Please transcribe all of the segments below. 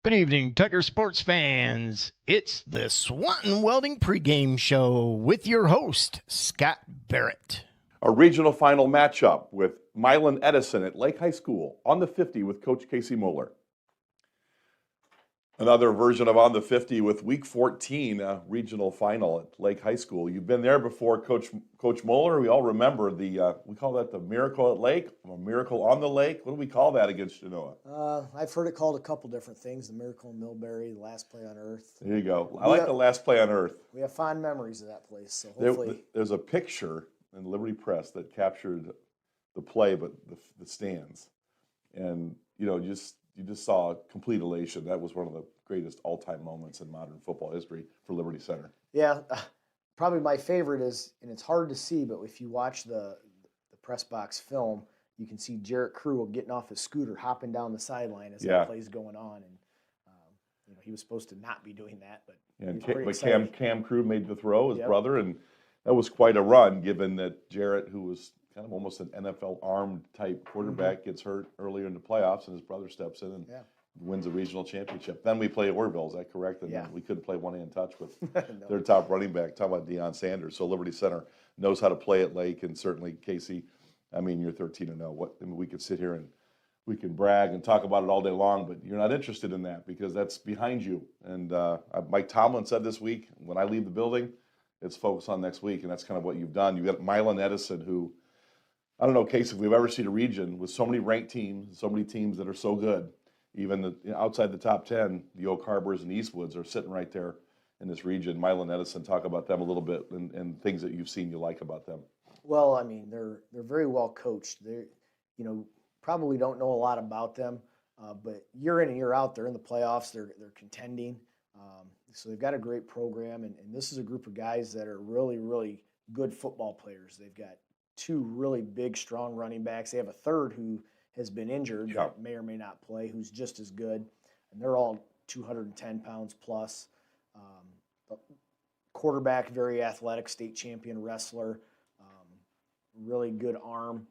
Good evening, Tucker sports fans. It's the Swanton Welding pregame show with your host, Scott Barrett. A regional final matchup with Milan Edison at Lake High School on the 50 with Coach Casey Moeller. Another version of On the 50 with Week 14, a regional final at Lake High School. You've been there before, Coach Moeller. We all remember we call that the Miracle at Lake, or Miracle on the Lake. What do we call that against Genoa? I've heard it called a couple different things. The Miracle in Millbury, the Last Play on Earth. There you go. I like the Last Play on Earth. We have fond memories of that place, so hopefully. There's a picture in Liberty Press that captured the play, but the stands. And, you just saw complete elation. That was one of the greatest all-time moments in modern football history for Liberty Center. Yeah, probably my favorite is, and it's hard to see, but if you watch the press box film, you can see Jarrett Crew getting off his scooter, hopping down the sideline as that play's going on. And, he was supposed to not be doing that, but Cam Crew made the throw, his brother, and that was quite a run, given that Jarrett, who was kind of almost an NFL armed type quarterback, gets hurt earlier in the playoffs, and his brother steps in and wins a regional championship. Then we play Orville, is that correct? And we couldn't play one-hand touch with their top running back, talking about Deion Sanders. So Liberty Center knows how to play at Lake, and certainly Casey, you're 13-0. We could sit here and we can brag and talk about it all day long, but you're not interested in that because that's behind you. And Mike Tomlin said this week, when I leave the building, it's focused on next week, and that's kind of what you've done. You've got Milan Edison, who, I don't know, Casey, if we've ever seen a region with so many ranked teams, so many teams that are so good, even outside the top 10, the Oak Harbors and Eastwoods are sitting right there in this region. Milan Edison, talk about them a little bit and things that you've seen you like about them. Well, they're very well coached. They, probably don't know a lot about them, but year in and year out, they're in the playoffs. They're contending. So they've got a great program, and this is a group of guys that are really, really good football players. They've got two really big, strong running backs. They have a third who has been injured that may or may not play, who's just as good, and they're all 210 pounds plus. Quarterback, very athletic, state champion wrestler, really good arm,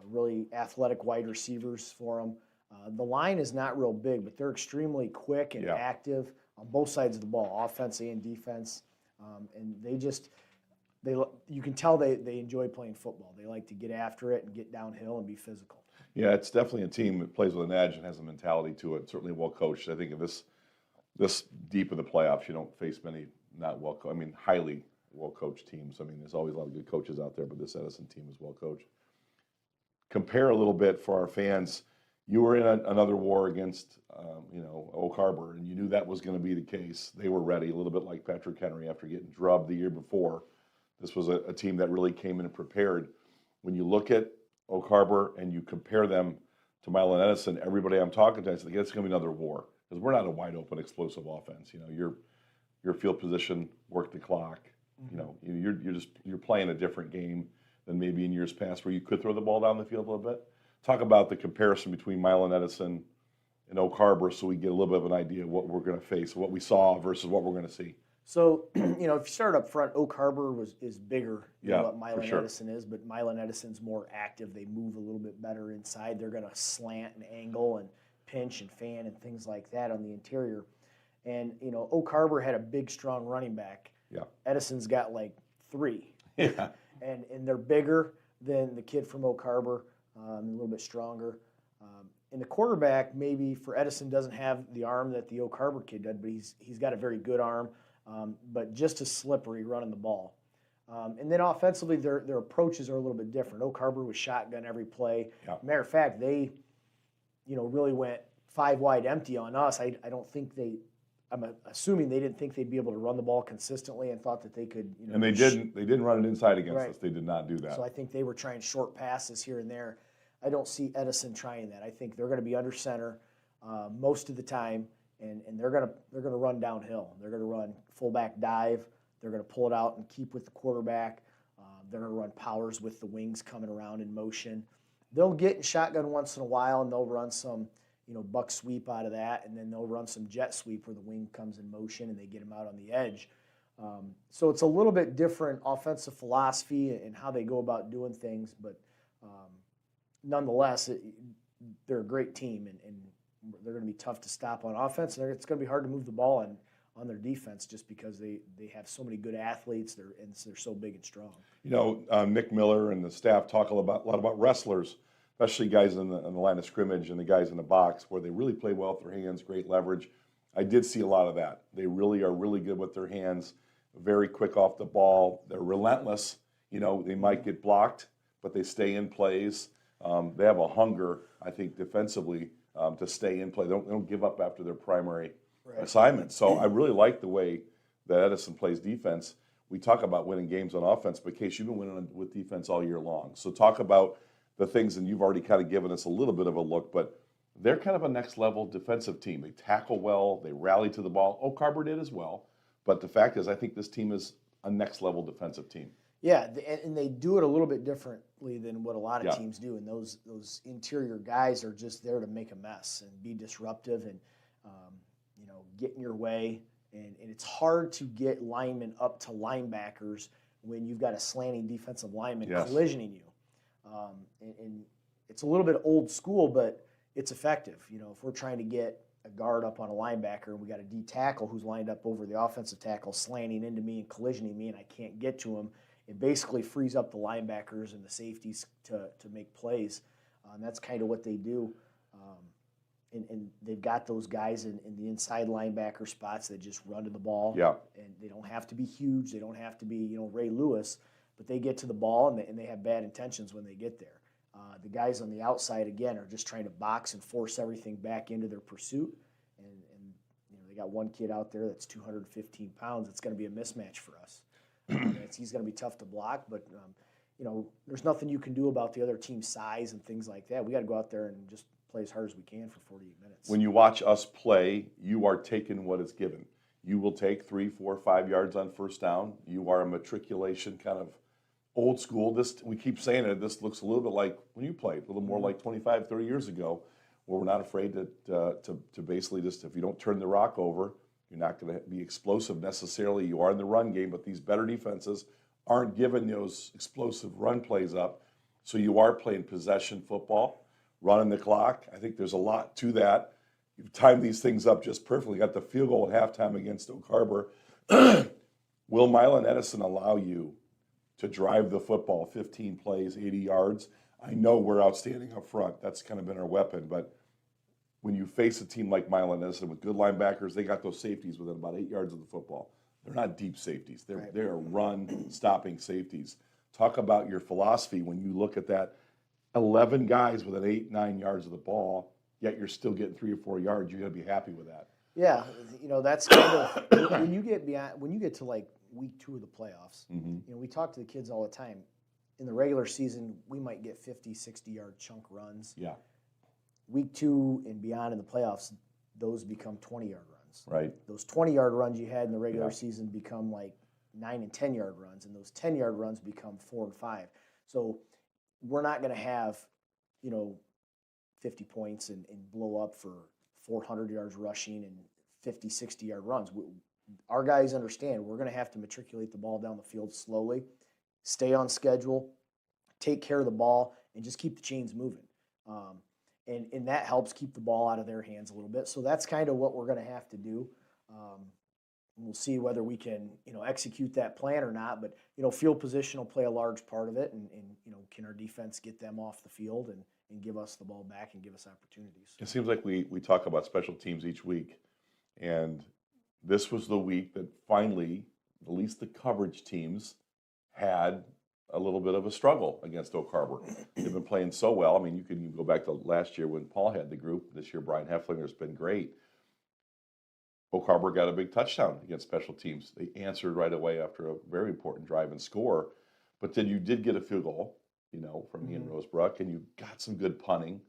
really athletic wide receivers for them. The line is not real big, but they're extremely quick and active on both sides of the ball, offense and defense. And you can tell they enjoy playing football. They like to get after it and get downhill and be physical. Yeah, it's definitely a team that plays with an edge and has a mentality to it. Certainly well coached. I think in this deep in the playoffs, you don't face many highly well coached teams. There's always a lot of good coaches out there, but this Edison team is well coached. Compare a little bit for our fans. You were in another war against, Oak Harbor, and you knew that was going to be the case. They were ready, a little bit like Patrick Henry after getting drubbed the year before. This was a team that really came in and prepared. When you look at Oak Harbor and you compare them to Milan Edison, everybody I'm talking to, I said, it's going to be another war because we're not a wide open, explosive offense. Your field position, work the clock. You're playing a different game than maybe in years past where you could throw the ball down the field a little bit. Talk about the comparison between Milan Edison and Oak Harbor so we get a little bit of an idea of what we're going to face, what we saw versus what we're going to see. So, if you start up front, Oak Harbor is bigger than what Milan Edison is, but Milan Edison's more active. They move a little bit better inside. They're going to slant and angle and pinch and fan and things like that on the interior. And, Oak Harbor had a big, strong running back. Yeah. Edison's got like 3. Yeah. And they're bigger than the kid from Oak Harbor, a little bit stronger. And the quarterback, maybe for Edison, doesn't have the arm that the Oak Harbor kid did, but he's got a very good arm, but just as slippery running the ball. And then offensively, their approaches are a little bit different. Oak Harbor was shotgun every play. Yeah. Matter of fact, they, really went 5 wide empty on us. I don't think I'm assuming they didn't think they'd be able to run the ball consistently and thought that they could. And they didn't. They didn't run it inside against us. They did not do that. So I think they were trying short passes here and there. I don't see Edison trying that. I think they're going to be under center most of the time, and they're going to run downhill. They're going to run fullback dive. They're going to pull it out and keep with the quarterback. They're going to run powers with the wings coming around in motion. They'll get in shotgun once in a while, and they'll run some buck sweep out of that, and then they'll run some jet sweep where the wing comes in motion and they get him out on the edge. So it's a little bit different offensive philosophy and how they go about doing things, but nonetheless, they're a great team, and they're going to be tough to stop on offense, and it's going to be hard to move the ball on their defense just because they have so many good athletes. They're so big and strong. You know, Nick Miller and the staff talk a lot about wrestlers, especially guys in the line of scrimmage and the guys in the box, where they really play well with their hands, great leverage. I did see a lot of that. They really are really good with their hands, very quick off the ball. They're relentless. You know, they might get blocked, but they stay in plays. They have a hunger, I think, defensively to stay in play. They don't give up after their primary assignment. So I really like the way that Edison plays defense. We talk about winning games on offense, but Case, you've been winning with defense all year long. So talk about the things, and you've already kind of given us a little bit of a look, but they're kind of a next-level defensive team. They tackle well. They rally to the ball. Oak Harbor did as well. But the fact is, I think this team is a next-level defensive team. Yeah, and they do it a little bit differently than what a lot of teams do. And those interior guys are just there to make a mess and be disruptive and get in your way. And it's hard to get linemen up to linebackers when you've got a slanting defensive lineman collisioning you. And it's a little bit old school, but it's effective. You know, if we're trying to get a guard up on a linebacker and we got a D tackle who's lined up over the offensive tackle, slanting into me and collisioning me, and I can't get to him, it basically frees up the linebackers and the safeties to make plays. And that's kind of what they do. And they've got those guys in the inside linebacker spots that just run to the ball. Yeah. And they don't have to be huge. They don't have to be, Ray Lewis, but they get to the ball and they have bad intentions when they get there. The guys on the outside, again, are just trying to box and force everything back into their pursuit. And they got one kid out there that's 215 pounds. It's going to be a mismatch for us. He's going to be tough to block, but there's nothing you can do about the other team's size and things like that. We got to go out there and just play as hard as we can for 48 minutes. When you watch us play, you are taking what is given. You will take 3, 4, 5 yards on first down. You are a matriculation kind of old school. We keep saying it. This looks a little bit like when you played, a little more like 25, 30 years ago, where we're not afraid to basically just, if you don't turn the rock over, you're not going to be explosive necessarily. You are in the run game, but these better defenses aren't giving those explosive run plays up. So you are playing possession football, running the clock. I think there's a lot to that. You've timed these things up just perfectly. Got the field goal at halftime against Oak Harbor. Will Milan Edison allow you to drive the football 15 plays, 80 yards? I know we're outstanding up front. That's kind of been our weapon. But when you face a team like Milan Edison with good linebackers, they got those safeties within about 8 yards of the football. They're not deep safeties. They're run-stopping safeties. Talk about your philosophy when you look at that 11 guys within 8, 9 yards of the ball, yet you're still getting 3 or 4 yards. You got to be happy with that. Yeah, that's kind of when you get to like week 2 of the playoffs. We talk to the kids all the time. In the regular season, we might get 50, 60-yard chunk runs. Yeah. Week 2 and beyond in the playoffs, those become 20-yard runs. Right. Those 20-yard runs you had in the regular season become like 9 and 10-yard runs, and those 10-yard runs become 4 and 5. So we're not going to have, 50 points and blow up for 400 yards rushing and 50, 60-yard runs. Our guys understand we're going to have to matriculate the ball down the field slowly, stay on schedule, take care of the ball, and just keep the chains moving. And that helps keep the ball out of their hands a little bit. So that's kind of what we're going to have to do. We'll see whether we can, execute that plan or not. But, field position will play a large part of it. And can our defense get them off the field and give us the ball back and give us opportunities? It seems like we talk about special teams each week. And this was the week that finally, at least the coverage teams, had a little bit of a struggle against Oak Harbor. They've been playing so well. I mean, you can go back to last year when Paul had the group. This year, Brian Hefflinger's been great. Oak Harbor got a big touchdown against special teams. They answered right away after a very important drive and score. But then you did get a field goal, from Ian Rosebrook, and you got some good punting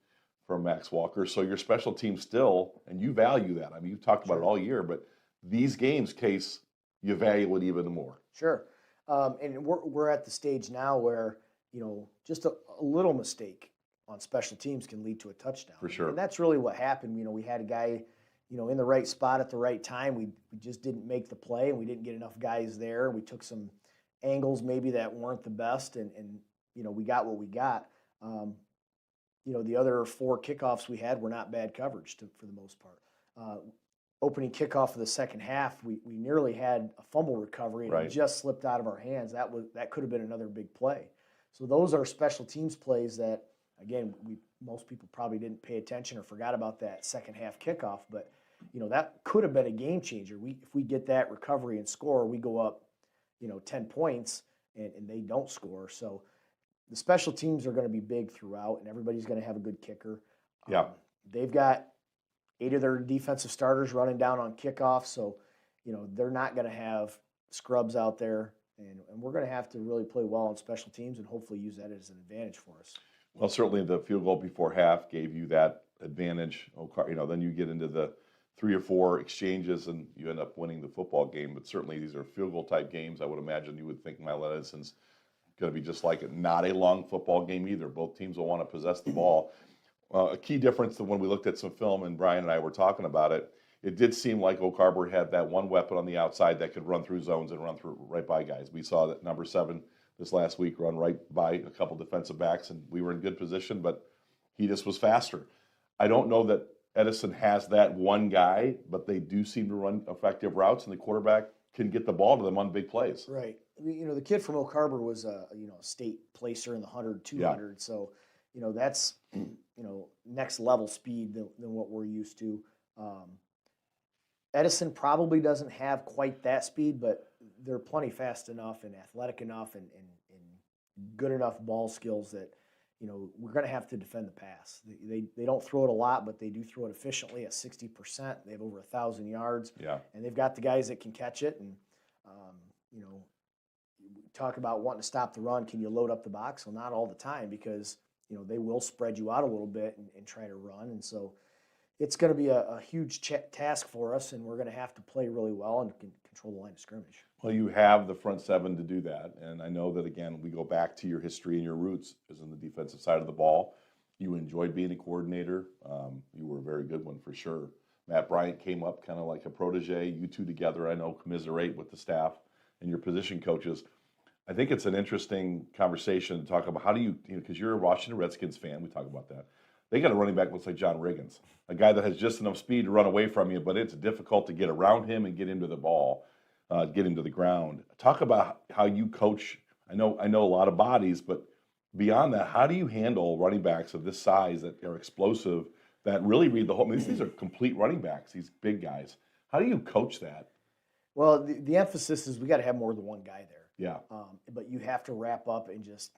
from Max Walker. So your special team still, and you value that. I mean, you've talked about it all year, but these games, Case, you value it even more. Sure. And we're at the stage now where, just a little mistake on special teams can lead to a touchdown. For sure. And that's really what happened. We had a guy, in the right spot at the right time. We just didn't make the play, and we didn't get enough guys there. We took some angles maybe that weren't the best, and we got what we got. the other 4 kickoffs we had were not bad coverage for the most part. Opening kickoff of the second half, we nearly had a fumble recovery and Right. it just slipped out of our hands. That could have been another big play. So those are special teams plays that, again, most people probably didn't pay attention or forgot about that second half kickoff, but that could have been a game changer. If we get that recovery and score, we go up 10 points and they don't score. So the special teams are going to be big throughout, and everybody's going to have a good kicker. Yeah. They've got 8 of their defensive starters running down on kickoff, so they're not going to have scrubs out there, and we're going to have to really play well on special teams and hopefully use that as an advantage for us. Well, certainly the field goal before half gave you that advantage. Then you get into the 3 or 4 exchanges and you end up winning the football game. But certainly these are field goal type games. I would imagine you would think Milan Edison's going to be just like it. Not a long football game either. Both teams will want to possess the ball. A key difference to when we looked at some film and Brian and I were talking about it, it did seem like Oak Harbor had that one weapon on the outside that could run through zones and run through right by guys. We saw that number 7 this last week run right by a couple defensive backs, and we were in good position, but he just was faster. I don't know that Edison has that one guy, but they do seem to run effective routes, and the quarterback can get the ball to them on big plays. Right. The kid from Oak Harbor was a state placer in the 100, 200, yeah. So that's next level speed than what we're used to. Edison probably doesn't have quite that speed, but they're plenty fast enough and athletic enough and good enough ball skills that we're going to have to defend the pass. They don't throw it a lot, but they do throw it efficiently at 60%. They have over 1,000 yards, yeah. And they've got the guys that can catch it. And talk about wanting to stop the run. Can you load up the box? Well, not all the time because they will spread you out a little bit and try to run. And so it's going to be a huge task for us, and we're going to have to play really well and control the line of scrimmage. Well, you have the front 7 to do that, and I know that, again, we go back to your history and your roots is on the defensive side of the ball. You enjoyed being a coordinator. You were a very good one for sure. Matt Bryant came up kind of like a protege. You two together, I know, commiserate with the staff and your position coaches. I think it's an interesting conversation to talk about how do you because you're a Washington Redskins fan, we talk about that. They got a running back that looks like John Riggins, a guy that has just enough speed to run away from you, but it's difficult to get around him and get him to the ball, get him to the ground. Talk about how you coach. I know a lot of bodies, but beyond that, how do you handle running backs of this size that are explosive, that really read the whole? I mean, these are complete running backs, these big guys. How do you coach that? Well, the emphasis is we got to have more than one guy there. Yeah. But you have to wrap up and just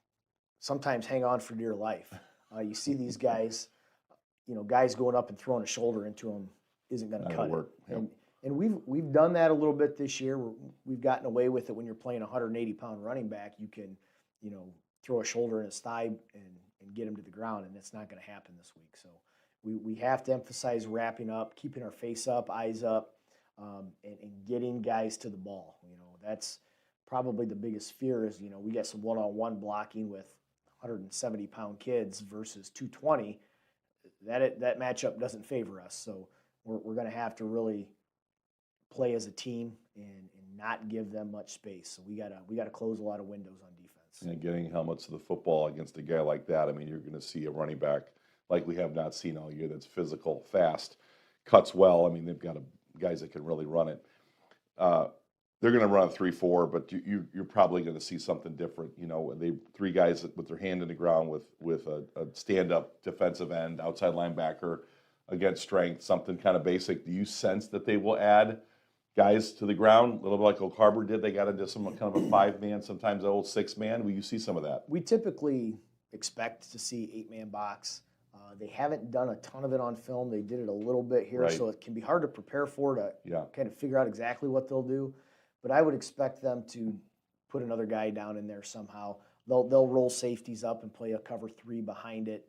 sometimes hang on for dear life. You see these guys, guys going up and throwing a shoulder into them isn't going to cut it. Yep. And we've done that a little bit this year. We've gotten away with it when you're playing a 180-pound running back. You can, throw a shoulder in his thigh and get him to the ground, and it's not going to happen this week. So we have to emphasize wrapping up, keeping our face up, eyes up, and getting guys to the ball. That's probably the biggest fear is, we get some one-on-one blocking with 170-pound kids versus 220. That matchup doesn't favor us. So we're going to have to really play as a team and not give them much space. So we gotta close a lot of windows on defense. And getting helmets to the football against a guy like that, I mean, you're going to see a running back like we have not seen all year that's physical, fast, cuts well. I mean, they've got guys that can really run it. They're going to run a 3-4, but you're probably going to see something different. They 3 guys with their hand in the ground with a stand-up defensive end, outside linebacker against strength, something kind of basic. Do you sense that they will add guys to the ground, a little bit like Oak Harbor did? They got into some kind of a 5-man, sometimes an old 6-man. Will you see some of that? We typically expect to see 8-man box. They haven't done a ton of it on film. They did it a little bit here, right. So it can be hard to prepare for to kind of figure out exactly what they'll do. But I would expect them to put another guy down in there somehow. They'll roll safeties up and play a cover 3 behind it.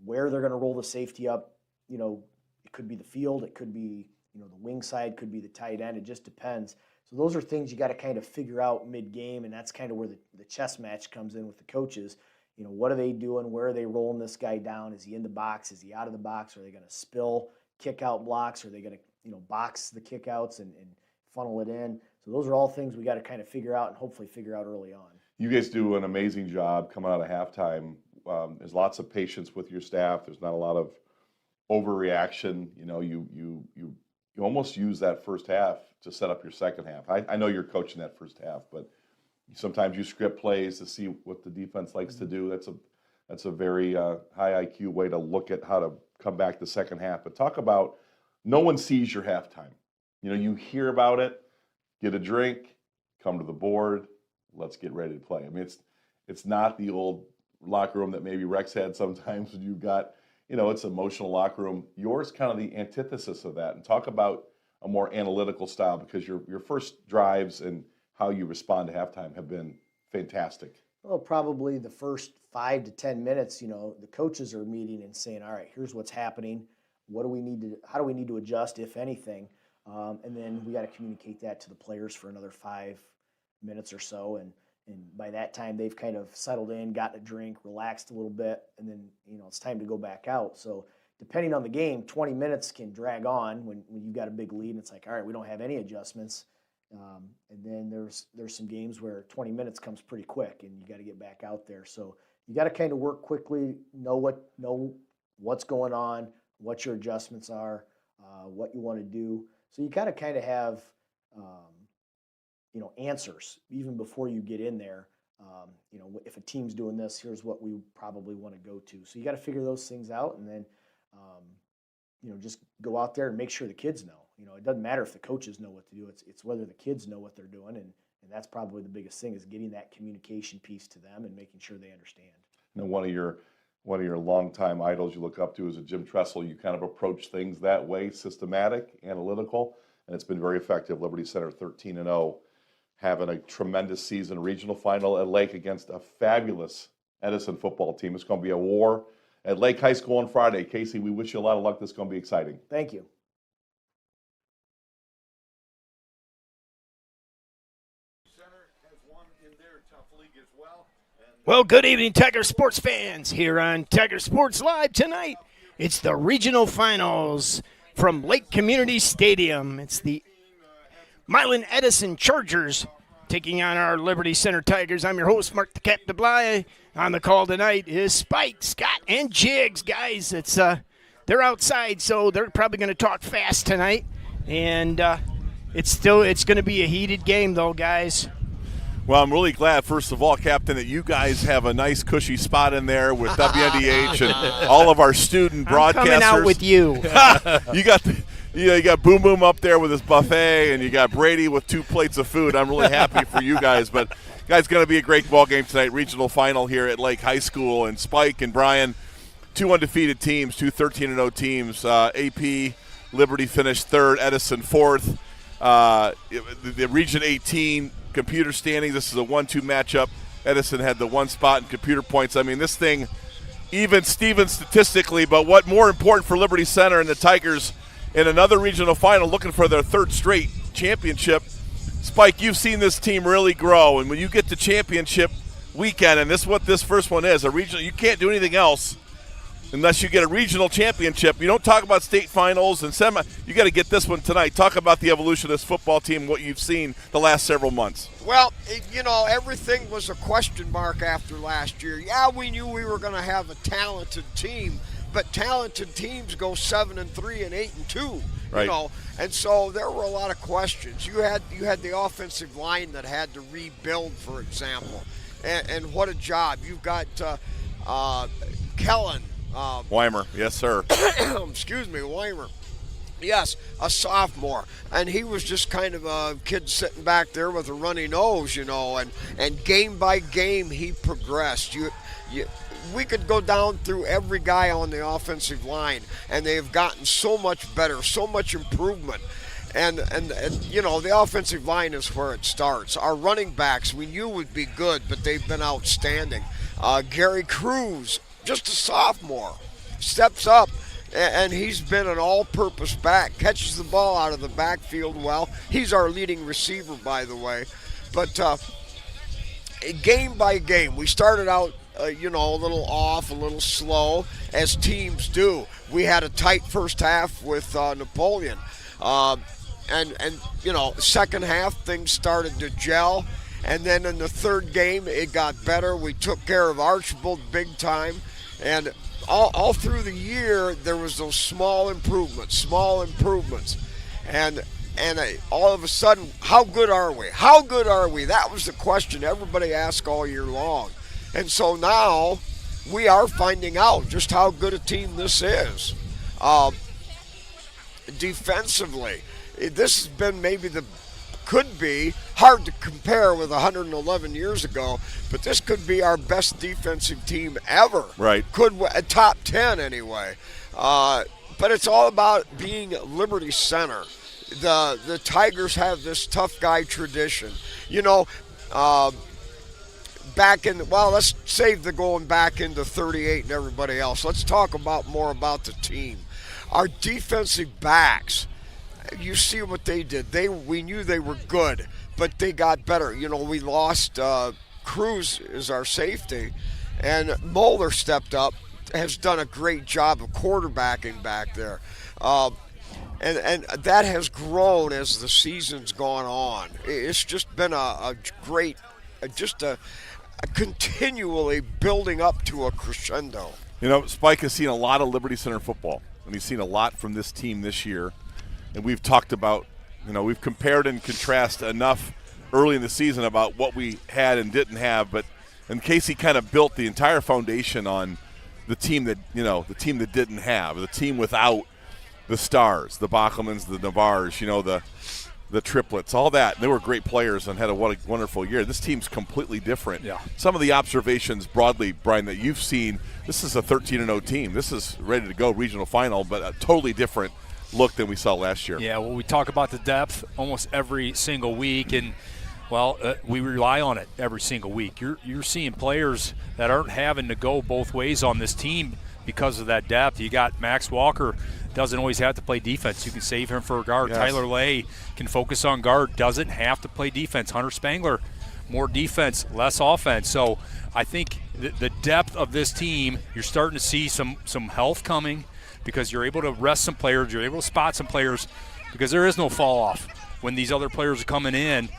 Where they're going to roll the safety up, it could be the field, it could be the wing side, could be the tight end. It just depends. So those are things you got to kind of figure out mid-game, and that's kind of where the chess match comes in with the coaches. What are they doing? Where are they rolling this guy down? Is he in the box? Is he out of the box? Are they going to spill kick-out blocks? Are they going to box the kick-outs and funnel it in? So those are all things we got to kind of figure out and hopefully figure out early on. You guys do an amazing job coming out of halftime there's lots of patience with your staff. There's not a lot of overreaction. You know, you almost use that first half to set up your second half. I know you're coaching that first half, but sometimes you script plays to see what the defense likes to do. That's a very high IQ way to look at how to come back the second half. But talk about no one sees your halftime. You know, you hear about it, get a drink, come to the board, let's get ready to play. I mean, it's not the old locker room that maybe Rex had sometimes when you've got, you know, it's an emotional locker room. Yours kind of the antithesis of that. And talk about a more analytical style, because your first drives and how you respond to halftime have been fantastic. Well, probably the first 5 to 10 minutes, you know, the coaches are meeting and saying, all right, here's what's happening. How do we need to adjust, if anything? And then we got to communicate that to the players for another 5 minutes or so. And by that time, they've kind of settled in, gotten a drink, relaxed a little bit, and then, you know, it's time to go back out. So depending on the game, 20 minutes can drag on when you've got a big lead and it's like, all right, we don't have any adjustments. And then there's some games where 20 minutes comes pretty quick and you got to get back out there. So you got to kind of work quickly, know what's going on, what your adjustments are, what you want to do. So you got to kind of have, you know, answers even before you get in there. You know, if a team's doing this, here's what we probably want to go to. So you got to figure those things out, and then, you know, just go out there and make sure the kids know. You know, it doesn't matter if the coaches know what to do. It's whether the kids know what they're doing, and that's probably the biggest thing, is getting that communication piece to them and making sure they understand. You know, one of your longtime idols you look up to is a Jim Tressel. You kind of approach things that way, systematic, analytical, and it's been very effective. Liberty Center 13-0, having a tremendous season, regional final at Lake against a fabulous Edison football team. It's going to be a war at Lake High School on Friday. Casey, we wish you a lot of luck. This is going to be exciting. Thank you. Well, good evening, Tiger sports fans. Here on Tiger Sports Live tonight, it's the regional finals from Lake Community Stadium. It's the Milan Edison Chargers taking on our Liberty Center Tigers. I'm your host, Mark the Cap de Bly. On the call tonight is Spike, Scott, and Jigs. Guys, it's they're outside, so they're probably going to talk fast tonight. And it's going to be a heated game, though, guys. Well, I'm really glad, first of all, Captain, that you guys have a nice cushy spot in there with WNDH and all of our student broadcasters. I'm coming out with you. You got Boom Boom up there with his buffet, and you got Brady with 2 plates of food. I'm really happy for you guys. But, guys, going to be a great ball game tonight, regional final here at Lake High School. And Spike and Brian, 2 undefeated teams, 2 13-0 teams. AP, Liberty finished 3rd, Edison 4th. The Region 18 computer standings, this is a 1-2 matchup. Edison had the 1 spot in computer points. I mean, this thing, even Steven statistically, but what more important for Liberty Center and the Tigers in another regional final looking for their 3rd straight championship. Spike, you've seen this team really grow, and when you get to championship weekend, and this is what this first one is, a regional, you can't do anything else unless you get a regional championship. You don't talk about state finals and semi. You got to get this one tonight. Talk about the evolution of this football team, what you've seen the last several months. Well, you know, everything was a question mark after last year. Yeah, we knew we were going to have a talented team, but talented teams go 7-3 and 8-2. Right. You know, and so there were a lot of questions. You had the offensive line that had to rebuild, for example, and what a job. You've got Kellen. Weimer, yes, sir. Excuse me, Weimer. Yes, a sophomore. And he was just kind of a kid sitting back there with a runny nose, you know, and game by game he progressed. We could go down through every guy on the offensive line, and they've gotten so much better, so much improvement. And you know, the offensive line is where it starts. Our running backs we knew would be good, but they've been outstanding. Gary Cruz, just a sophomore, steps up, and he's been an all-purpose back, catches the ball out of the backfield well. He's our leading receiver, by the way. But game by game, we started out, you know, a little off, a little slow, as teams do. We had a tight first half with Napoleon. And you know, second half, things started to gel. And then in the third game, it got better. We took care of Archibald big time. And all through the year, there was those small improvements. And all of a sudden, how good are we? How good are we? That was the question everybody asked all year long. And so now we are finding out just how good a team this is. Defensively, this has been could be hard to compare with 111 years ago, but this could be our best defensive team ever. Right. Top 10 anyway. But it's all about being Liberty Center. The Tigers have this tough guy tradition. Let's save the going back into 38 and everybody else. Let's talk more about the team. Our defensive backs, you see what they did. We knew they were good, but they got better. We lost Cruz as our safety, and Moeller stepped up, has done a great job of quarterbacking back there. And that has grown as the season's gone on. It's just been a continually building up to a crescendo. Spike has seen a lot of Liberty Center football, and he's seen a lot from this team this year. And we've talked about, we've compared and contrasted enough early in the season about what we had and didn't have. And Casey kind of built the entire foundation on the team that didn't have, the team without the stars, the Bachelmans, the Navars, the triplets, all that. They were great players and had a wonderful year. This team's completely different. Yeah. Some of the observations broadly, Brian, that you've seen, this is a 13-0 team. This is ready to go regional final, but a totally different look than we saw last year. Yeah, well, we talk about the depth almost every single week, and we rely on it every single week. You're seeing players that aren't having to go both ways on this team because of that depth. You got Max Walker, doesn't always have to play defense. You can save him for a guard. Yes. Tyler Lay can focus on guard, doesn't have to play defense. Hunter Spangler, more defense, less offense. So I think the depth of this team, you're starting to see some health coming because you're able to rest some players, you're able to spot some players because there is no fall off. When these other players are coming in,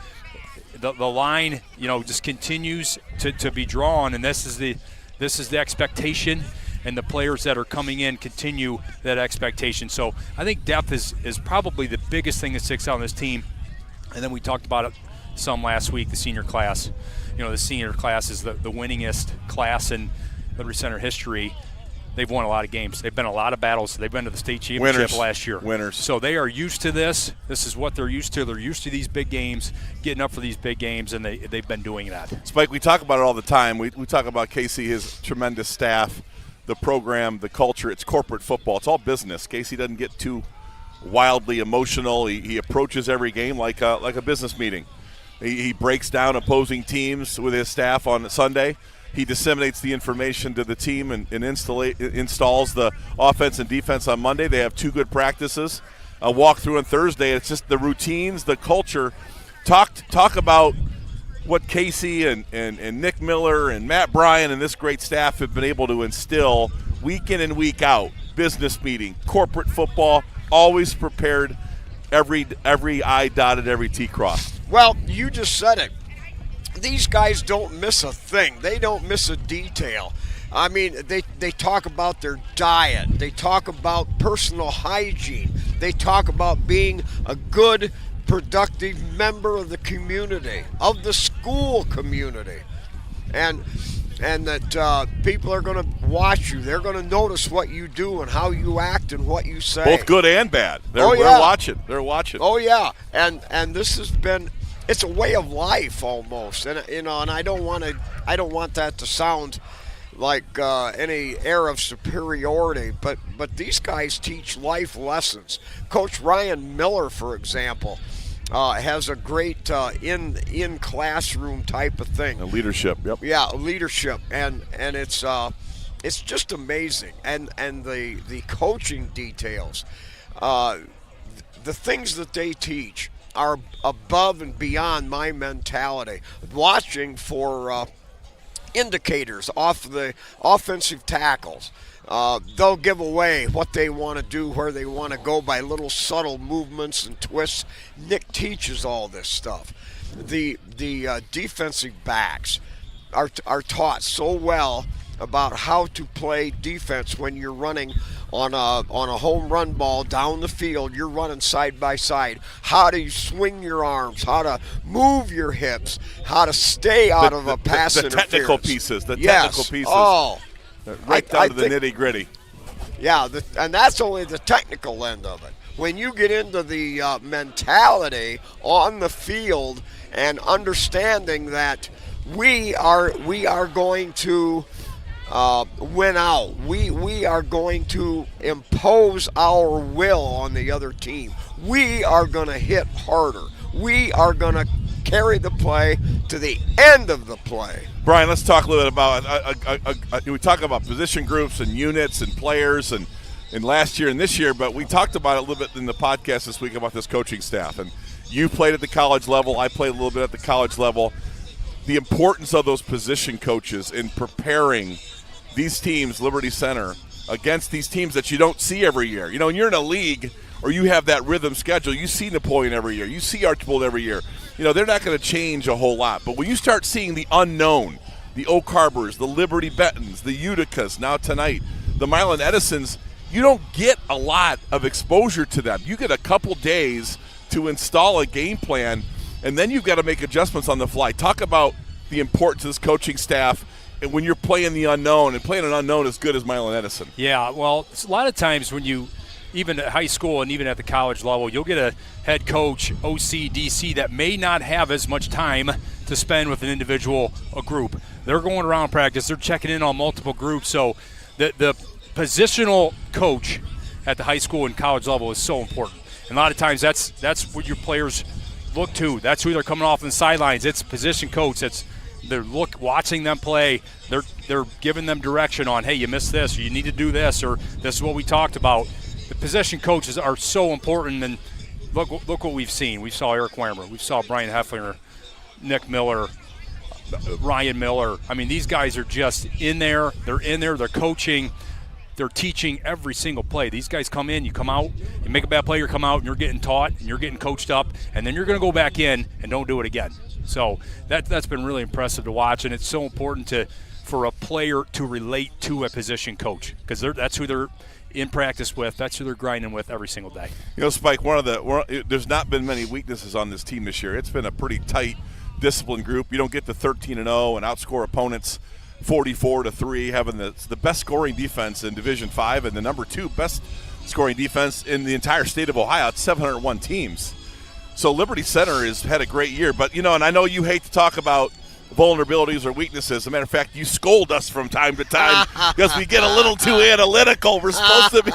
the line, just continues to be drawn, and this is the expectation. And the players that are coming in continue that expectation. So I think depth is probably the biggest thing that sticks out on this team. And then we talked about it some last week, the senior class. The senior class is the winningest class in Liberty Center history. They've won a lot of games. They've been in a lot of battles. They've been to the state championship last year. Winners. So they are used to this. This is what they're used to. They're used to these big games, getting up for these big games, and they've been doing that. Spike, we talk about it all the time. We talk about Casey, his tremendous staff, the program, the culture. It's corporate football. It's all business. Casey doesn't get too wildly emotional. He approaches every game like a business meeting. He breaks down opposing teams with his staff on Sunday. He disseminates the information to the team and installs the offense and defense on Monday. They have 2 good practices, a walkthrough on Thursday. It's just the routines, the culture. Talk about what Casey and Nick Miller and Matt Bryan and this great staff have been able to instill week in and week out. Business meeting, corporate football, always prepared, every I dotted, every T crossed. Well, you just said it. These guys don't miss a thing. They don't miss a detail. I mean, they talk about their diet. They talk about personal hygiene. They talk about being a good, productive member of the community, of the school community. And that people are going to watch you. They're going to notice what you do and how you act and what you say. Both good and bad. They're watching. They're watching. Oh, yeah. And this has been – it's a way of life almost. And, and I don't want that to sound like any air of superiority, but these guys teach life lessons. Coach Ryan Miller, for example, has a great in classroom type of thing. And leadership, yep. Yeah, leadership, and it's just amazing. And the coaching details, the things that they teach are above and beyond my mentality. Watching for indicators off the offensive tackles. they'll give away what they want to do, where they want to go by little subtle movements and twists. Nick teaches all this stuff. The defensive backs are taught so well about how to play defense when you're running on a home run ball down the field. You're running side by side. How to swing your arms, how to move your hips, how to stay out of a pass the interference. technical pieces. The Yes. technical pieces. Oh, Right down to the nitty gritty. yeah, and that's only the technical end of it. When you get into the mentality on the field and understanding that we are going to win out, we are going to impose our will on the other team. We are going to hit harder. We are going to carry the play to the end of the play. Brian, let's talk a little bit about we talk about position groups and units and players and last year and this year, but we talked about it a little bit in the podcast this week about this coaching staff. And you played at the college level. I played a little bit at the college level. The importance of those position coaches in preparing these teams, Liberty Center, against these teams that you don't see every year. You know, when you're in a league or you have that rhythm schedule, you see Napoleon every year. You see Archibald every year. You know, they're not going to change a whole lot. But when you start seeing the unknown, the Oak Harbors, the Liberty Bettons, the Uticas, now tonight, the Milan Edisons, you don't get a lot of exposure to them. You get a couple days to install a game plan, and then you've got to make adjustments on the fly. Talk about the importance of this coaching staff and when you're playing the unknown, and playing an unknown as good as Milan Edison. Yeah, well, a lot of times when you, even at high school and even at the college level, you'll get a head coach, OC, DC, that may not have as much time to spend with an individual, a group. They're going around practice. They're checking in on multiple groups. So the positional coach at the high school and college level is so important. And a lot of times that's what your players look to. That's who they're coming off on the sidelines. It's position coach. They're watching them play. They're giving them direction on, hey, you missed this, or you need to do this, or this is what we talked about. The position coaches are so important, and look what we've seen. We saw Eric Weimer. We saw Brian Heffler, Nick Miller, Ryan Miller. I mean, these guys are just in there. They're in there. They're coaching. They're teaching every single play. These guys come in, you come out, you make a bad play, you come out, and you're getting taught, and you're getting coached up, and then you're going to go back in and don't do it again. So that's been really impressive to watch, and it's so important for a player to relate to a position coach, because that's who they're in practice with. That's who they're grinding with every single day. You know, Spike, there's not been many weaknesses on this team this year. It's been a pretty tight, disciplined group. You don't get to 13-0 and outscore opponents 44-3, having the best scoring defense in Division 5 and the number 2 best scoring defense in the entire state of Ohio. It's 701 teams. So Liberty Center has had a great year. But, you know, and I know you hate to talk about vulnerabilities or weaknesses. As a matter of fact, you scold us from time to time because we get a little too analytical. We're supposed to be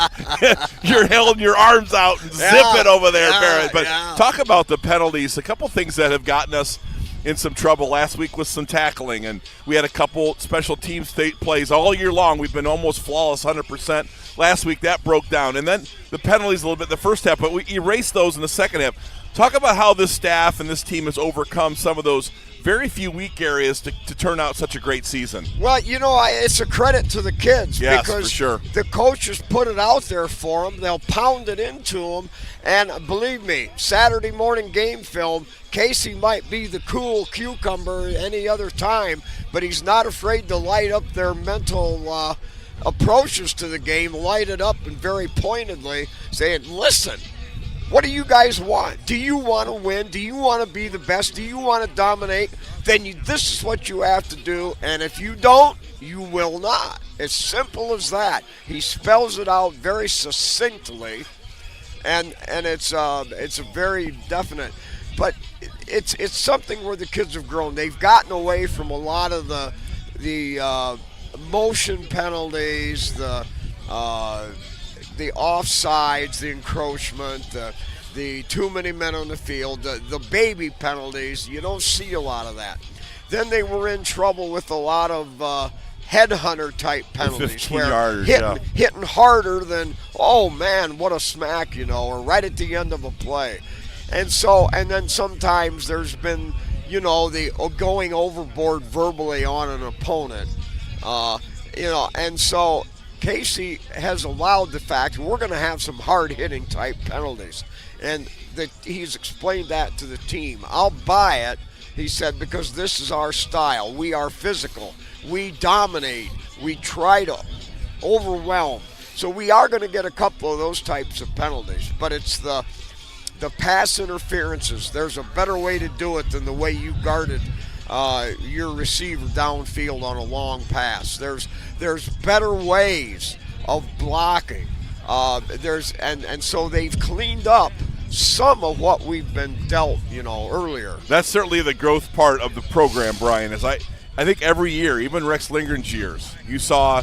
– you're holding your arms out and zip it over there, Barrett. But talk about the penalties. A couple things that have gotten us in some trouble. Last week was some tackling, and we had a couple special team state plays all year long. We've been almost flawless, 100%. Last week that broke down. And then the penalties a little bit in the first half, but we erased those in the second half. Talk about how this staff and this team has overcome some of those very few weak areas to turn out such a great season. Well, you know, it's a credit to the kids, yes, because for sure. The coaches put it out there for them. They'll pound it into them. And believe me, Saturday morning game film, Casey might be the cool cucumber any other time, but he's not afraid to light up their mental approaches to the game, light it up and very pointedly saying, listen, what do you guys want? Do you want to win? Do you want to be the best? Do you want to dominate? Then this is what you have to do, and if you don't, you will not. It's simple as that. He spells it out very succinctly, and it's a very definite. But it's something where the kids have grown. They've gotten away from a lot of the motion penalties, the offsides, the encroachment, the too many men on the field, the baby penalties. You don't see a lot of that. Then they were in trouble with a lot of headhunter type penalties, where hitting harder than, oh man, what a smack, or right at the end of a play. And then sometimes there's been, the going overboard verbally on an opponent, and so Casey has allowed the fact we're going to have some hard-hitting type penalties. And he's explained that to the team. I'll buy it, he said, because this is our style. We are physical. We dominate. We try to overwhelm. So we are going to get a couple of those types of penalties. But it's the pass interferences. There's a better way to do it than the way you guarded your receiver downfield on a long pass. There's better ways of blocking. And so they've cleaned up some of what we've been dealt, earlier. That's certainly the growth part of the program, Brian. Is I think every year, even Rex Lindgren's years, you saw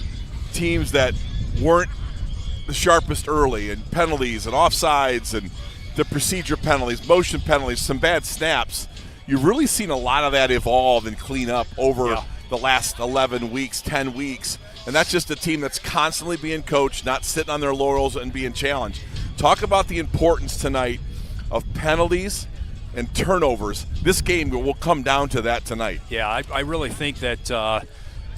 teams that weren't the sharpest early, and penalties and offsides and the procedure penalties, motion penalties, some bad snaps. You've really seen a lot of that evolve and clean up over the last 11 weeks, 10 weeks. And that's just a team that's constantly being coached, not sitting on their laurels and being challenged. Talk about the importance tonight of penalties and turnovers. This game will come down to that tonight. Yeah, I really think that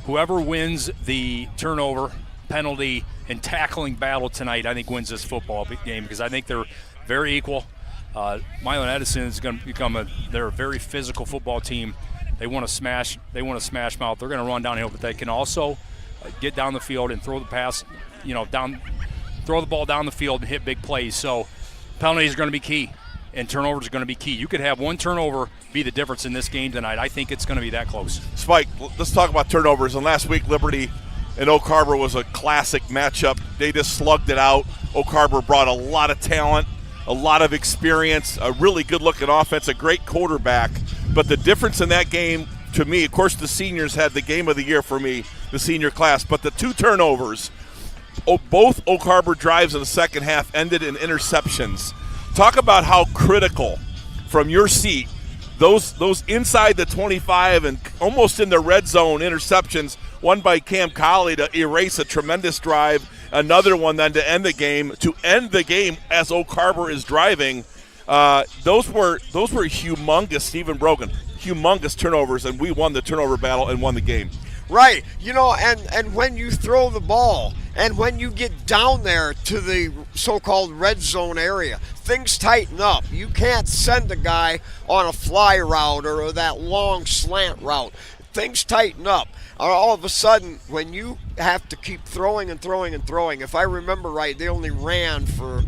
whoever wins the turnover, penalty, and tackling battle tonight, I think wins this football game, because I think they're very equal. Milan Edison is going to become they're a very physical football team. They want to smash them out. They're going to run downhill, but they can also get down the field and throw the pass, throw the ball down the field and hit big plays. So penalties are going to be key, and turnovers are going to be key. You could have one turnover be the difference in this game tonight. I think it's going to be that close. Spike, let's talk about turnovers. And last week, Liberty and Oak Harbor was a classic matchup. They just slugged it out. Oak Harbor brought a lot of talent, a lot of experience, a really good-looking offense, a great quarterback. But the difference in that game, to me, of course, the seniors had the game of the year for me, the senior class. But the two turnovers, both Oak Harbor drives in the second half ended in interceptions. Talk about how critical, from your seat, those inside the 25 and almost in the red zone interceptions, one by Cam Colley to erase a tremendous drive, another one then to end the game as Oak Harbor is driving. Those were humongous, Stephen Brogan, humongous turnovers, and we won the turnover battle and won the game. Right, and when you throw the ball and when you get down there to the so-called red zone area, things tighten up. You can't send a guy on a fly route or that long slant route. Things tighten up. All of a sudden, when you have to keep throwing and throwing and throwing, if I remember right, they only ran for,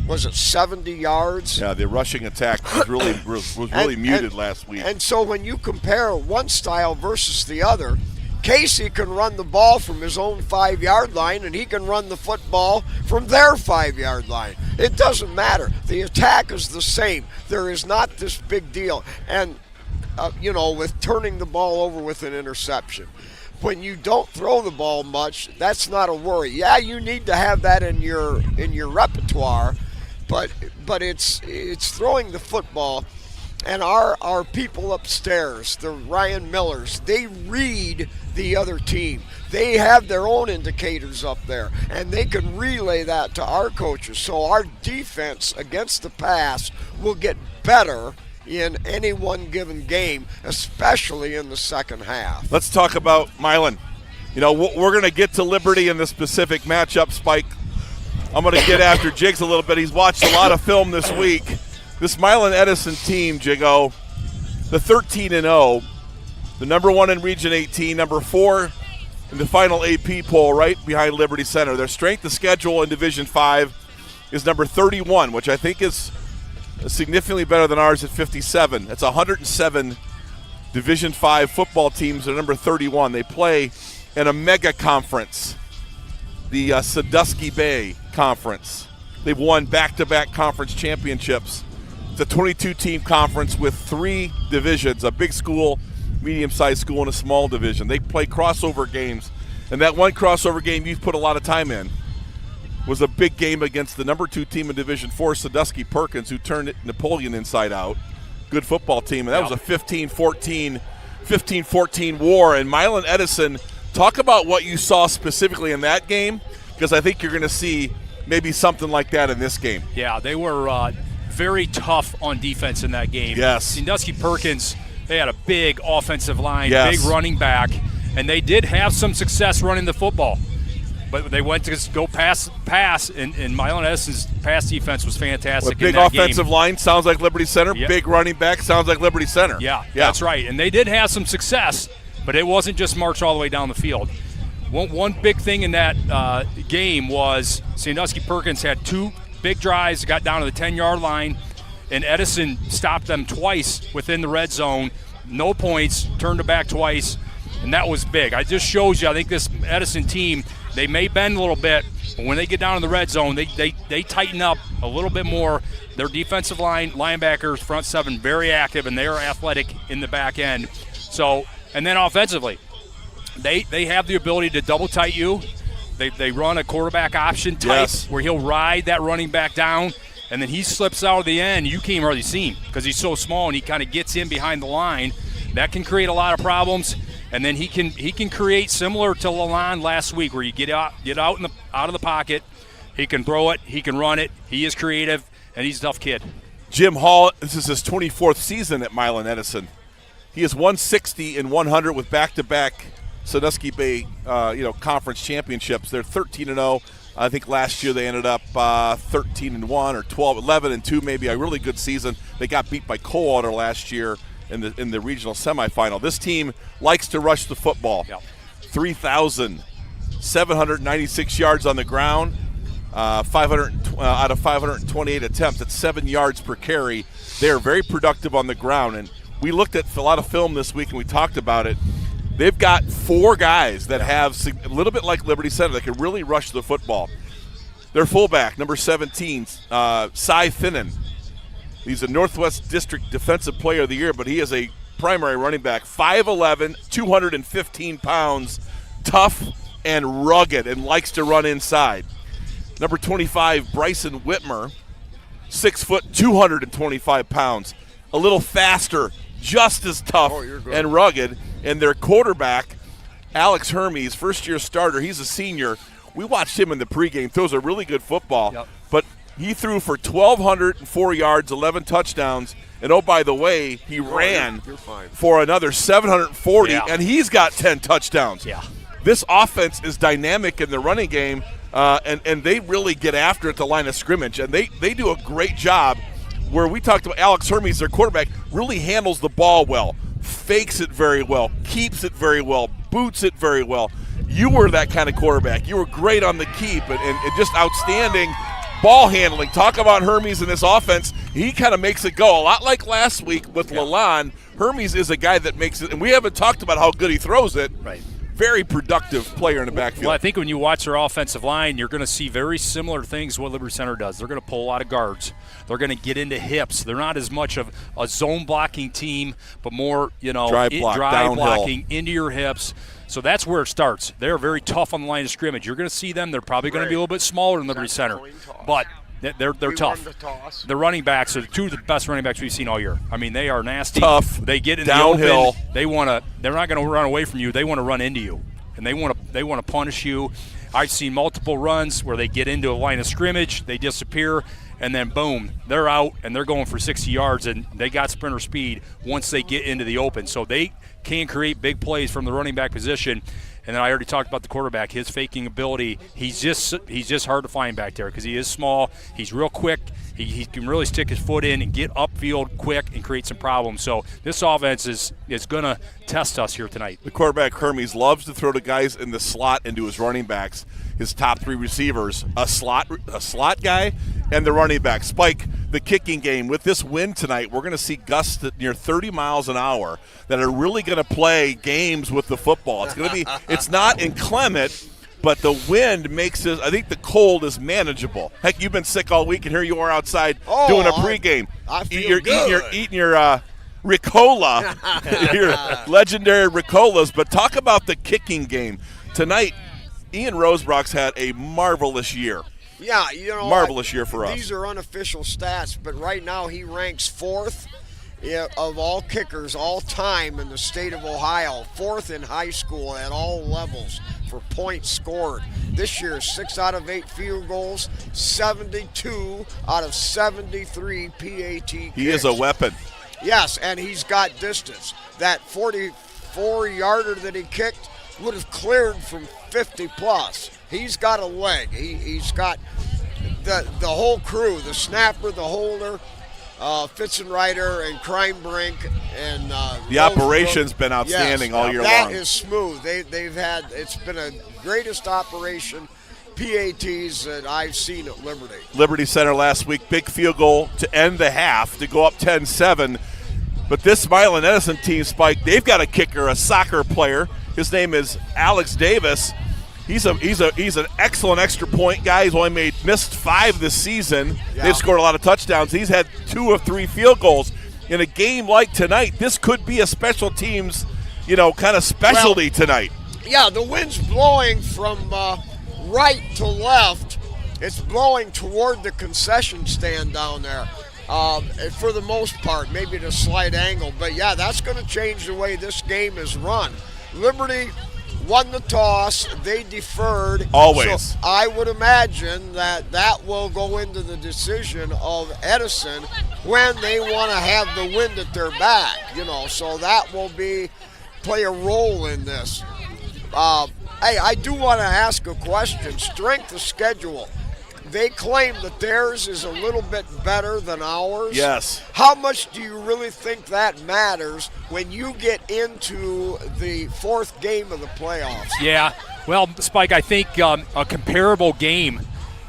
was it 70 yards? Yeah, the rushing attack was really muted last week. And so when you compare one style versus the other, Casey can run the ball from his own 5-yard line, and he can run the football from their 5-yard line. It doesn't matter. The attack is the same. There is not this big deal. And, with turning the ball over with an interception. When you don't throw the ball much, that's not a worry. Yeah, you need to have that in your repertoire, but it's throwing the football. And our people upstairs, the Ryan Millers, they read the other team. They have their own indicators up there, and they can relay that to our coaches. So our defense against the pass will get better in any one given game, especially in the second half. Let's talk about Milan. We're going to get to Liberty in the specific matchup, Spike. I'm going to get after Jigs a little bit. He's watched a lot of film this week. This Milan Edison team, Jiggo, the 13-0, the number 1 in Region 18, number 4 in the final AP poll, right behind Liberty Center. Their strength of schedule in Division 5 is number 31, which I think is significantly better than ours at 57. That's 107 Division 5 football teams at number 31. They play in a mega conference, the Sandusky Bay Conference. They've won back-to-back conference championships. It's a 22-team conference with 3 divisions, a big school, medium-sized school, and a small division. They play crossover games, and that one crossover game you've put a lot of time in was a big game against the number 2 team in Division 4, Sandusky Perkins, who turned Napoleon inside out. Good football team, and that was a 15-14 war. And Milan Edison, talk about what you saw specifically in that game, because I think you're going to see maybe something like that in this game. Yeah, they were very tough on defense in that game. Yes. Sandusky Perkins, they had a big offensive line, yes, big running back, and they did have some success running the football. But they went to go pass, and Milan Edison's pass defense was fantastic. With big in that offensive game. line sounds like Liberty Center. Yep. Big running back sounds like Liberty Center. Yeah, that's right. And they did have some success, but it wasn't just march all the way down the field. One big thing in that game was Sandusky Perkins had 2 big drives, got down to the 10-yard line, and Edison stopped them twice within the red zone. No points, turned it back twice, and that was big. It just shows you, I think this Edison team, they may bend a little bit, but when they get down in the red zone, they tighten up a little bit more. Their defensive line, linebackers, front 7, very active, and they are athletic in the back end. So, and then offensively, they have the ability to double tight you. They run a quarterback option type where he'll ride that running back down, and then he slips out of the end. You can't really see him because he's so small, and he kind of gets in behind the line. That can create a lot of problems. And then he can create similar to Milan last week, where you get out of the pocket. He can throw it, he can run it. He is creative, and he's a tough kid. Jim Hall, this is his 24th season at Milan Edison. He has 160 and 100 with back-to-back Sandusky Bay, conference championships. They're 13-0. I think last year they ended up 13-1 or 11-2, maybe a really good season. They got beat by Coldwater last year in the regional semifinal. This team likes to rush the football. Yep. 3,796 yards on the ground, 500 out of 528 attempts. That's 7 yards per carry. They are very productive on the ground, and we looked at a lot of film this week and we talked about it. They've got 4 guys that have a little bit like Liberty Center that can really rush the football. Their fullback, number 17, Cy Finnan. He's a Northwest District Defensive Player of the Year, but he is a primary running back. 5'11", 215 pounds, tough and rugged, and likes to run inside. Number 25, Bryson Whitmer, 6 foot, 225 pounds, a little faster, just as tough and rugged. And their quarterback, Alex Hermes, first-year starter, he's a senior. We watched him in the pregame. Throws a really good football. But he threw for 1,204 yards, 11 touchdowns. And, oh, by the way, he ran for another 740, and he's got 10 touchdowns. Yeah. This offense is dynamic in the running game, and they really get after it at the line of scrimmage. And they do a great job where we talked about Alex Hermes, their quarterback, really handles the ball well. Fakes it very well, keeps it very well, boots it very well. You were that kind of quarterback. You were great on the keep and just outstanding ball handling. Talk about Hermes in this offense. He kind of makes it go. A lot like last week with Milan, Hermes is a guy that makes it, and we haven't talked about how good he throws it. Right. Very productive player in the backfield. Well, I think when you watch their offensive line, you're going to see very similar things what Liberty Center does. They're going to pull a lot of guards. They're going to get into hips. They're not as much of a zone blocking team, but more, dry blocking into your hips. So that's where it starts. They're very tough on the line of scrimmage. You're going to see them. They're probably going to be a little bit smaller than Liberty Center, but they're tough. The running backs are 2 of the best running backs we've seen all year. I mean, they are nasty. Tough. They get in downhill. The open. They're not going to run away from you. They want to run into you, and they want to punish you. I've seen multiple runs where they get into a line of scrimmage, they disappear, and then boom, they're out and they're going for 60 yards, and they got sprinter speed once they get into the open. So they can create big plays from the running back position. And then I already talked about the quarterback, his faking ability. He's just hard to find back there because he is small. He's real quick. He can really stick his foot in and get upfield quick and create some problems. So this offense is going to test us here tonight. The quarterback, Hermes, loves to throw to guys in the slot and to his running backs, his top 3 receivers, a slot guy and the running back. Spike, the kicking game. With this win tonight, we're going to see gusts at near 30 miles an hour that are really going to play games with the football. It's going to be – it's not inclement, but the wind makes it – I think the cold is manageable. Heck, you've been sick all week, and here you are outside doing a pregame. I feel good. Eating your Ricola, your legendary Ricolas. But talk about the kicking game. Tonight, Ian Rosebrock's had a marvelous year. Yeah, marvelous year for us. These are unofficial stats, but right now he ranks 4th of all kickers all time in the state of Ohio, 4th in high school at all levels for points scored. This year, 6 out of 8 field goals, 72 out of 73 PAT kicks. He is a weapon. Yes, and he's got distance. That 44-yarder that he kicked would have cleared from 50-plus He's got a leg. He's got the whole crew, the snapper, the holder, Fitzenreiter and Kreinbrink and the operation's been outstanding all year long. That is smooth. It's been a greatest operation PATs that I've seen at Liberty. Liberty Center last week, big field goal to end the half to go up 10-7. But this Milan Edison team, Spike, they've got a kicker, a soccer player. His name is Alex Davis. He's an excellent extra point guy. He's only missed 5 this season. Yeah. They've scored a lot of touchdowns. He's had 2 of 3 field goals. In a game like tonight, this could be a special teams, kind of specialty tonight. Yeah, the wind's blowing from right to left. It's blowing toward the concession stand down there. For the most part, maybe at a slight angle. But, yeah, that's going to change the way this game is run. Liberty won the toss. They deferred. Always. So I would imagine that will go into the decision of Edison when they want to have the wind at their back. So that will play a role in this. Hey, I do want to ask a question. Strength of schedule. They claim that theirs is a little bit better than ours. Yes. How much do you really think that matters when you get into the 4th game of the playoffs? Yeah. Well, Spike, I think a comparable game,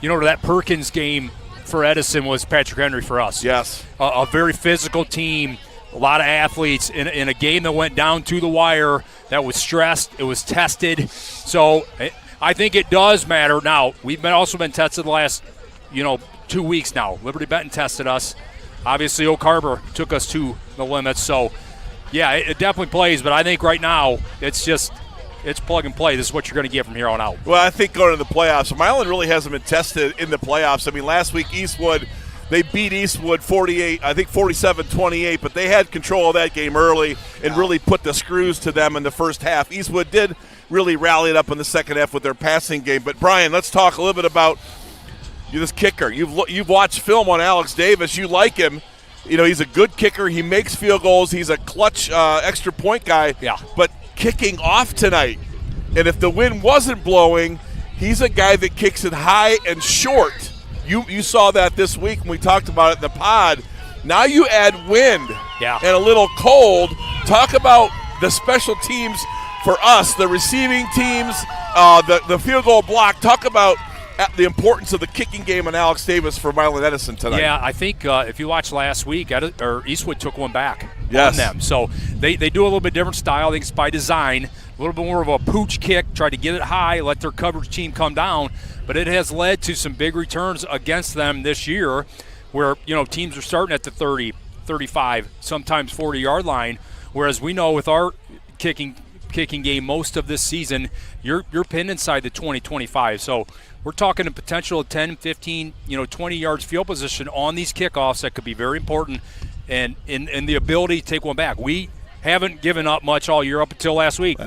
to that Perkins game for Edison was Patrick Henry for us. Yes. A very physical team, a lot of athletes in a game that went down to the wire, that was stressed, it was tested. So I think it does matter. Now, we've also been tested the last, 2 weeks now. Liberty Benton tested us. Obviously, Oak Harbor took us to the limits. So, yeah, it definitely plays. But I think right now it's plug and play. This is what you're going to get from here on out. Well, I think going to the playoffs, Milan really hasn't been tested in the playoffs. I mean, last week Eastwood, they beat Eastwood 47-28, but they had control of that game early and really put the screws to them in the first half. Eastwood did really rally it up in the second half with their passing game. But, Brian, let's talk a little bit about this kicker. You've watched film on Alex Davis. You like him. He's a good kicker. He makes field goals. He's a clutch extra point guy. Yeah. But kicking off tonight, and if the wind wasn't blowing, he's a guy that kicks it high and short. You saw that this week when we talked about it in the pod. Now you add wind and a little cold. Talk about the special teams for us, the receiving teams, the field goal block. Talk about the importance of the kicking game on Alex Davis for Milan Edison tonight. Yeah, I think if you watched last week, Eastwood took one back on them. So they do a little bit different style. I think it's by design. A little bit more of a pooch kick, try to get it high, let their coverage team come down. But it has led to some big returns against them this year where, teams are starting at the 30, 35, sometimes 40-yard line, whereas we know with our kicking game most of this season, you're pinned inside the 20, 25. So we're talking a potential of 10, 15, 20 yards field position on these kickoffs that could be very important and in the ability to take one back. We haven't given up much all year up until last week.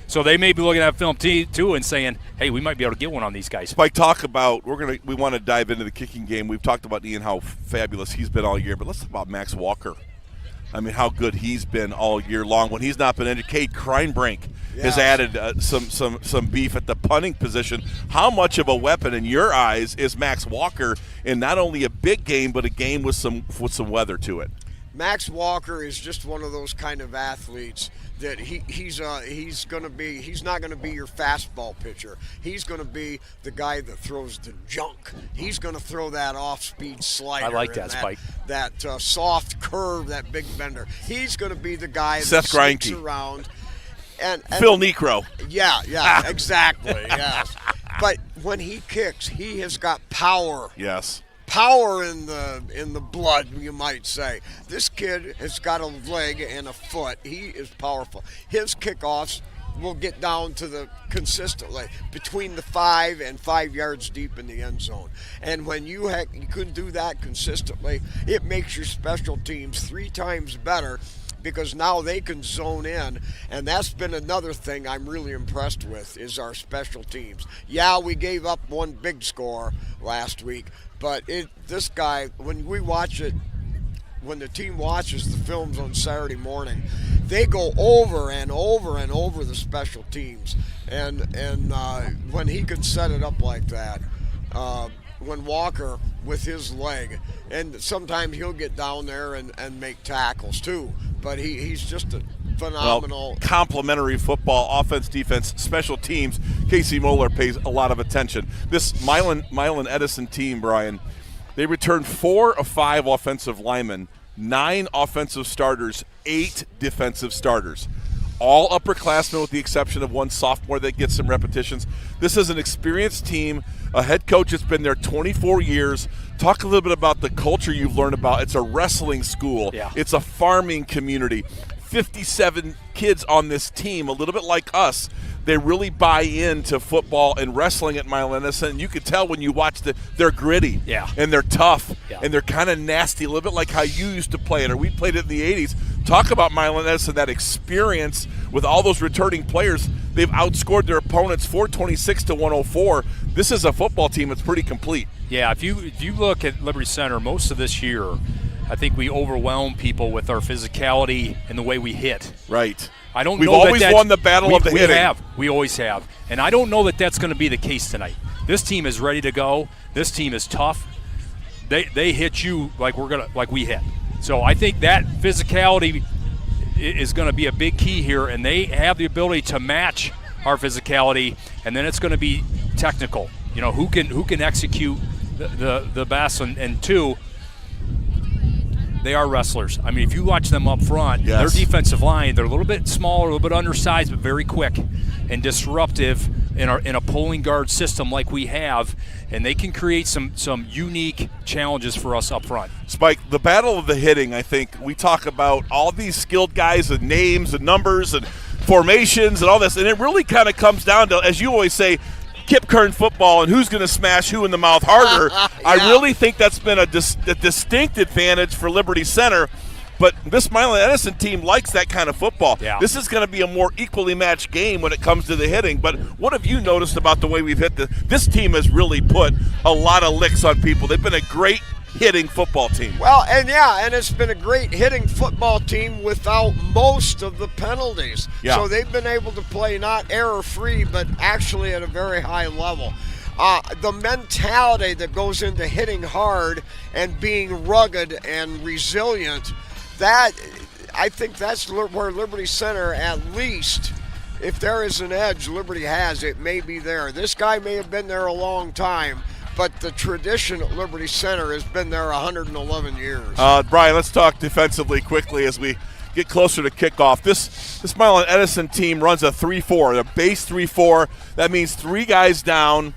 So they may be looking at film too and saying, hey, we might be able to get one on these guys. Spike, talk about, we want to dive into the kicking game. We've talked about Ian, how fabulous he's been all year, but let's talk about Max Walker. I mean, how good he's been all year long. When he's not been injured, Cade Kreinbrink has added some beef at the punting position. How much of a weapon in your eyes is Max Walker in not only a big game, but a game with some weather to it? Max Walker is just one of those kind of athletes that he's not going to be your fastball pitcher. He's going to be the guy that throws the junk. He's going to throw that off-speed slider. I like that, Spike. That soft curve, that big bender. He's going to be the guy Seth that sneaks Greinke. Around. And Phil Necro. Yeah, exactly. Yes. But when he kicks, he has got power. Yes. Power in the blood, you might say. This kid has got a leg and a foot. He is powerful. His kickoffs will get down to consistently between the 5 and 5 yards deep in the end zone. And when you can do that consistently, it makes your special teams 3 times better, because now they can zone in, and that's been another thing I'm really impressed with is our special teams. Yeah, we gave up one big score last week, but this guy, when we watch it, when the team watches the films on Saturday morning, they go over and over and over the special teams. And when he can set it up like that, when Walker with his leg, and sometimes he'll get down there and make tackles too, but he's just a phenomenal. Complementary football, offense, defense, special teams. Casey Moeller pays a lot of attention. This Milan Edison team, Brian, they returned 4 of 5 offensive linemen, 9 offensive starters, 8 defensive starters. All upperclassmen with the exception of one sophomore that gets some repetitions. This is an experienced team, a head coach that's been there 24 years. Talk a little bit about the culture you've learned about. It's a wrestling school. Yeah. It's a farming community. 57 kids on this team, a little bit like us. They really buy into football and wrestling at Milan Edison. And you can tell when you watch they're gritty. Yeah. And they're tough. Yeah. And they're kind of nasty, a little bit like how you used to play it or we played it in the 80s. Talk about Milan Edison, that experience with all those returning players. They've outscored their opponents 426 to 104. This is a football team that's pretty complete. Yeah, if you look at Liberty Center, most of this year, I think we overwhelm people with our physicality and the way we hit. Right. I don't We've know always that won the battle of the hitting. We always have. And I don't know that that's going to be the case tonight. This team is ready to go. This team is tough. They hit you like we hit. So I think that physicality is going to be a big key here, and they have the ability to match our physicality, and then it's going to be technical. You know, who can execute the best, and two, they are wrestlers. I mean, if you watch them up front, yes, their defensive line, they're a little bit smaller, a little bit undersized, but very quick and disruptive in a pulling guard system like we have, and they can create some unique challenges for us up front. Spike, the battle of the hitting, I think we talk about all these skilled guys and names and numbers and formations and all this, and it really kind of comes down to, as you always say, Kip Kern football and who's going to smash who in the mouth harder. Yeah. I really think that's been a distinct advantage for Liberty Center. But this Milan Edison team likes that kind of football. Yeah. This is going to be a more equally matched game when it comes to the hitting. But what have you noticed about the way we've hit this team has really put a lot of licks on people. They've been a great hitting football team. Well, and it's been a great hitting football team without most of the penalties. Yeah. So they've been able to play not error-free, but actually at a very high level. The mentality that goes into hitting hard and being rugged and resilient, I think that's where Liberty Center, at least, if there is an edge Liberty has, it may be there. This guy may have been there a long time, but the tradition at Liberty Center has been there 111 years. Brian, let's talk defensively quickly as we get closer to kickoff. This Milan Edison team runs a 3-4, a base 3-4. That means 3 guys down,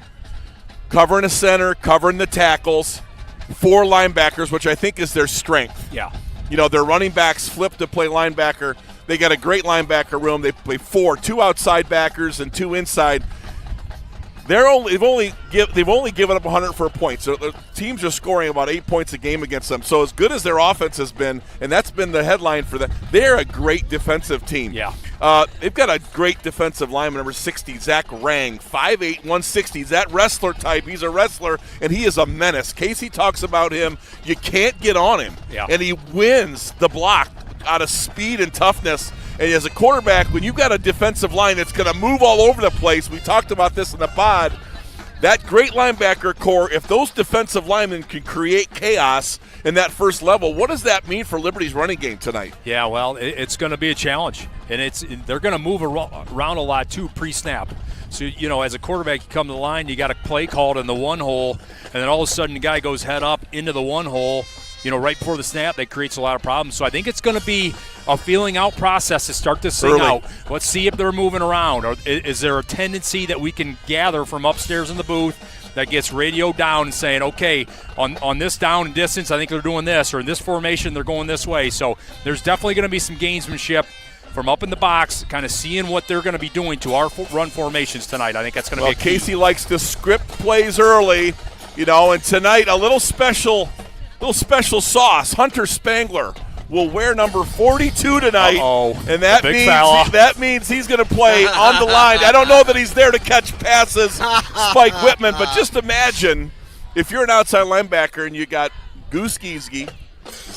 covering a center, covering the tackles, 4 linebackers, which I think is their strength. Yeah. You know, their running backs flip to play linebacker. They got a great linebacker room. They play 4, 2 outside backers and 2 inside. They've only given up 100 for a point. So the teams are scoring about 8 points a game against them. So as good as their offense has been, and that's been the headline for them, they're a great defensive team. Yeah. They've got a great defensive lineman, number 60, Zach Rang, 5'8", 160. He's that wrestler type. He's a wrestler, and he is a menace. Casey talks about him. You can't get on him. Yeah. And he wins the block out of speed and toughness. And as a quarterback, when you've got a defensive line that's going to move all over the place, we talked about this in the pod, that great linebacker core, if those defensive linemen can create chaos in that first level, what does that mean for Liberty's running game tonight? Yeah, well, it's going to be a challenge. And they're going to move around a lot, too, pre-snap. So, you know, as a quarterback, you come to the line, you got a play called in the one hole, and then all of a sudden the guy goes head up into the one hole, you know, right before the snap. That creates a lot of problems. So I think it's going to be a feeling out process to start this thing out. Let's see if they're moving around. Or is there a tendency that we can gather from upstairs in the booth that gets radioed down and saying, okay, on this down and distance, I think they're doing this, or in this formation, they're going this way. So there's definitely going to be some gamesmanship from up in the box, kind of seeing what they're going to be doing to our run formations tonight. I think that's going to be a key. Casey likes to script plays early, you know, and tonight a little special sauce. Hunter Spangler will wear number 42 tonight. And that means he's going to play on the line. I don't know that he's there to catch passes, Spike Whitman, but just imagine if you're an outside linebacker and you got Goose Giesge,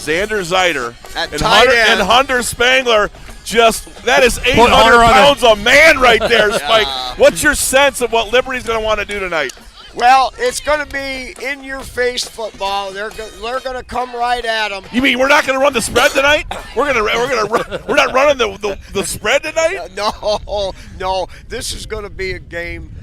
Xander Zeider At and tight end. Hunter Spangler. That is 800 Hunter on pounds of man right there, Spike. What's your sense of what Liberty's going to want to do tonight? Well, it's going to be in-your-face football. They're going to come right at them. You mean we're not going to run the spread tonight? We're not running the spread tonight? No. This is going to be a game.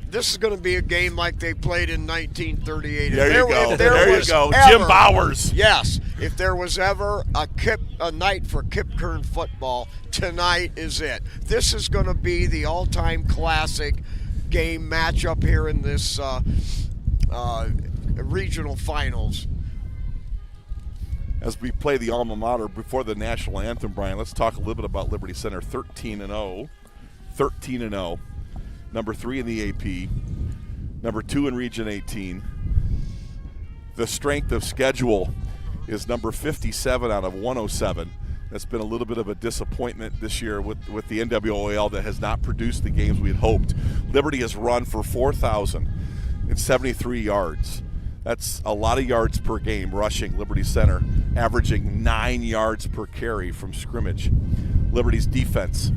This is going to be a game like they played in 1938. There you go. There you go. Jim Bowers. Yes. If there was ever a night for Kip Kern football, tonight is it. This is going to be the all-time classic game matchup here in this regional finals. As we play the alma mater before the national anthem, Brian, let's talk a little bit about Liberty Center. 13-0. 13-0. Number 3 in the AP. Number 2 in Region 18. The strength of schedule is number 57 out of 107. That's been a little bit of a disappointment this year with the NWOL that has not produced the games we had hoped. Liberty has run for 4,073 yards. That's a lot of yards per game rushing. Liberty Center averaging 9 yards per carry from scrimmage. Liberty's defense,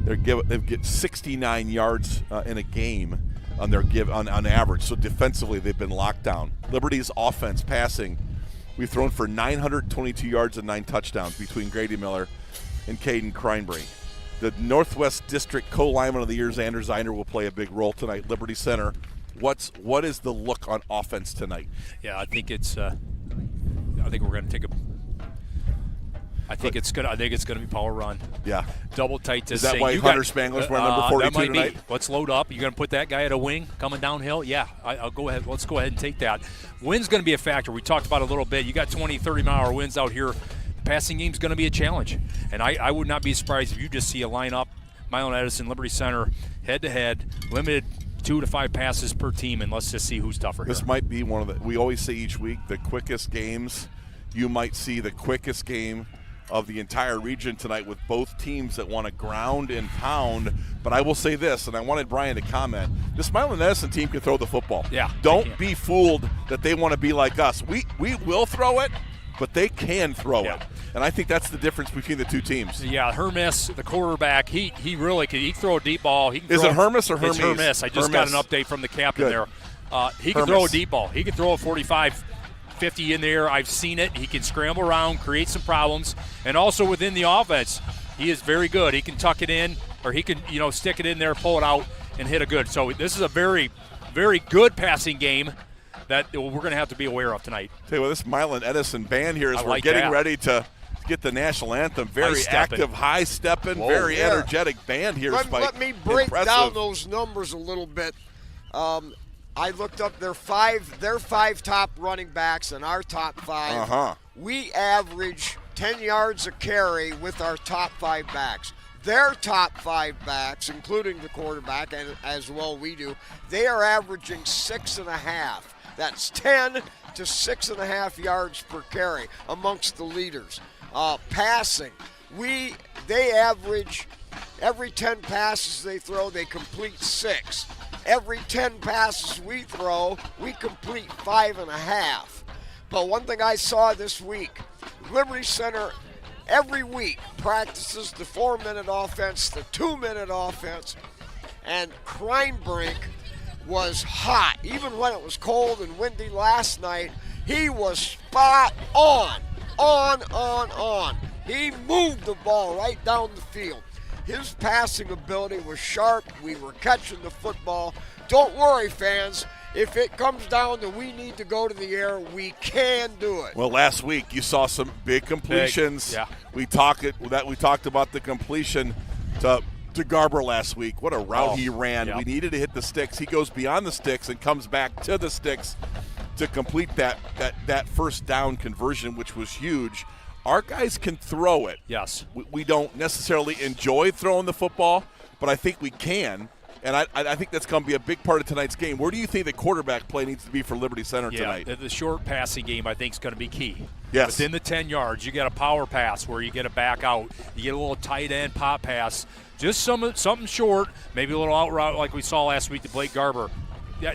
they get 69 yards in a game on average. So defensively, they've been locked down. Liberty's offense passing, we've thrown for 922 yards and 9 touchdowns between Grady Miller and Caden Kreinbrink. The Northwest District Co-Lineman of the Year, Xander Zeider, will play a big role tonight. Liberty Center, what is the look on offense tonight? Yeah, I think it's. I think we're going to take a. I think it's going to be power run. Yeah. Double tight to Is that say, why Hunter Spangler's wearing number 42 that might tonight? Be. Let's load up. You're going to put that guy at a wing coming downhill? Yeah, I'll go ahead. Let's go ahead and take that. Wind's going to be a factor. We talked about it a little bit. You got 20, 30-mile-hour winds out here. The passing game's going to be a challenge. And I would not be surprised if you just see a lineup, Milan Edison, Liberty Center, head-to-head, limited 2 to 5 passes per team, and let's just see who's tougher This here. might be one of the, we always say each week, the quickest games. You might see the quickest game of the entire region tonight with both teams that want to ground and pound. But I will say this, and I wanted Brian to comment, this Milan Edison team can throw the football. Yeah. Don't be fooled that they want to be like us. We will throw it, but they can throw it. And I think that's the difference between the two teams. Yeah, Hermes, the quarterback, he really could. He can throw a deep ball. He can Is throw it Hermes or Hermes? It's Hermes. I just got an Hermes. update from the captain Good. there. He can throw a deep ball. He can throw a 45, 50 in there. I've seen it. He can scramble around, create some problems. And also within the offense, he is very good. He can tuck it in, or he can, stick it in there, pull it out, and hit a good. So this is a very, very good passing game that we're going to have to be aware of tonight. Tell you what, this Milan Edison band here, as we're like getting that. ready to get the national anthem, very High-stepping. active, high-stepping, very energetic band here, Spike. Let me break Impressive. down those numbers a little bit. I looked up their five top running backs and our top 5. Uh-huh. We average 10 yards a carry with our top 5 backs. Their top 5 backs, including the quarterback, and as well we do, they are averaging 6.5. That's 10 to 6.5 yards per carry amongst the leaders. Passing, they average every 10 passes they throw, they complete 6. Every 10 passes we throw, we complete 5.5. But one thing I saw this week, Liberty Center every week practices the 4-minute offense, the 2-minute offense, and Kreinbrink was hot. Even when it was cold and windy last night, he was spot on. He moved the ball right down the field. His passing ability was sharp. We were catching the football. Don't worry, fans. If it comes down to we need to go to the air, we can do it. Well, last week you saw some big completions. Yeah. We talked about the completion to Garber last week. What a route he ran. Yeah. We needed to hit the sticks. He goes beyond the sticks and comes back to the sticks to complete that first down conversion, which was huge. Our guys can throw it. Yes. We don't necessarily enjoy throwing the football, but I think we can. And I think that's going to be a big part of tonight's game. Where do you think the quarterback play needs to be for Liberty Center tonight? The short passing game, I think, is going to be key. Yes. Within the 10 yards, you get a power pass where you get a back out. You get a little tight end pop pass. Just something short, maybe a little out route like we saw last week to Blake Garber.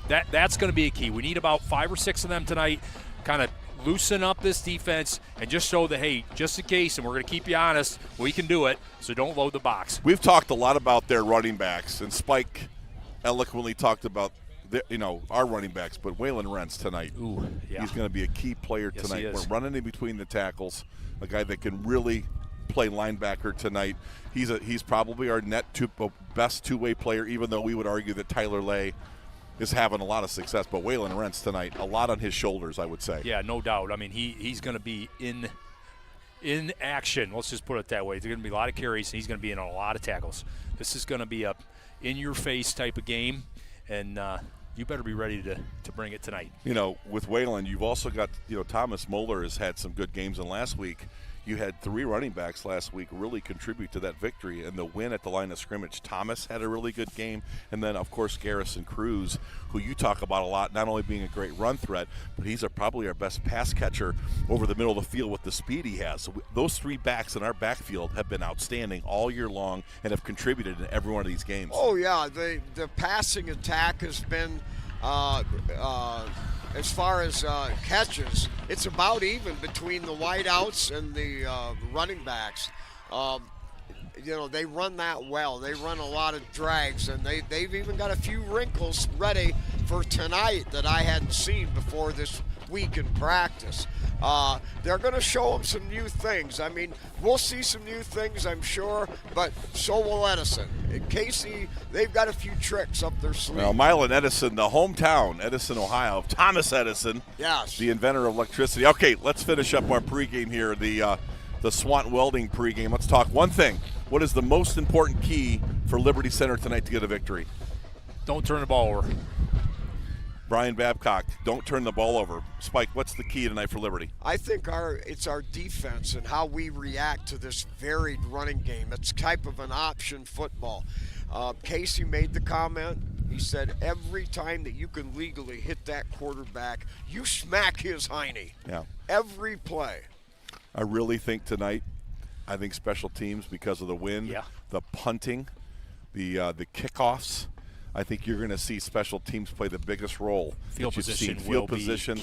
That's going to be a key. We need about 5 or 6 of them tonight, kind of loosen up this defense and just show that, hey, just in case, and we're going to keep you honest, we can do it, so don't load the box. We've talked a lot about their running backs, and Spike eloquently talked about our running backs, but Waylon Rentz tonight, he's going to be a key player tonight. We're running in between the tackles, a guy that can really play linebacker tonight. He's probably our best two-way player, even though we would argue that Tyler Lay is having a lot of success. But Waylon Rentz tonight, a lot on his shoulders, I would say. Yeah, no doubt. I mean, he's going to be in action. Let's just put it that way. There's going to be a lot of carries, and he's going to be in a lot of tackles. This is going to be a in-your-face type of game, and you better be ready to bring it tonight. With Waylon, you've also got, Thomas Moeller has had some good games, and last week you had 3 running backs last week really contribute to that victory and the win at the line of scrimmage. Thomas had a really good game, and then, of course, Garrison Cruz, who you talk about a lot, not only being a great run threat, but he's probably our best pass catcher over the middle of the field with the speed he has. So those 3 backs in our backfield have been outstanding all year long and have contributed in every one of these games. Oh, yeah, the passing attack has been as far as catches, it's about even between the wideouts and the running backs. They run that well. They run a lot of drags, and they've even got a few wrinkles ready for tonight that I hadn't seen before this week in practice. They're going to show them some new things. I mean, we'll see some new things, I'm sure, but so will Edison. In Casey, they've got a few tricks up their sleeve. Well, Milan Edison, the hometown, Edison, Ohio, of Thomas Edison, yes, the inventor of electricity. Okay, let's finish up our pregame here, the Swanton Welding pregame. Let's talk one thing. What is the most important key for Liberty Center tonight to get a victory? Don't turn the ball over. Brian Babcock, don't turn the ball over. Spike, what's the key tonight for Liberty? I think it's our defense and how we react to this varied running game. It's type of an option football. Casey made the comment. He said every time that you can legally hit that quarterback, you smack his hiney. Yeah. Every play. I really think tonight, I think special teams, because of the wind, the punting, the kickoffs, I think you're going to see special teams play the biggest role. Field positions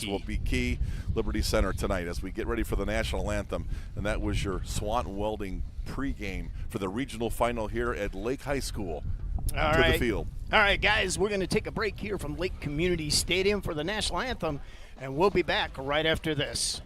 will be key. Liberty Center tonight as we get ready for the national anthem. And that was your Swanton Welding pregame for the regional final here at Lake High School. The field. All right, guys, we're going to take a break here from Lake Community Stadium for the national anthem, and we'll be back right after this.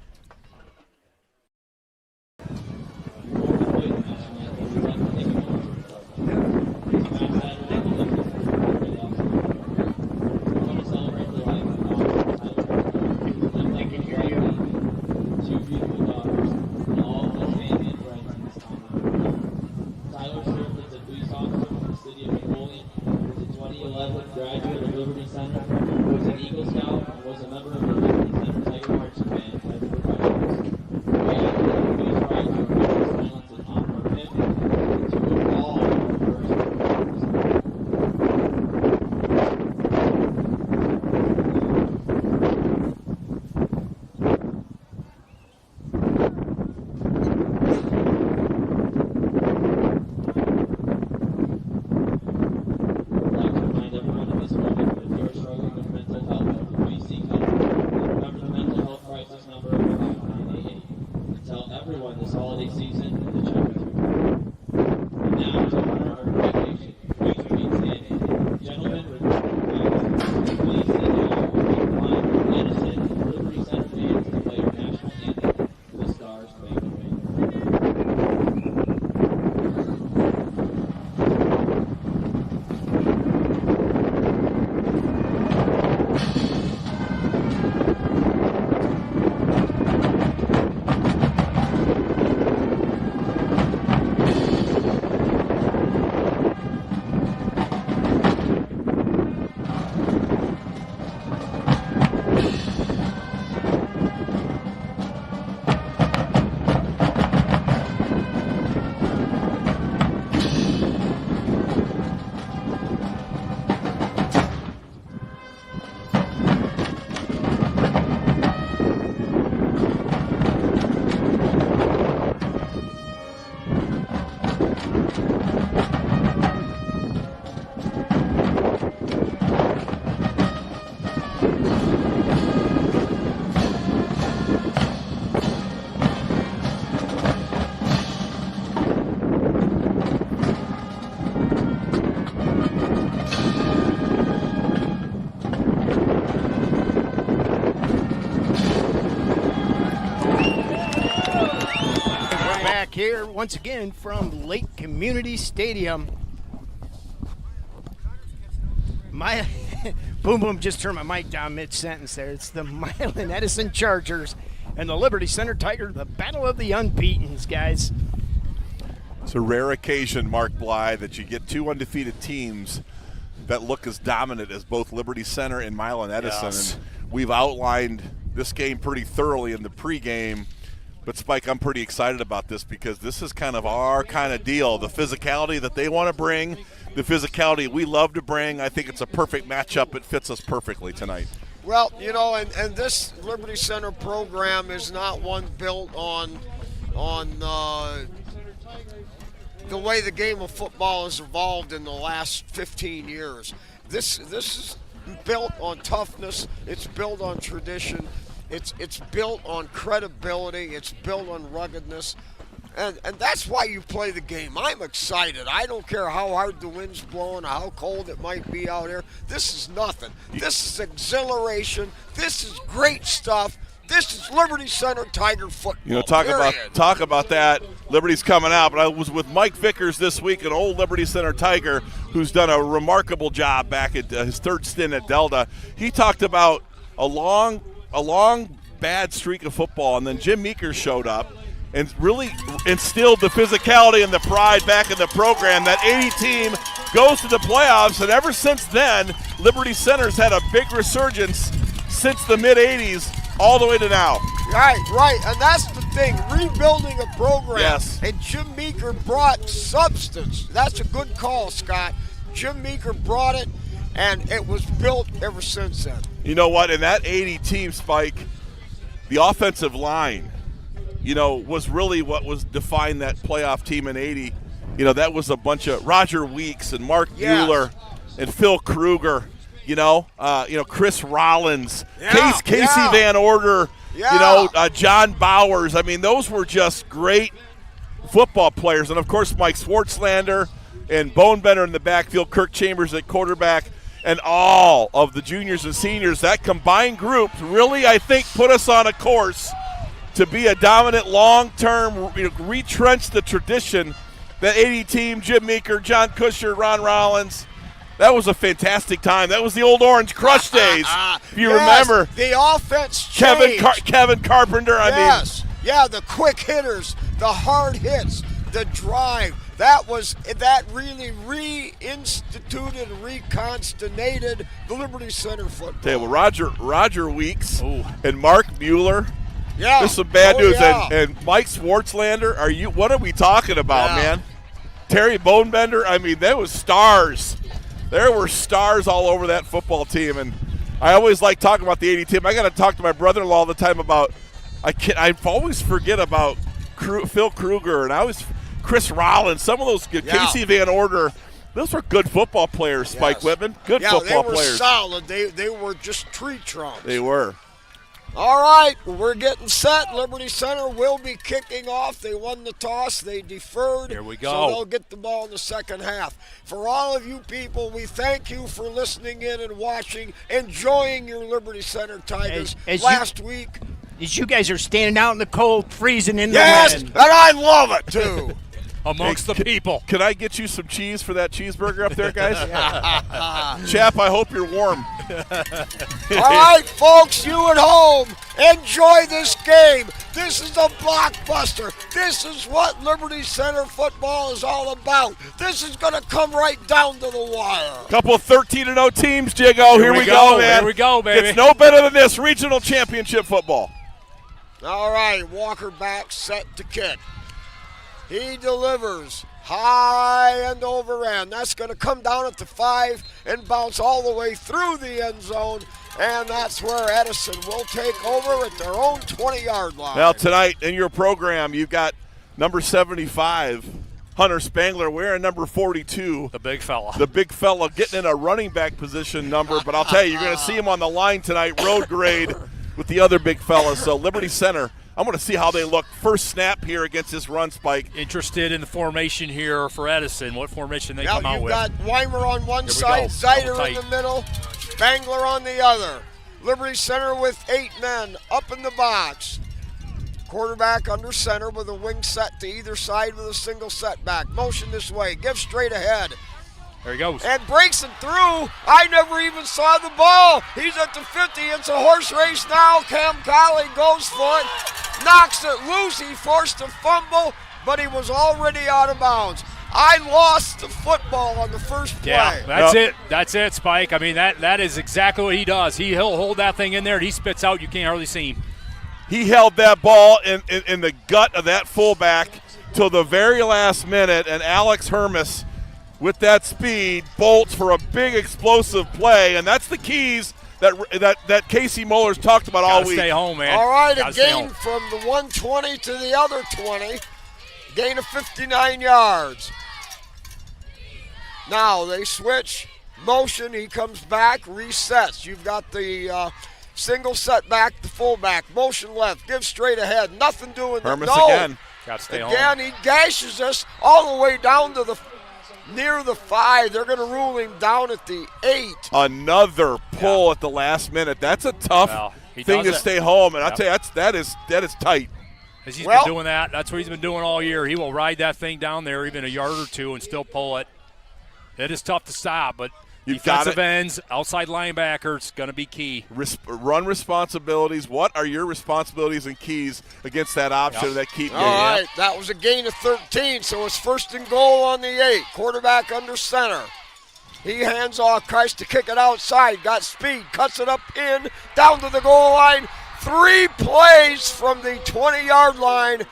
Graduate of Liberty Center, was an Eagle Scout, and was a member of the Liberty Center Tiger Marching Band as professionals. We have to use pride to remember his talents and honor him to move all of our first. back here once again from Lake Community Stadium. My Boom Boom just turned my mic down mid-sentence there. It's the Milan Edison Chargers and the Liberty Center Tigers, the battle of the unbeatens, guys. It's a rare occasion, Mark Bly, that you get two undefeated teams that look as dominant as both Liberty Center and Milan Edison. Yes. And we've outlined this game pretty thoroughly in the pregame. But, Spike, I'm pretty excited about this because this is kind of our kind of deal. The physicality that they want to bring, the physicality we love to bring, I think it's a perfect matchup. It fits us perfectly tonight. Well, you know, and this Liberty Center program is not one built on the way the game of football has evolved in the last 15 years. This is built on toughness. It's built on tradition. It's built on credibility. It's built on ruggedness. And that's why you play the game. I'm excited. I don't care how hard the wind's blowing or how cold it might be out here. This is nothing. This is exhilaration. This is great stuff. This is Liberty Center Tiger football. You know, talk about that. Liberty's coming out, but I was with Mike Vickers this week, an old Liberty Center Tiger who's done a remarkable job back at his third stint at Delta. He talked about a long bad streak of football, and then Jim Meeker showed up and really instilled the physicality and the pride back in the program. That 80 team goes to the playoffs, and ever since then, Liberty Center's had a big resurgence since the mid-'80s all the way to now. Right, and that's the thing, rebuilding a program. Yes. And Jim Meeker brought substance. That's a good call, Scott. Jim Meeker brought it, and it was built ever since then. You know what? In that 80 team, Spike, the offensive line, you know, was really what was defined that playoff team in 80. You know, that was a bunch of Roger Weeks and Mark Mueller and Phil Kruger, Chris Rollins, Casey Van Order, John Bowers. I mean, those were just great football players. And, of course, Mike Swartzlander and Bonebender in the backfield, Kirk Chambers at quarterback, and all of the juniors and seniors. That combined group really, I think, put us on a course to be a dominant long-term, retrench the tradition. That 80 team, Jim Meeker, John Kusher, Ron Rollins, that was a fantastic time. That was the old Orange Crush days, if you remember. The offense changed. Kevin Carpenter, Yeah, the quick hitters, the hard hits, the drive. That really reinstituted, reconstituted the Liberty Center football. Well, Roger Weeks and Mark Mueller. Yeah. There's some bad news. Yeah. And Mike Swartzlander, what are we talking about, man? Terry Bonebender, I mean, there was stars. There were stars all over that football team. And I always like talking about the 80 team. I got to talk to my brother-in-law all the time about, I always forget about Phil Kruger and Chris Rollins, some of those good, Casey Van Order. Those were good football players, Spike Whitman. Good football players. Yeah, they were solid. They were just tree trunks. They were. All right, we're getting set. Liberty Center will be kicking off. They won the toss. They deferred. Here we go. So they'll get the ball in the second half. For all of you people, we thank you for listening in and watching, enjoying your Liberty Center Tigers last week. As you guys are standing out in the cold, freezing in the Yes, wind. and I love it, too. Amongst the people. Can I get you some cheese for that cheeseburger up there, guys? Chap, I hope you're warm. All right, folks, you at home, enjoy this game. This is a blockbuster. This is what Liberty Center football is all about. This is going to come right down to the wire. Couple of 13-0 teams, Jigo. Here we go, man. Here we go, baby. It's no better than this regional championship football. All right, Walker back, set to kick. He delivers high and overhand. That's going to come down at the 5 and bounce all the way through the end zone. And that's where Edison will take over at their own 20-yard line. Now, tonight in your program, you've got number 75, Hunter Spangler, wearing number 42. The big fella. The big fella getting in a running back position number. But I'll tell you, you're going to see him on the line tonight, road grade, with the other big fella. So Liberty Center, I'm going to see how they look first snap here against this run, Spike. Interested in the formation here for Edison. What formation they come out you've with. got Weimer on one side, Zeider in the middle, Spangler on the other. Liberty Center with 8 men up in the box. Quarterback under center with a wing set to either side with a single setback. Motion this way, give straight ahead. There he goes. And breaks it through. I never even saw the ball. He's at the 50. It's a horse race now. Cam Colley goes for it. Knocks it loose. He forced a fumble, but he was already out of bounds. I lost the football on the first play. Yeah, that's it. That's it, Spike. I mean, that is exactly what he does. He'll hold that thing in there, and he spits out. You can't hardly see him. He held that ball in the gut of that fullback till the very last minute, and Alex Hermes, with that speed, bolts for a big explosive play, and that's the keys that Casey Muller's talked about all week. Stay home, man. All right, Gotta a stay gain home. from the 120 to the other 20. Gain of 59 yards. Now they switch. Motion, he comes back, resets. You've got the single setback, the fullback. Motion left, give straight ahead. Nothing doing Hermes no. again. Got to stay Again, home. he gashes us all the way down to near the 5. They're going to rule him down at the 8. Another pull at the last minute. That's a tough he thing does to it. stay home, and I tell you, that is tight. As he's Well- been doing that. That's what he's been doing all year. He will ride that thing down there even a yard or two and still pull it. It is tough to stop, but You've got defensive it. ends, outside linebackers, going to be key. Run responsibilities. What are your responsibilities and keys against that option of that keep All game? right, that was a gain of 13, so it's first and goal on the 8. Quarterback under center. He hands off, tries to kick it outside, got speed, cuts it up in, down to the goal line. 3 plays from the 20-yard line,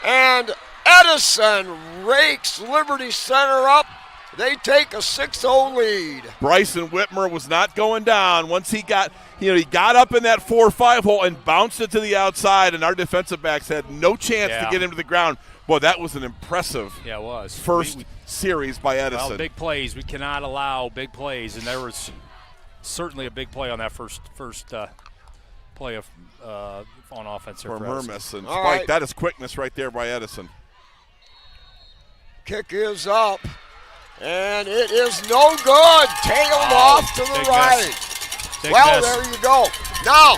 and Edison rakes Liberty Center up. They take a 6-0 lead. Bryson Whitmer was not going down. Once he got up in that 4-5 hole and bounced it to the outside, and our defensive backs had no chance to get him to the ground. Boy, that was an impressive Yeah, it was. first series by Edison. Well, big plays. We cannot allow big plays, and there was certainly a big play on that first play of on offense there from for Edison. Hermes. And All Spike, right. that is quickness right there by Edison. Kick is up, and it is no good. Tailed off to the big right. miss. Big Well, miss. there you go. Now,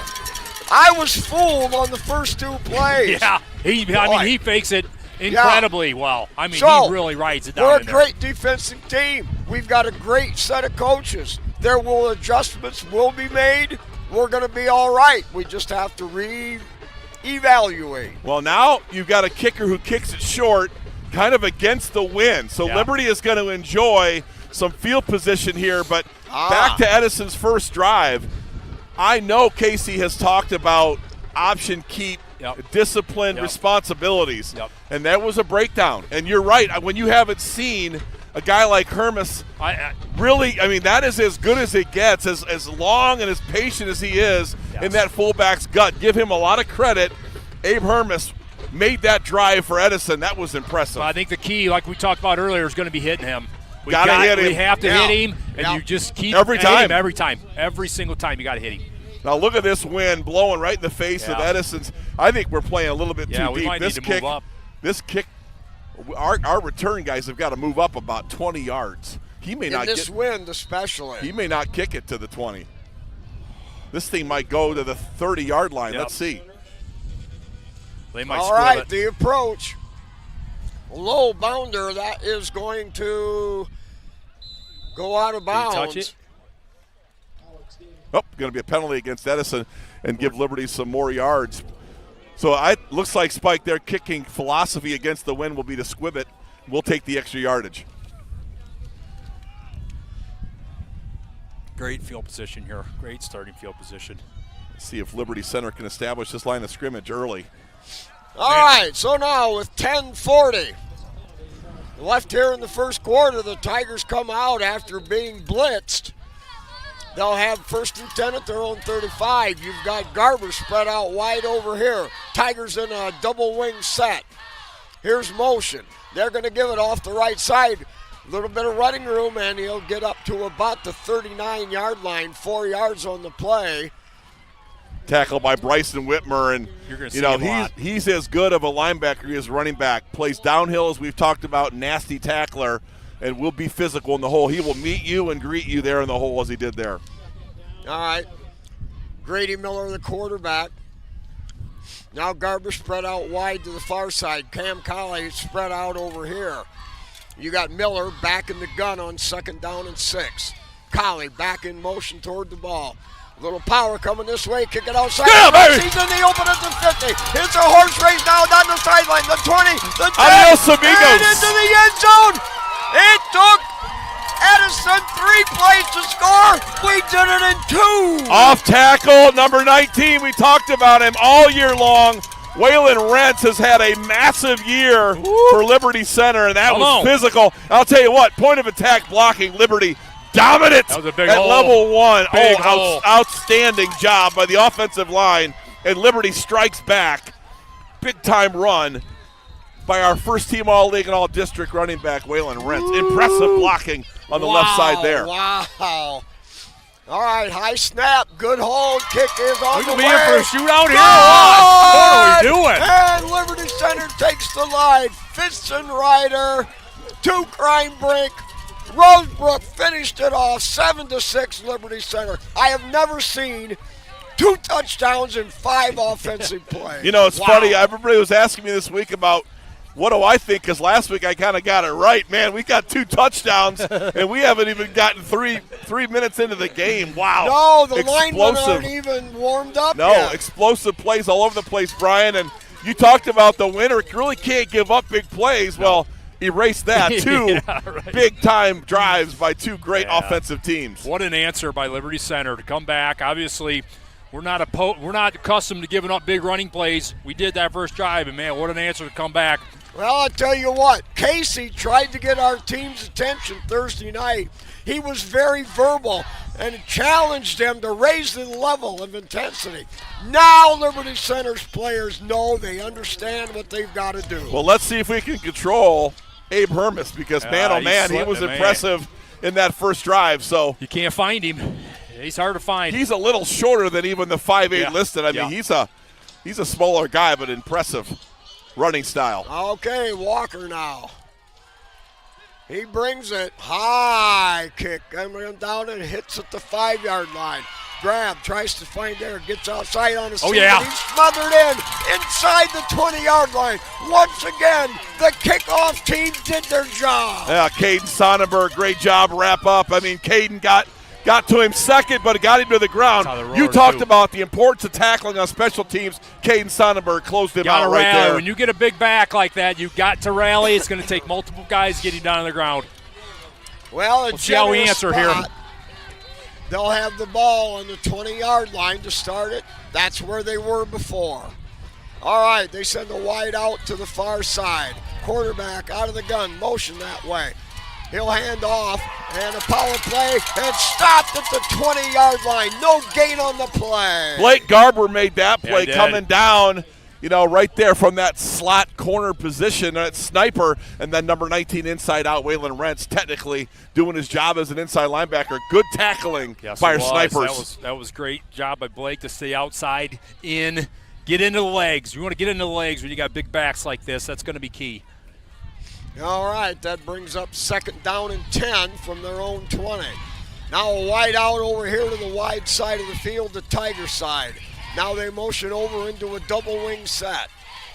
I was fooled on the first 2 plays. Yeah, he fakes it incredibly well. I mean, So, he really rides it down We're a in there. great defensive team. We've got a great set of coaches. There will adjustments will be made. We're going to be all right. We just have to re-evaluate. Well, now you've got a kicker who kicks it short, kind of against the wind. So Yeah. Liberty is going to enjoy some field position here. But back to Edison's first drive. I know Casey has talked about option keep, discipline, responsibilities. Yep. And that was a breakdown. And you're right. When you haven't seen a guy like Hermes really, I mean, that is as good as it gets, as long and as patient as he is in that fullback's gut. Give him a lot of credit. Abe Hermes made that drive for Edison. That was impressive. I think the key, like we talked about earlier, is going to be hitting him. We hit him. We have to Yeah. hit him, and Yeah. you just keep Every hitting time. him every time. Every single time you got to hit him. Now look at this wind blowing right in the face of Yeah. Edison's. I think we're playing a little bit Yeah, too we deep. might This need to kick, move up. This kick, our return guys have got to move up about 20 yards. He may In not this get. wind especially. He may not kick it to the 20. This thing might go to the 30-yard line. Yep. Let's see. They might All split right, it. the approach. Low bounder, that is going to go out of Did he bounds. touch it? Oh, going to be a penalty against Edison and give Liberty some more yards. So looks like Spike, their kicking philosophy against the wind will be to squib it. We'll take the extra yardage. Great field position here. Great starting field position. Let's see if Liberty Center can establish this line of scrimmage early. All right, so now with 10:40 left here in the first quarter, the Tigers come out after being blitzed. They'll have 1st and 10 at their own 35. You've got Garber spread out wide over here. Tigers in a double wing set. Here's motion. They're going to give it off the right side. A little bit of running room, and he'll get up to about the 39-yard line, 4 yards on the play. Tackle by Bryson Whitmer, and You're gonna see him a lot. he's as good of a linebacker as a running back. Plays downhill, as we've talked about, nasty tackler, and will be physical in the hole. He will meet you and greet you there in the hole as he did there. All right. Grady Miller, the quarterback. Now Garber spread out wide to the far side. Cam Colley spread out over here. You got Miller back in the gun on 2nd down and 6. Colley back in motion toward the ball. A little power coming this way. Kick it outside. Yeah, baby. He's in the open at the 50. It's a horse race now down the sideline. The 20, the 10. Adios, amigos. And into the end zone. It took Edison 3 plays to score. We did it in 2. Off tackle, number 19. We talked about him all year long. Waylon Rentz has had a massive year for Liberty Center, and that was physical. I'll tell you what, point of attack blocking, Liberty dominant That was a big at hole. level 1. Big hole. Outstanding job by the offensive line, and Liberty strikes back. Big-time run by our first-team All-League and All-District running back, Waylon Rentz. Impressive blocking on the left side there. Wow. All right, high snap, good hold, kick is on We the could be way. in for a shootout here. Good! What are we doing? And Liberty Center takes the lead. Fitz and Ryder, 2 crime break. Rosebrook finished it off, 7-6 Liberty Center. I have never seen 2 touchdowns in 5 offensive plays. You know, it's Wow. funny. Everybody was asking me this week about what do I think, because last week I kind of got it right. Man, we got 2 touchdowns, and we haven't even gotten three minutes into the game. Wow. No, the linemen aren't even warmed up No, yet. explosive plays all over the place, Brian. And you talked about the winner really can't give up big plays. Well, erase that. 2 Yeah, right. big-time drives by 2 great offensive teams. What an answer by Liberty Center to come back. Obviously, we're not accustomed to giving up big running plays. We did that first drive, and, man, what an answer to come back. Well, I'll tell you what, Casey tried to get our team's attention Thursday night. He was very verbal and challenged them to raise the level of intensity. Now Liberty Center's players know, they understand what they've got to do. Well, let's see if we can control Abe Hermes, because, man, oh, he's man, he slipping, was man. impressive in that first drive. So You can't find him. He's hard to find. he's a little shorter than even the 5'8" Yeah. listed. I mean, Yeah. he's a smaller guy, but impressive running style. Okay, Walker now. He brings it high kick, coming down and hits at the 5-yard line. Grab, tries to find there, gets outside on his Oh, feet, yeah. and he's smothered inside the 20-yard line. Once again, the kickoff team did their job. Yeah, Caden Sonnenberg, great job, wrap up. I mean, Caden got to him second, but it got him to the ground. That's how they You roar, talked too. about the importance of tackling on special teams. Caden Sonnenberg closed him Got to out right rally. there. When you get a big back like that, you got to rally. It's going to take multiple guys getting down on the ground. Well, We'll see how we answer here. They'll have the ball on the 20-yard line to start it. That's where they were before. All right, they send a wide out to the far side. Quarterback out of the gun, motion that way. He'll hand off, and a power play, and stopped at the 20-yard line. No gain on the play. Blake Garber made that play he did. coming down, right there from that slot corner position, that sniper, and then number 19 inside out, Waylon Rentz, technically doing his job as an inside linebacker. Good tackling Yes, by it our was. snipers. That was great job by Blake to stay outside, get into the legs. You want to get into the legs when you got big backs like this. That's going to be key. All right, that brings up 2nd down and 10 from their own 20. Now a wide out over here to the wide side of the field, the Tiger side. Now they motion over into a double wing set.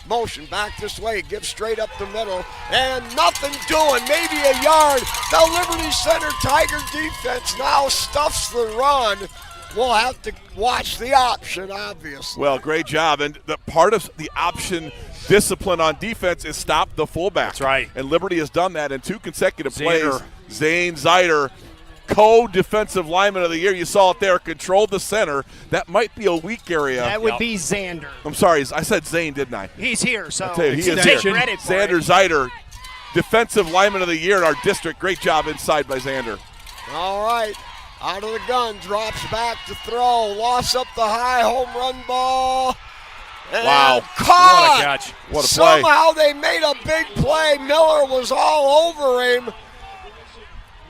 Motion back this way, give straight up the middle, and nothing doing, maybe a yard. The Liberty Center Tiger defense now stuffs the run. We'll have to watch the option, obviously. Well, great job. And the part of the option discipline on defense is stop the fullback. That's right. And Liberty has done that in 2 consecutive Zander. plays. Zane Zeider, co-defensive lineman of the year. You saw it there, controlled the center. That might be a weak area. That would Yep. be Xander. I'm sorry, I said Zane, didn't I? He's here, so I'll tell you, he is take here. credit for Xander it. Zeider, defensive lineman of the year in our district. Great job inside by Xander. All right, out of the gun, drops back to throw, lost up the high home run ball. And Wow. caught. What a catch. What a play. Somehow they made a big play. Miller was all over him.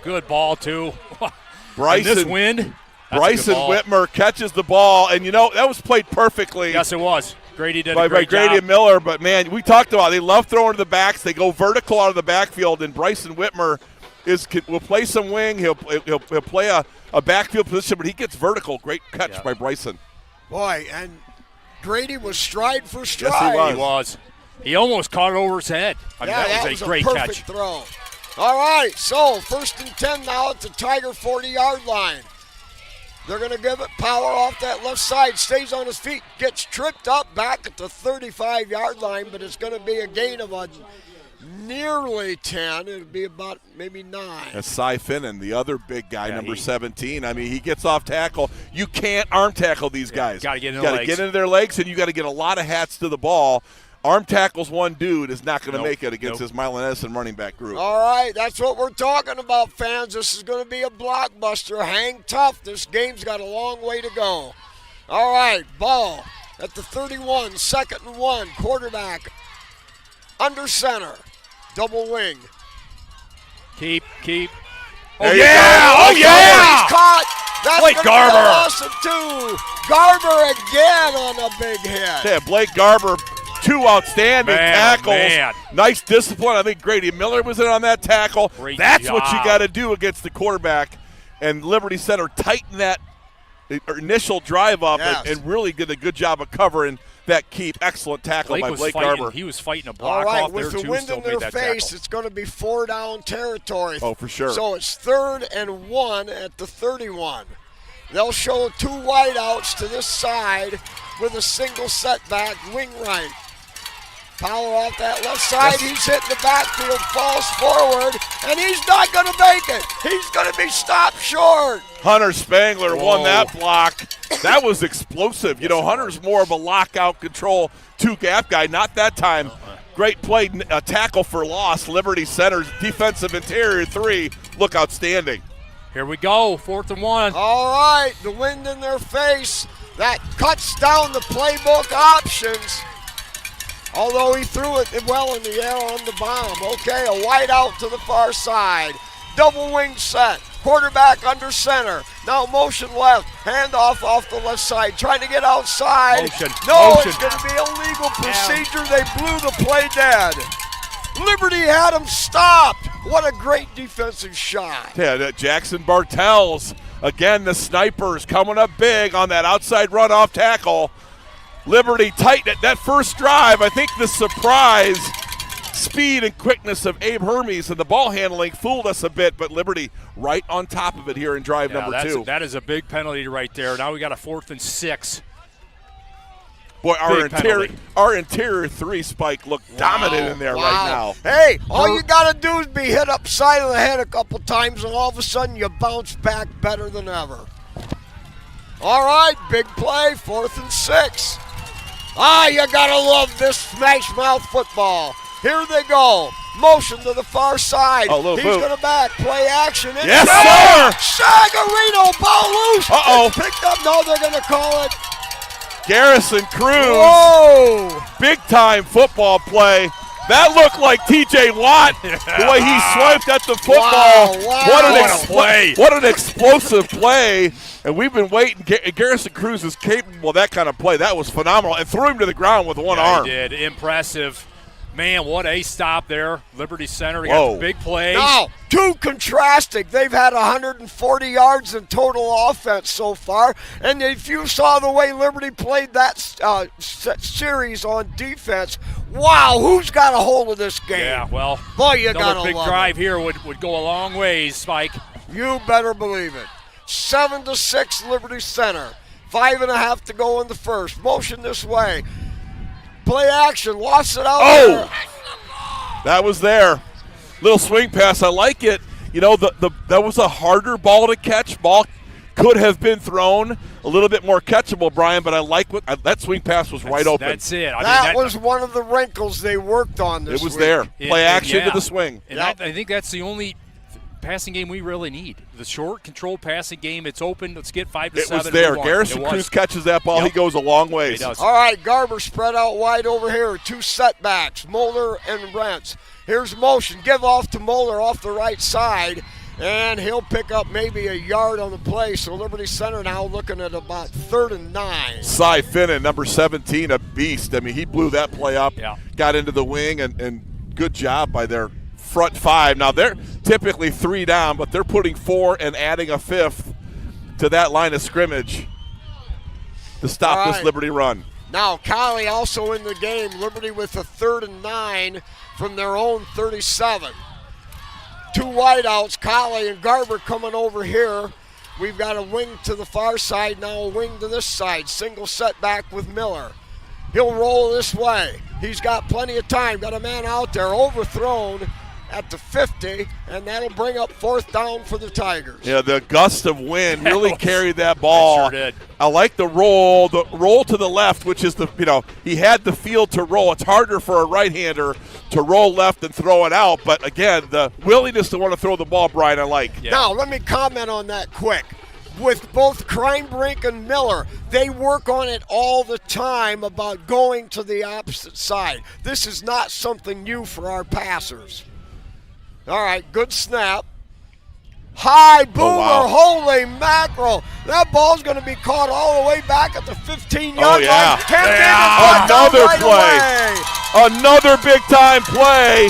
Good ball, too. In Bryson, this wind, that's a good Bryson ball. Whitmer catches the ball, and that was played perfectly. Yes, it was. Grady did by a great Grady job. and Miller, but man, we talked about it. They love throwing to the backs. They go vertical out of the backfield, and Bryson Whitmer will play some wing. He'll play a backfield position, but he gets vertical. Great catch by Bryson. Boy, and Grady was stride for stride. Yes, he was. He was. He almost caught it over his head. I mean, that was a great perfect catch. throw. All right, so 1st and 10 now at the Tiger 40-yard line. They're going to give it power off that left side. Stays on his feet. Gets tripped up back at the 35-yard line, but it's going to be a gain of nearly 10. It'll be about maybe 9. That's Cy Finnan, the other big guy, number 17. I mean, he gets off tackle. You can't arm tackle these guys. Got to get in You their got to legs. get into their legs, and you got to get a lot of hats to the ball. Arm tackles one dude is not going to make it against this Milan Edison running back group. All right, that's what we're talking about, fans. This is going to be a blockbuster. Hang tough. This game's got a long way to go. All right, ball at the 31, 2nd and 1. Quarterback under center. Double wing. Keep. Oh, yeah! He's caught. That's Blake gonna be a Garber. loss of 2. Garber again on a big hit. Yeah, Blake Garber, 2 outstanding tackles. Man. Nice discipline. I think Grady Miller was in on that tackle. Great That's what you job. got to do against the quarterback. And Liberty Center tighten that initial drive up and really did a good job of covering that keep. Excellent tackle by Blake Garber. He was fighting a All block right, off with there, the too. wind Still in made their that face, tackle. it's going to be 4-down territory. Oh, for sure. So it's 3rd and 1 at the 31. They'll show 2 wideouts to this side with a single setback, wing right. Power off that left side. He's hitting the backfield, falls forward, and he's not going to make it. He's going to be stopped short. Hunter Spangler won that block. That was explosive. You know, Hunter's more of a lockout control 2-gap guy. Not that time. Great play, a tackle for loss. Liberty Center's defensive interior 3 look outstanding. Here we go, 4th and 1. All right, the wind in their face. That cuts down the playbook options. Although he threw it well in the air on the bomb. Okay, a wide out to the far side. Double wing set. Quarterback under center. Now motion left. Handoff off the left side. Trying to get outside. Motion. It's going to be a legal procedure. They blew the play dead. Liberty had him stopped. What a great defensive shot. Yeah, Jackson Bartels, again, the snipers coming up big on that outside run off tackle. Liberty tight at that first drive. I think the surprise speed and quickness of Abe Hermes and the ball handling fooled us a bit, but Liberty right on top of it here in drive number 2. That is a big penalty right there. Now we got a 4th and 6. Boy, Big our interior 3 Spike looked dominant in there right now. Hey, all you got to do is be hit upside of the head a couple times, and all of a sudden you bounce back better than ever. All right, big play, 4th and 6. You got to love this smash mouth football. Here they go. Motion to the far side. Oh, little He's boot. going to back. Play action. Yes, sir! Sagarino, ball loose. Uh-oh. It's picked up. No, they're going to call it. Garrison Cruz, Whoa. big-time football play. That looked like T.J. Watt, the way he swiped at the football. Wow. What a play. What an explosive play. And we've been waiting. Garrison Cruz is capable of that kind of play. That was phenomenal. And threw him to the ground with one arm. He did. Impressive. Man, what a stop there. Liberty Center got the big play. Now, 2 contrasting. They've had 140 yards in total offense so far. And if you saw the way Liberty played that series on defense, wow, who's got a hold of this game? Yeah, well, boy, you got to another big love drive it. here would go a long ways, Spike. You better believe it. 7-6 Liberty Center. 5.5 to go in the first. Motion this way. Play action. Lost it out there. That was there. Little swing pass. I like it. You know, that was a harder ball to catch. Ball could have been thrown a little bit more catchable, Brian, but I like that swing pass was right open. That's it. That was one of the wrinkles they worked on this It was week. there. Play action to the swing. And I think that's the only passing game we really need. The short, controlled passing game. It's open. Let's get 5 to 7. It was there. Garrison Cruz catches that ball. He goes a long ways. He does. All right, Garber spread out wide over here. 2 setbacks, Moeller and Rentz. Here's motion. Give off to Moeller off the right side, and he'll pick up maybe a yard on the play. So Liberty Center now looking at about 3rd and 9. Cy Finnan, number 17, a beast. I mean, he blew that play up, got into the wing, and good job by their front 5. Now, they're typically 3 down, but they're putting 4 and adding a 5th to that line of scrimmage to stop this Liberty run. Now Collie also in the game. Liberty with a 3rd and 9 from their own 37. 2 wideouts, Collie and Garber coming over here. We've got a wing to the far side, now a wing to this side. Single setback with Miller. He'll roll this way. He's got plenty of time. Got a man out there, overthrown at the 50, and that'll bring up 4th down for the Tigers. Yeah, the gust of wind really carried that ball. Sure did. I like the roll to the left, which is he had the field to roll. It's harder for a right-hander to roll left and throw it out, but again, the willingness to want to throw the ball, Brian, I like. Yeah. Now, let me comment on that quick. With both Kreinbrink and Miller, they work on it all the time about going to the opposite side. This is not something new for our passers. All right, good snap. High boomer, wow. Holy mackerel. That ball's going to be caught all the way back at the 15-yard yeah. line. Can't Another right play. away. Another big-time play.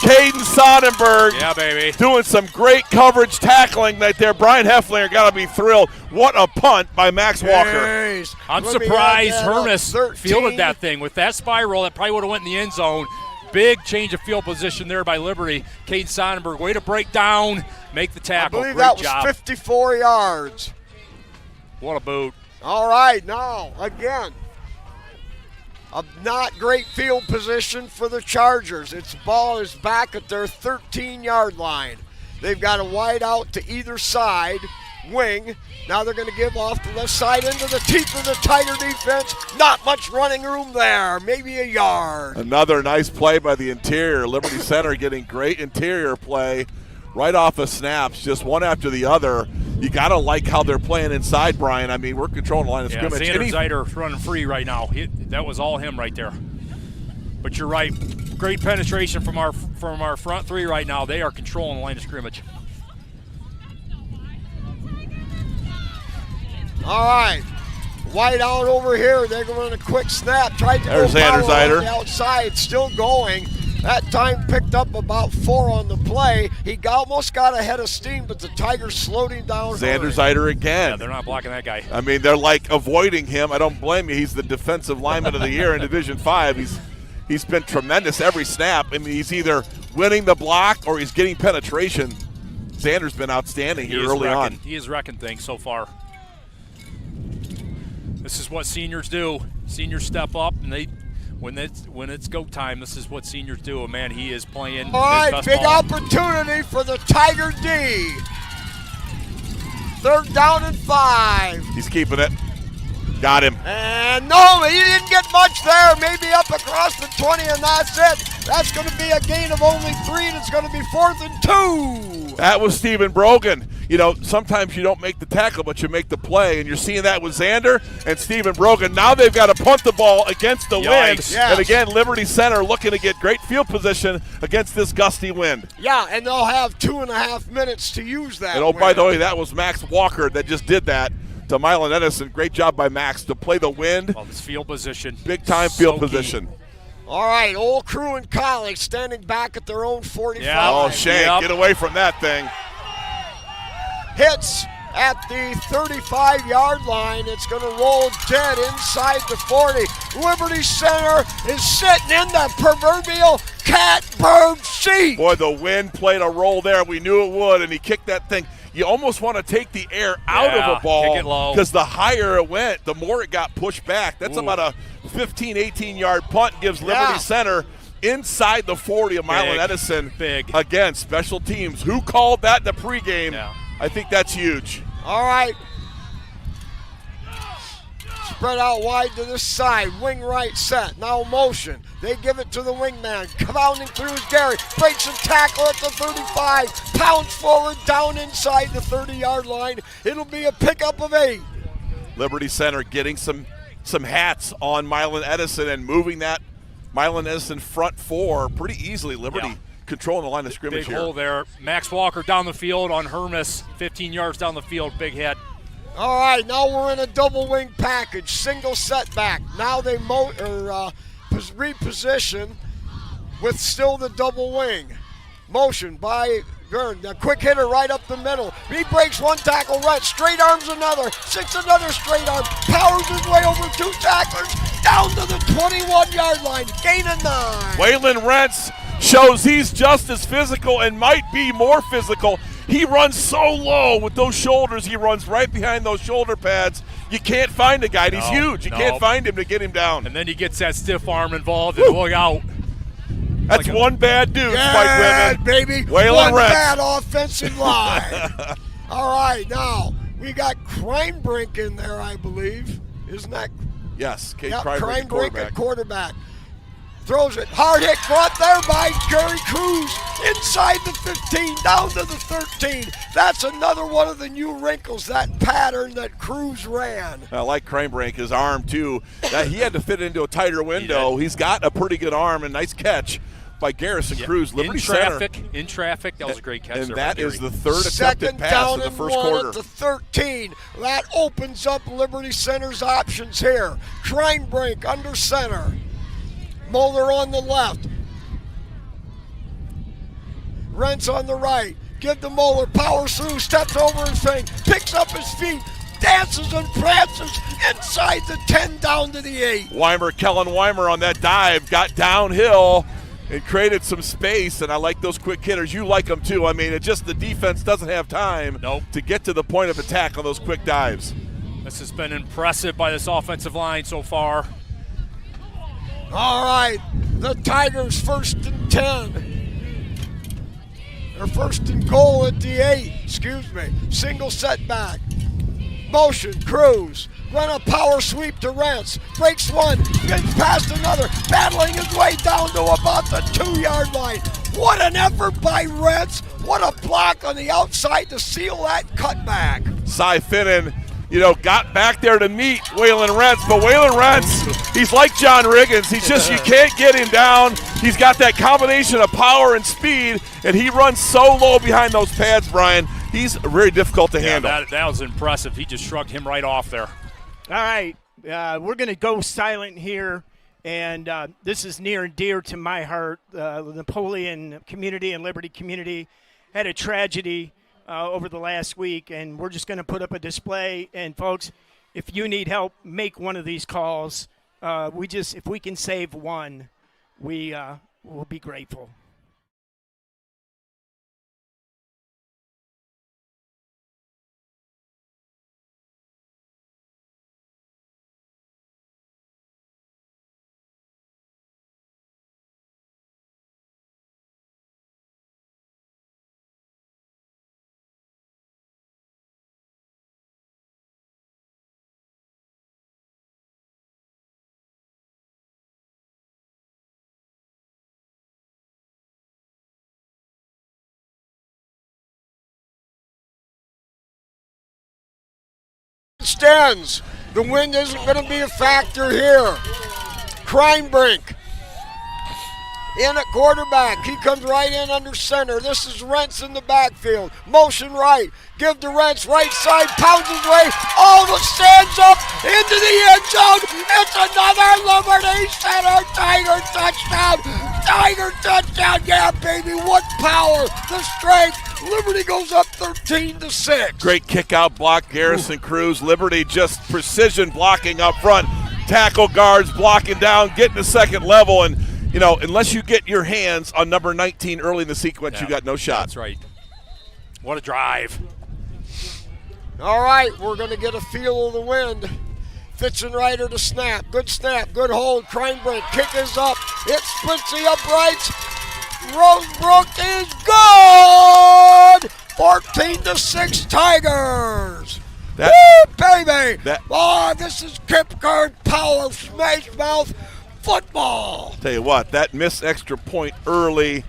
Caden Sonnenberg doing some great coverage tackling right there. Brian Hefflinger got to be thrilled. What a punt by Max Walker. Jeez. I'm Let me surprised add that up. Hermes 13. fielded that thing. With that spiral, that probably would have went in the end zone. Big change of field position there by Liberty. Caden Sonnenberg, way to break down, make the tackle. I believe Great that was job. 54 yards. What a boot. All right, now, again, a not great field position for the Chargers. Its ball is back at their 13-yard line. They've got a wide out to either side, wing. Now they're going to give off the left side into the teeth of the Tiger defense. Not much running room there, maybe a yard. Another nice play by the interior. Liberty Center getting great interior play right off of snaps, just one after the other. You got to like how they're playing inside, Brian. I mean, we're controlling the line of scrimmage. Xander Zeiter running free right now. That was all him right there. But you're right. Great penetration from our front three right now. They are controlling the line of scrimmage. All right. Wide out over here. They're going to run a quick snap. Tried to There's go power Xander Zeiter. on the outside. Still going. That time picked up about 4 on the play. He almost got ahead of steam, but the Tigers slowed him down. Xander Zeiter again. Yeah, they're not blocking that guy. I mean, they're like avoiding him. I don't blame you. He's the defensive lineman of the year in Division 5. He's been tremendous every snap. I mean, he's either winning the block or he's getting penetration. Xander's been outstanding here early on. He is wrecking things so far. This is what seniors do. Seniors step up, and when it's go time, this is what seniors do. Man, he is playing. All right, his best big ball. opportunity for the Tiger D. 3rd down and 5. He's keeping it. Got him. And no, he didn't get much there. Maybe up across the 20, and that's it. That's going to be a gain of only 3, and it's going to be 4th and 2. That was Stephen Brogan. You know, sometimes you don't make the tackle, but you make the play, and you're seeing that with Xander and Stephen Brogan. Now they've got to punt the ball against the wind. Yes. And again, Liberty Center looking to get great field position against this gusty wind. Yeah, and they'll have 2.5 minutes to use that. And by the way, that was Max Walker that just did that to Milan Edison. Great job by Max to play the wind. Well, this field position. Big time field position. All right, old crew and colleagues standing back at their own 45. Yeah. Oh, Shank, get away from that thing. Hits at the 35-yard line. It's going to roll dead inside the 40. Liberty Center is sitting in the proverbial catbird seat. Boy, the wind played a role there. We knew it would, and he kicked that thing. You almost want to take the air out of a ball kick it low. because the higher it went, the more it got pushed back. That's about a 15, 18-yard punt, gives Liberty Center inside the 40 of Milan Edison. Big. Again, special teams. Who called that in the pregame? Yeah. I think that's huge. All right. Spread out wide to this side. Wing right set. Now motion. They give it to the wingman. Pounding through is Gary. Breaks a tackle at the 35. Pounds forward down inside the 30-yard line. It'll be a pickup of 8. Liberty Center getting some hats on Milan Edison and moving that Milan Edison front 4 pretty easily. Liberty controlling the line of scrimmage Big here. hole there. Max Walker down the field on Hermes. 15 yards down the field. Big hit. All right, now we're in a double wing package. Single setback. Now they reposition with still the double wing. Motion by The quick hitter right up the middle. He breaks one tackle, Rentz straight arms another, six another straight arm, powers his way over two tacklers, down to the 21-yard line, gain of 9. Waylon Rentz shows he's just as physical and might be more physical. He runs so low with those shoulders. He runs right behind those shoulder pads. You can't find the guy. He's huge. You can't find him to get him down. And then he gets that stiff arm involved and look out. That's one bad dude, Yeah, Spike Rimmon. baby. Waylon One Rentz. bad offensive line. All right, now we got Crimebrink in there, I believe. Isn't that? Yes, Kate Yep, Crimebrink, Crimebrink quarterback. at quarterback. Throws it. Hard hit brought there by Jerry Cruz. Inside the 15, down to the 13. That's another one of the new wrinkles, that pattern that Cruz ran. I like Crimebrink, his arm, too. He had to fit into a tighter window. He's got a pretty good arm and nice catch by Garrison Cruz. Liberty In traffic, that was a great catch. And there that by is Gary. the third attempted Second pass down of the and first one quarter. at the 13. That opens up Liberty Center's options here. Crimebrink under center. Moeller on the left. Rentz on the right. Give to Moeller. Powers through. Steps over his thing. Picks up his feet. Dances and prances inside the 10 down to the 8. Kellen Weimer on that dive got downhill and created some space, and I like those quick hitters. You like them too. I mean, it just the defense doesn't have time to get to the point of attack on those quick dives. This has been impressive by this offensive line so far. All right, the Tigers 1st and 10. They're 1st and goal at the 8, Single setback. Motion, Cruz. Run a power sweep to Rentz. Breaks one, gets past another, battling his way down to about the 2-yard line. What an effort by Rentz. What a block on the outside to seal that cutback. Cy Finnan, got back there to meet Waylon Rentz, but Waylon Rentz, he's like John Riggins. He's just, you can't get him down. He's got that combination of power and speed, and he runs so low behind those pads, Brian. He's very difficult to handle. That was impressive. He just shrugged him right off there. All right, we're going to go silent here, and this is near and dear to my heart. The Napoleon community and Liberty community had a tragedy over the last week, and we're just going to put up a display. And folks, if you need help, make one of these calls. If we can save one, we will be grateful. Stands. The wind isn't going to be a factor here. Crimebrink in at quarterback. He comes right in under center. This is Rentz in the backfield. Motion right. Give to Rentz right side. Pounds his way. All the stands up into the end zone. It's another Liberty Center Tiger touchdown. Tiger touchdown. Yeah, baby. What power. The strength. Liberty goes up 13-6. Great kick out block, Garrison Cruz. Liberty just precision blocking up front. Tackle guards blocking down, getting to second level, and unless you get your hands on number 19 early in the sequence, you got no shot. That's right. What a drive. All right, we're going to get a feel of the wind. Fitzenreiter to snap. Good snap. Good hold. Crimebrink. Kick is up. It splits the uprights. Rosebrook is good. 14-6 Tigers. Woo, baby. This is Kip Guard power smash mouth football. Tell you what, that missed extra point early.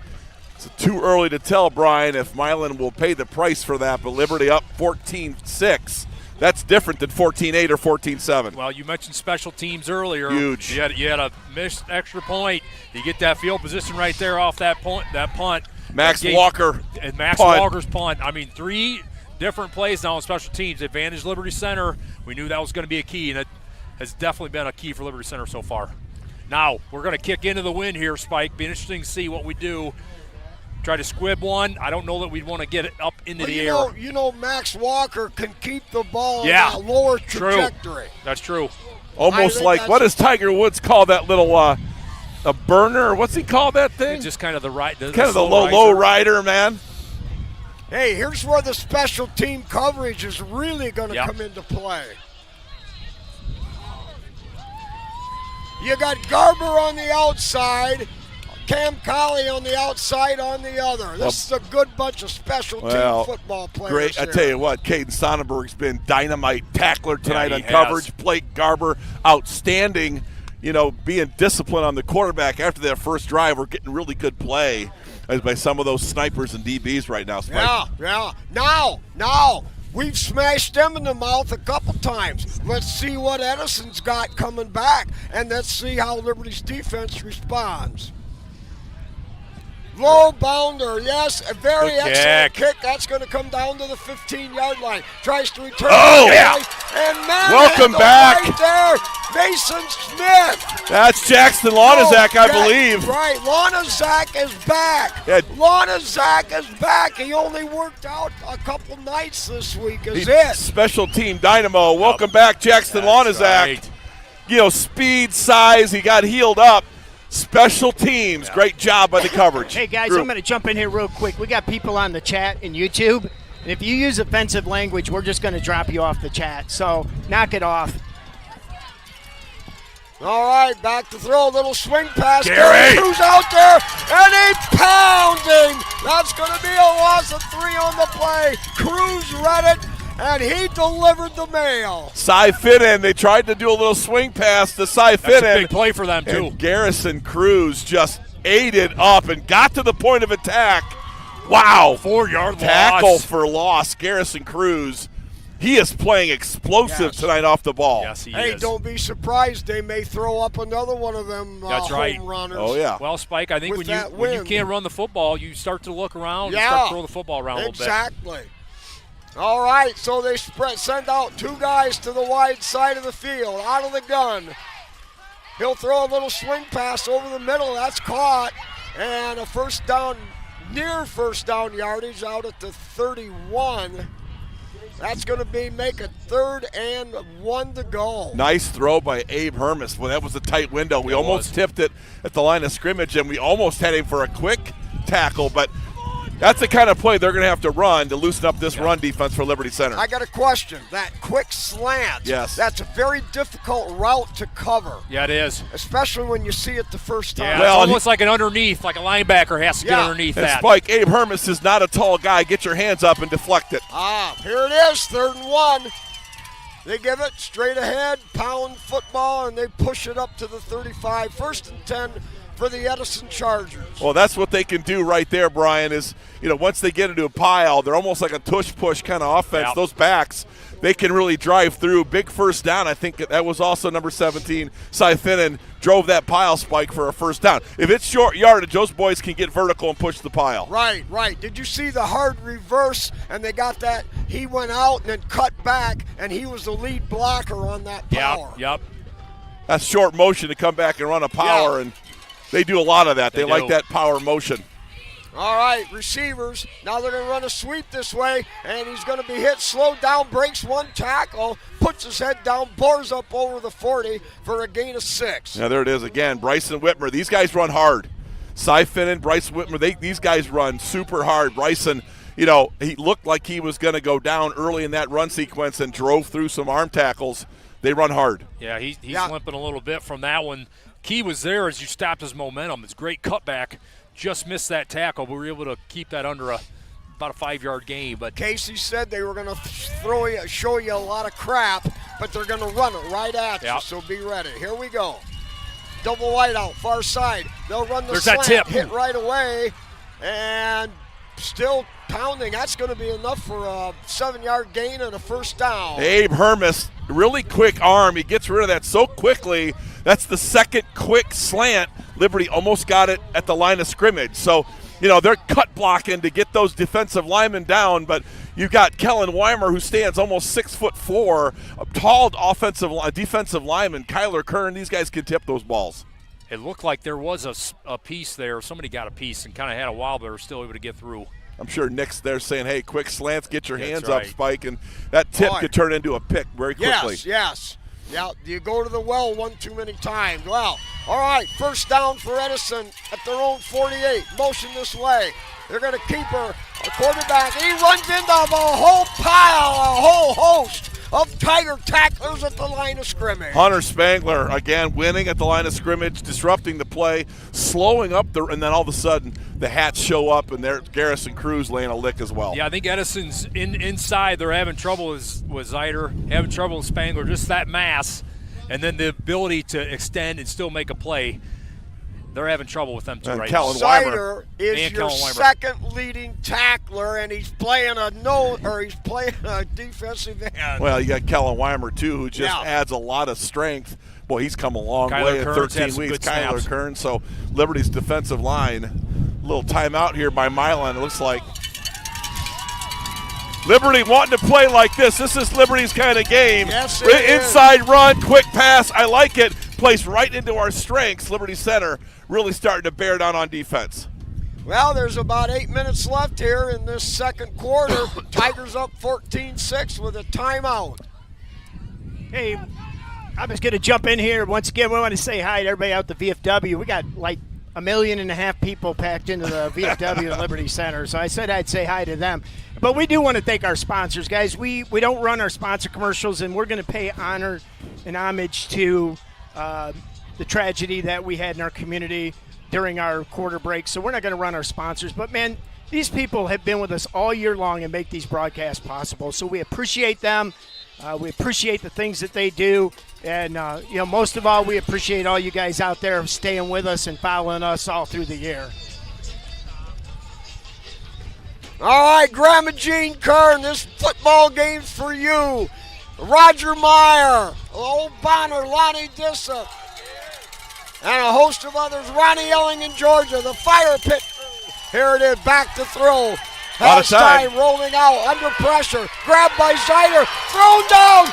It's too early to tell, Brian, if Milan will pay the price for that, but Liberty up 14-6. That's different than 14-8 or 14-7. Well, you mentioned special teams earlier. Huge. You had a missed extra point. You get that field position right there off that punt. Max Walker. And Max punt. Walker's punt. I mean, 3 different plays now on special teams. Advantage Liberty Center. We knew that was going to be a key, and it has definitely been a key for Liberty Center so far. Now, we're going to kick into the wind here, Spike. Be interesting to see what we do. try to squib one. I don't know that we'd want to get it up into the air. You know, Max Walker can keep the ball Yeah, in that lower true. trajectory. That's true. Almost think like, that's- what does Tiger Woods call that little a burner? Or what's he call that thing? It's just kind of the right. Kind of the slow low riser. rider, man. Hey, here's where the special team coverage is really going to Yep. come into play. You got Garber on the outside, Cam Colley on the outside on the other. This is a good bunch of special team football players. Great. I here. tell you what, Caden Sonnenberg's been dynamite tackler tonight he on has. coverage. Blake Garber, outstanding, being disciplined on the quarterback after that first drive. We're getting really good play by some of those snipers and DBs right now, Spike. Yeah. Now, we've smashed them in the mouth a couple times. Let's see what Edison's got coming back, and let's see how Liberty's defense responds. Low bounder, yes, a very Good excellent kick. kick. That's going to come down to the 15-yard line. Tries to return. Oh, yeah. And man, Welcome back. right there, Mason Smith. That's Jackson Lonazak, I believe. Right, Lonazak is back. Yeah. Lonazak is back. He only worked out a couple nights this week. Is it? Special team dynamo. Welcome back, Jackson Lonazak. right. Speed, size, he got healed up. Special teams, great job by the coverage. Hey, guys, Drew. I'm going to jump in here real quick. We got people on the chat in YouTube, and if you use offensive language, we're just going to drop you off the chat. So knock it off. All right, back to throw. A little swing pass. Gary! Cruz out there, and he pounding. That's going to be a loss of 3 on the play. Cruz read it, and he delivered the mail. Cy Finnan, they tried to do a little swing pass to Cy That's a Finnan. big play for them, too. And Garrison Cruz just ate it up and got to the point of attack. Wow. 4-yard Tackle loss. for loss. Garrison Cruz, he is playing explosive tonight off the ball. Yes, he Hey, is. don't be surprised. They may throw up another one of them That's home right. runners. Oh, yeah. Well, Spike, I think With when that you wind. can't run the football, you start to look around and Yeah. start to throw the football around a little bit. Exactly. All right, so they send out 2 guys to the wide side of the field, out of the gun. He'll throw a little swing pass over the middle. That's caught. And a first down, near first down yardage out at the 31. That's going to make a 3rd and 1 to go. Nice throw by Abe Hermes. Well, that was a tight window. We almost tipped it at the line of scrimmage, and we almost had him for a quick tackle, but that's the kind of play they're going to have to run to loosen up this run defense for Liberty Center. I got a question. That quick slant, Yes. that's a very difficult route to cover, Yeah, it is. especially when you see it the first time. Yeah, Well, it's almost like an underneath, like a linebacker has to get Yeah. underneath And that. Spike, Abe Hermes is not a tall guy. Get your hands up and deflect it. Here it is, 3rd and 1. They give it straight ahead, pound football, and they push it up to the 35. 1st and 10 for the Edison Chargers. Well, that's what they can do right there, Brian, is, once they get into a pile, they're almost like a tush-push kind of offense. Yep. Those backs, they can really drive through. Big first down. I think that was also number 17, Cy Finnan, drove that pile, Spike, for a first down. If it's short yardage, those boys can get vertical and push the pile. Right. Did you see the hard reverse? And they got that. He went out and then cut back, and he was the lead blocker on that power. Yep. That's short motion to come back and run a power, Yeah. and they do a lot of that. They They like do. that power motion. All right, receivers. Now they're going to run a sweep this way, and he's going to be hit, slowed down, breaks 1 tackle, puts his head down, bores up over the 40 for a gain of 6. Yeah, there it is again. Bryson Whitmer. These guys run hard. Cy Finnan, Bryson Whitmer, these guys run super hard. Bryson, he looked like he was going to go down early in that run sequence and drove through some arm tackles. They run hard. Yeah, he's limping a little bit from that one. Key was there as you stopped his momentum. It's a great cutback. Just missed that tackle, but we were able to keep that under about a 5-yard gain. But Casey said they were going to show you a lot of crap, but they're going to run it right at you, Yep. so be ready. Here we go. Double wide out, far side. They'll run the There's that slant, tip. hit right away, and still pounding. That's going to be enough for a 7-yard gain and a first down. Abe Hermes, really quick arm. He gets rid of that so quickly. That's the second quick slant. Liberty almost got it at the line of scrimmage. So, they're cut blocking to get those defensive linemen down, but you've got Kellen Weimer, who stands almost 6'4", a tall defensive lineman. Kyler Kern, these guys can tip those balls. it looked like there was a piece there. Somebody got a piece and kind of had a while, but were still able to get through. I'm sure Nick's there saying, hey, quick slants, get your hands right. up, Spike. And that tip Boy. could turn into a pick very quickly. Yes. Yeah, you go to the well one too many times. Well, all right, first down for Edison at their own 48. Motion this way. They're going to keep her. A quarterback, he runs into a whole pile, a whole host of Tiger tacklers at the line of scrimmage. Hunter Spangler, again, winning at the line of scrimmage, disrupting the play, slowing up, and then all of a sudden the Hats show up, and there's Garrison Cruz laying a lick as well. Yeah, I think Edison's inside. They're having trouble with Zeider, having trouble with Spangler, just that mass, and then the ability to extend and still make a play. They're having trouble with them too, And right Kellen now. Zeider is And your Kellen Weimer. second leading tackler, and he's playing a defensive end. Well, you got Kellen Weimer, too, who just Yeah. adds a lot of strength. Boy, he's come a long Kyler way in Kearns had 13 some weeks. good Kyler snaps. Kearns. So Liberty's defensive line, a little timeout here by Milan, it looks like. Liberty wanting to play like this. This is Liberty's kind of game. Yes, it is. Inside run, quick pass. I like it. Placed right into our strengths. Liberty center really starting to bear down on defense. Well, there's about 8 minutes left here in this second quarter. Tigers up 14-6 with a timeout. Hey, I'm just going to jump in here. Once again, we want to say hi to everybody out at the VFW. We got like 1.5 million people packed into the VFW at Liberty Center, so I said I'd say hi to them. But we do want to thank our sponsors, guys. We don't run our sponsor commercials, and we're going to pay honor and homage to the tragedy that we had in our community during our quarter break. So we're not going to run our sponsors. But, man, these people have been with us all year long and make these broadcasts possible. So we appreciate them. We appreciate the things that they do. And, most of all, we appreciate all you guys out there staying with us and following us all through the year. All right, Grandma Jean Kern, this football game's for you. Roger Meyer, Old Bonner, Lonnie Dissa, and a host of others. Ronnie Elling in Georgia, the Fire Pit. Here it is, back to throw. Out of time. Halstein rolling out, under pressure. Grabbed by Zeider, thrown down.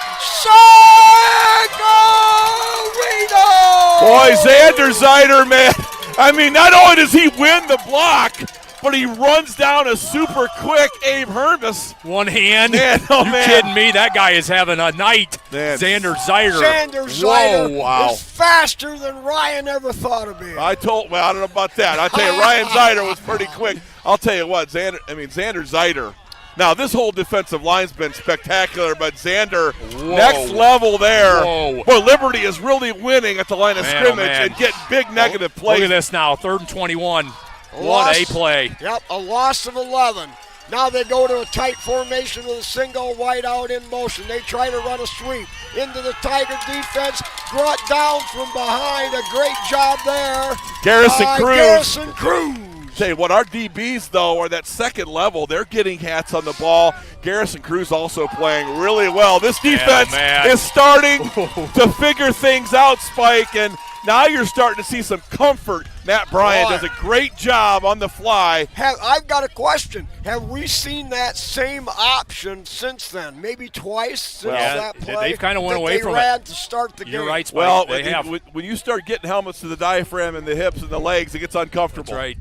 Sagarino! Boy, Xander Zeider, man. I mean, not only does he win the block, but he runs down a super quick Abe Hermes. One hand. Man, oh, you man. kidding me? That guy is having a night. Man. Xander Zeider. Xander Zeider Whoa, wow. is faster than Ryan ever thought of being. I don't know about that. I tell you, Ryan Zeider was pretty quick. I'll tell you what, Xander Zeider. Now, this whole defensive line's been spectacular, but Xander, Whoa. next level there. Whoa. Boy, Liberty is really winning at the line of Man, oh, scrimmage man. and getting big negative Look plays. at this now, 3rd and 21. What Loss. a play. Yep, a loss of 11. Now they go to a tight formation with a single wide out in motion. They try to run a sweep into the Tiger defense. Brought down from behind. A great job there. Garrison by Cruz. Garrison Cruz. Tell you what, our DBs, though, are that second level. They're getting hats on the ball. Garrison Cruz also playing really well. This defense man. is starting to figure things out, Spike, and now you're starting to see some comfort. Matt Bryant Boy. does a great job on the fly. I've got a question. Have we seen that same option since then? Maybe twice since Yeah, that play? they've kinda went that away they from it. ran to start the You're game. right, Spike. Well, they have. when you start getting helmets to the diaphragm and the hips and the legs, it gets uncomfortable. That's right.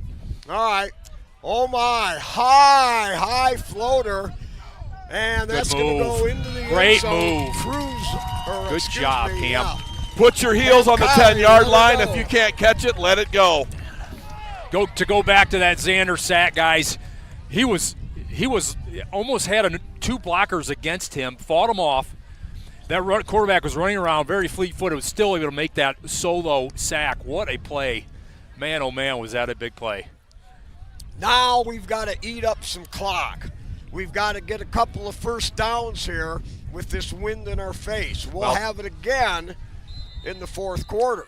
All right. Oh, my. High floater. And that's going to go move. into the Great end zone. move. Good Good job, Cam. Yeah. Put your heels on the Kyrie, 10-yard let it line. go. If you can't catch it, let it go. Go back to that Xander sack, guys. He was almost had 2 blockers against him, fought him off. That quarterback was running around very fleet-footed, was still able to make that solo sack. What a play. Man, oh man, was that a big play. Now we've got to eat up some clock. We've got to get a couple of first downs here with this wind in our face. We'll have it again in the fourth quarter.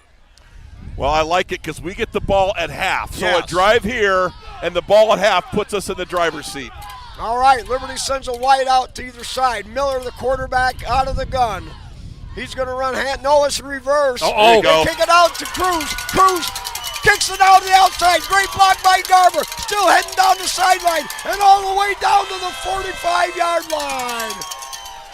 Well, I like it because we get the ball at half. So Yes. a drive here and the ball at half puts us in the driver's seat. All right, Liberty sends a wide out to either side. Miller, the quarterback, out of the gun. He's going to run hand. No, it's reverse. There you go. They kick it out to Cruz. Cruz kicks it out to the outside. Great block by Garber. Still heading down the sideline and all the way down to the 45-yard line.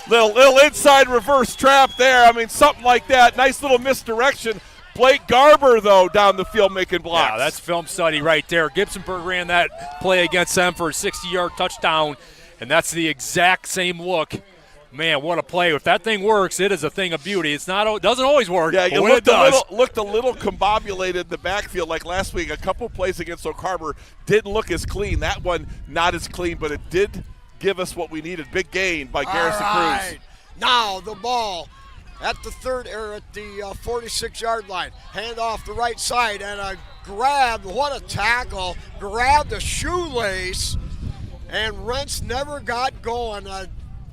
Little inside reverse trap there. I mean, something like that. Nice little misdirection. Blake Garber, though, down the field making blocks. Yeah, that's film study right there. Gibsonburg ran that play against them for a 60-yard touchdown, and that's the exact same look. Man, what a play. If that thing works, it is a thing of beauty. It doesn't always work, Yeah, but when it does. Looked a little combobulated in the backfield like last week. A couple plays against Oak Harbor didn't look as clean. That one not as clean, but it did give us what we needed. Big gain by Garrison Cruz. Now the ball at the 46-yard line. Hand off the right side and a grab. What a tackle. Grabbed a shoelace, and Rentz never got going.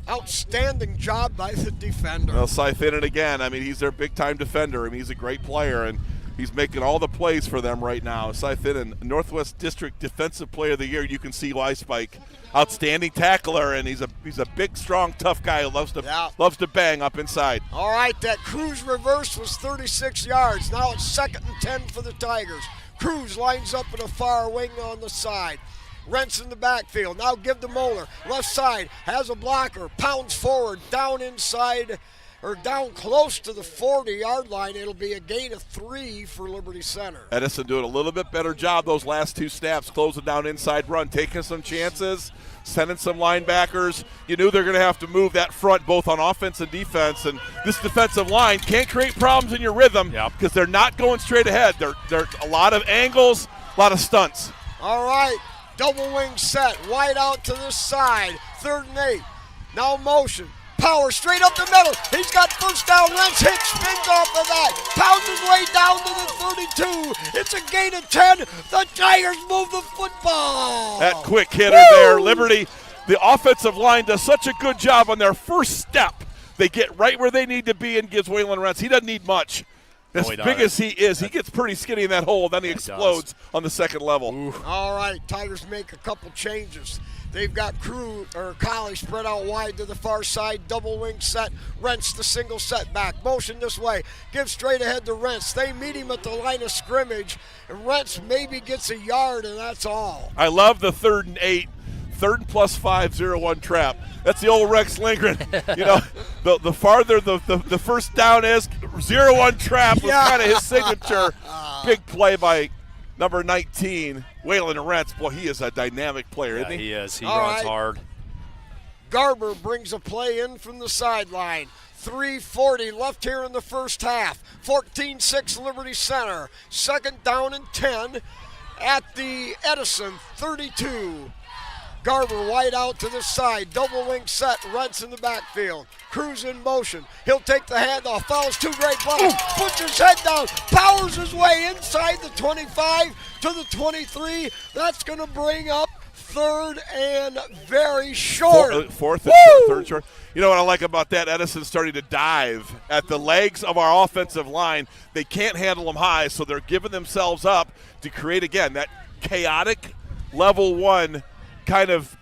Outstanding job by the defender. Well, Cy Finnan again. I mean, he's their big-time defender. I mean, he's a great player, and he's making all the plays for them right now. Cy Finnan, Northwest District Defensive Player of the Year. You can see why, Spike. Outstanding tackler, and he's a big, strong, tough guy who loves to bang up inside. All right, that Cruz reverse was 36 yards. Now it's 2nd and 10 for the Tigers. Cruz lines up in a far wing on the side. Rents in the backfield. Now give to Moeller. Left side has a blocker. Pounds forward. Down inside, or down close to the 40-yard line. It'll be a gain of 3 for Liberty Center. Edison doing a little bit better job those last 2 snaps, closing down inside run, taking some chances, sending some linebackers. You knew they're going to have to move that front both on offense and defense, and this defensive line can't create problems in your rhythm because they're not going straight ahead. They're a lot of angles, a lot of stunts. All right. Double wing set, wide out to this side, 3rd and 8. Now motion, power straight up the middle. He's got first down. Rentz hits, spins off of that, pounds his way down to the 32. It's a gain of 10. The Tigers move the football. That quick hitter there, Liberty. The offensive line does such a good job on their first step. They get right where they need to be and gives Waylon Rentz. He doesn't need much. As big as he is, he gets pretty skinny in that hole, then he explodes on the second level. Ooh. All right, Tigers make a couple changes. They've got Collie spread out wide to the far side, double wing set. Rentz the single setback, motion this way, give straight ahead to Rentz. They meet him at the line of scrimmage, and Rentz maybe gets a yard, and that's all. I love the 3rd and 8, 3rd and +5, 0-1 trap. That's the old Rex Lindgren. You know, the farther the first down is, 0-1 trap was kind of his signature. Big play by number 19, Waylon Rentz. Boy, he is a dynamic player, isn't he? He is. He All runs right. hard. Garber brings a play in from the sideline. 3:40 left here in the first half. 14-6 Liberty Center. 2nd down and 10 at the Edison 32. Garber wide out to the side, double wing set, Rentz in the backfield. Cruz in motion. He'll take the handoff, follows 2 great blocks, puts his head down, powers his way inside the 25 to the 23. That's going to bring up 3rd and very short. 4th and 3rd short. You know what I like about that? Edison's starting to dive at the legs of our offensive line. They can't handle them high, so they're giving themselves up to create, again, that chaotic level 1 kind of,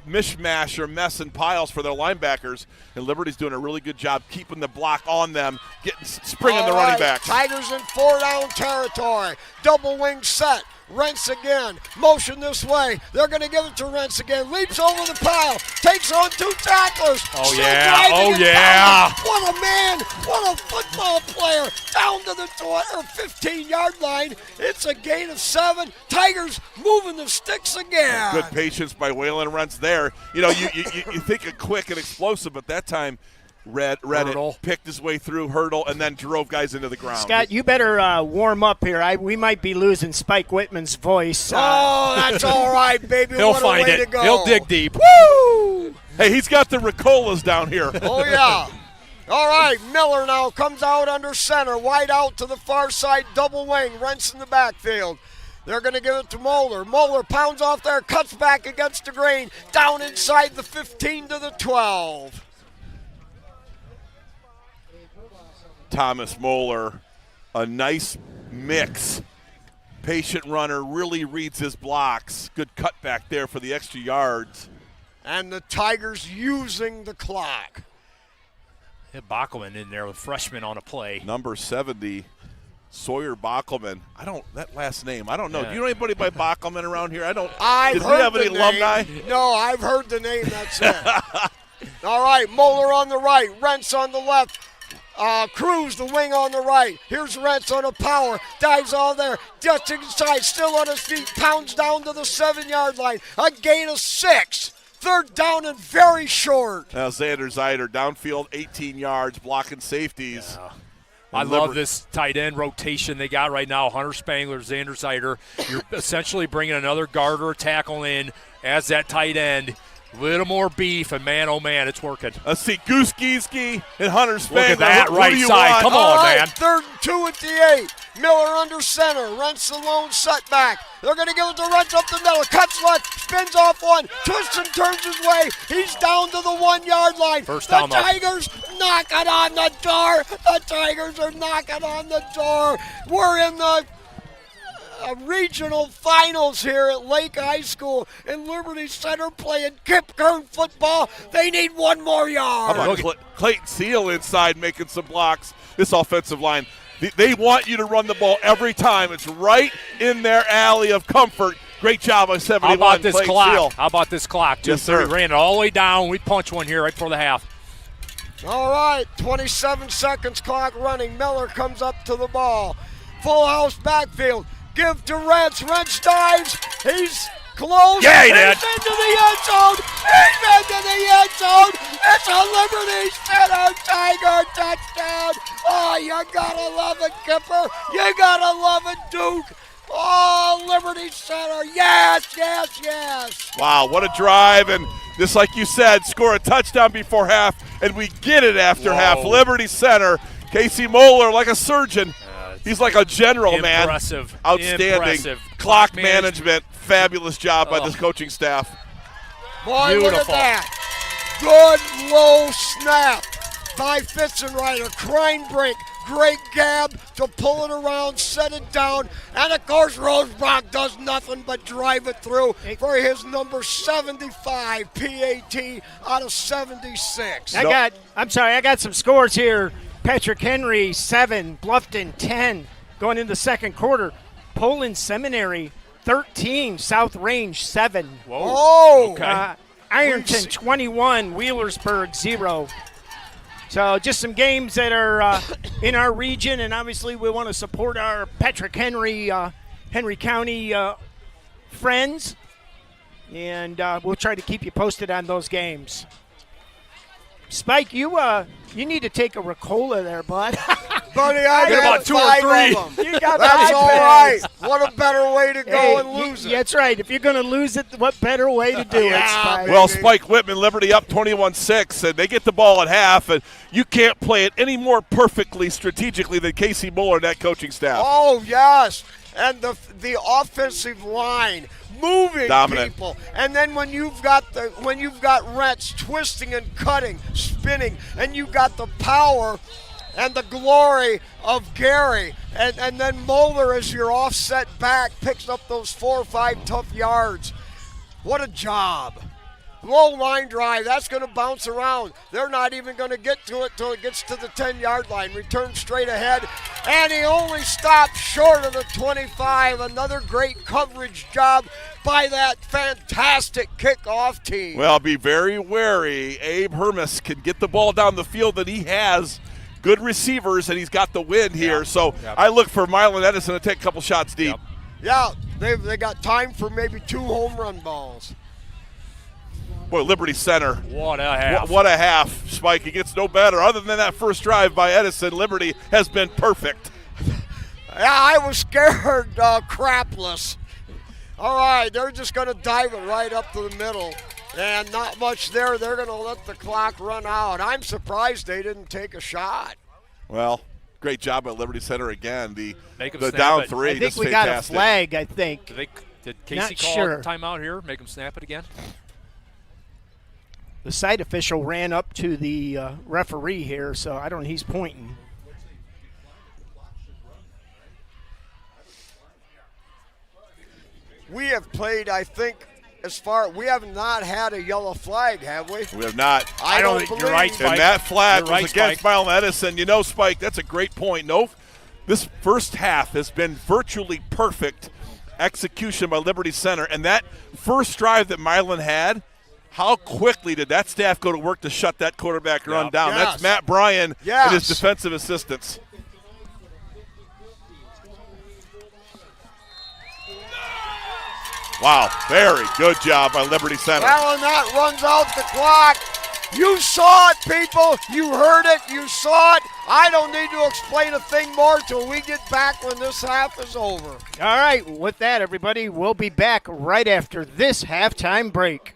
mishmash or mess and piles for their linebackers, and Liberty's doing a really good job keeping the block on them, springing the running back. Tigers in 4-down territory. Double wing set. Rentz again. Motion this way. They're going to give it to Rentz again. Leaps over the pile. Takes on 2 tacklers. Oh, Still yeah. driving Oh, it yeah. down. What a man. What a football player. Down to the 15-yard line. It's a gain of 7. Tigers moving the sticks again. Good patience by Waylon Rentz there. You know, you think a quick and explosive, but that time read it, picked his way through, hurdle, and then drove guys into the ground. Scott, you better warm up here. We might be losing Spike Whitman's voice. Oh, that's all right, baby. He'll what find a way it. to go. He'll dig deep. Woo! Hey, he's got the Ricolas down here. Oh, yeah. All right, Miller now comes out under center, wide out to the far side, double wing, Rentz in the backfield. They're going to give it to Moeller. Moeller pounds off there, cuts back against the grain, down inside the 15 to the 12. Thomas Moeller, a nice mix. Patient runner, really reads his blocks. Good cutback there for the extra yards. And the Tigers using the clock. Hit Backelman in there with freshman on a play. Number 70, Sawyer Backelman. That last name, I don't know. Yeah. Do you know anybody by Backelman around here? Did I've we heard have any the alumni? name. No, I've heard the name, that's it. All right, Moeller on the right, Rentz on the left. Cruz, the wing on the right. Here's Rentz on a power. Dives all there. Just inside. Still on his feet. Pounds down to the 7-yard line. A gain of 6. Third down and very short. Now Xander Zeider downfield 18 yards, blocking safeties. Yeah. I love this tight end rotation they got right now. Hunter Spangler, Xander Zeider. You're essentially bringing another guard or a tackle in as that tight end. Little more beef, and man, oh man, it's working. Let's see, Goose Gieske and Hunter Spangler. Look at that what right do you side. want? Come All on, right, man. 3rd and 2 at the 8. Miller under center. Rents the lone setback. They're going to give it to Rents up the middle. Cuts left. Spins off one. Twists and turns his way. He's down to the 1-yard line. First down, the Tigers knocking on the door. The Tigers are knocking on the door. We're in the regional finals here at Lake High School in Liberty Center playing Kip Kern football. They need one more yard. How about Clayton Seal inside making some blocks? This offensive line, they want you to run the ball every time. It's right in their alley of comfort. Great job by 71. How about this Clayton clock? Seal. How about this clock? Yes, sir. We ran it all the way down. We punched one here right before the half. All right, 27 seconds clock running. Miller comes up to the ball. Full house backfield. Give to Rentz. Rentz dives. He's close. Yeah, he He's did. into the end zone. He's into the end zone. It's a Liberty Center Tiger touchdown. Oh, you gotta love it, Kipper. You gotta love it, Duke. Oh, Liberty Center. Yes, yes, yes. Wow, what a drive. And just like you said, score a touchdown before half, and we get it after half. Liberty Center. Casey Moeller, like a surgeon. He's like a general, Impressive. man. Outstanding. Impressive. Clock management. Fabulous job by this coaching staff. Boy, Beautiful. look at that. Good low snap by Fitzenreiter. Kreinbrink. Great gab to pull it around, set it down, and of course Rosebrock does nothing but drive it through for his number 75 PAT out of 76. I got some scores here. Patrick Henry 7, Bluffton 10, going into the second quarter. Poland Seminary 13, South Range 7. Whoa. Oh, Okay. Ironton 21, Wheelersburg 0. So just some games that are in our region, and obviously we want to support our Patrick Henry, Henry County friends, and we'll try to keep you posted on those games. Spike, you need to take a Ricola there, bud. buddy, I Get got about 2 or 5 3. of them. You got That's the all right. What a better way to go and lose it. That's right. If you're going to lose it, what better way to do it, Spike? Well, Spike Whitman, Liberty up 21-6, and they get the ball at half, and you can't play it any more perfectly strategically than Casey Mueller and that coaching staff. Oh, yes. And the offensive line moving Dominant. people. And then when you've got Rentz twisting and cutting, spinning, and you got the power and the glory of Gary, and then Moeller as your offset back picks up those 4 or 5 tough yards. What a job. Low line drive, that's going to bounce around. They're not even going to get to it till it gets to the 10-yard line. Return straight ahead, and he only stopped short of the 25. Another great coverage job by that fantastic kickoff team. Well, be very wary. Abe Hermes can get the ball down the field, and he has good receivers, and he's got the win here. So I look for Milan Edison to take a couple shots deep. Yeah, they got time for maybe 2 home run balls. Boy, Liberty Center. What a half. What a half, Spike. It gets no better. Other than that first drive by Edison, Liberty has been perfect. Yeah, I was scared crapless. All right, they're just going to dive it right up to the middle. And not much there. They're going to let the clock run out. I'm surprised they didn't take a shot. Well, great job by Liberty Center again. The Make 'em the snap down it. 3. I think That's we got a fantastic. flag, I think. Did Casey Not call sure. a timeout here? Make him snap it again? The site official ran up to the referee here, so I don't know. He's pointing. We have played, I think, we have not had a yellow flag, have we? We have not. I don't think believe. you're right, Spike. And that flag You're right, was against Spike. Milan Edison. You know, Spike, that's a great point. No, this first half has been virtually perfect execution by Liberty Center. And that first drive that Milan had, How quickly did that staff go to work to shut that quarterback run down? Yes. That's Matt Bryan Yes. and his defensive assistants. Wow, very good job by Liberty Center. Well, and that runs out the clock. You saw it, people. You heard it. You saw it. I don't need to explain a thing more till we get back when this half is over. All right, with that, everybody, we'll be back right after this halftime break.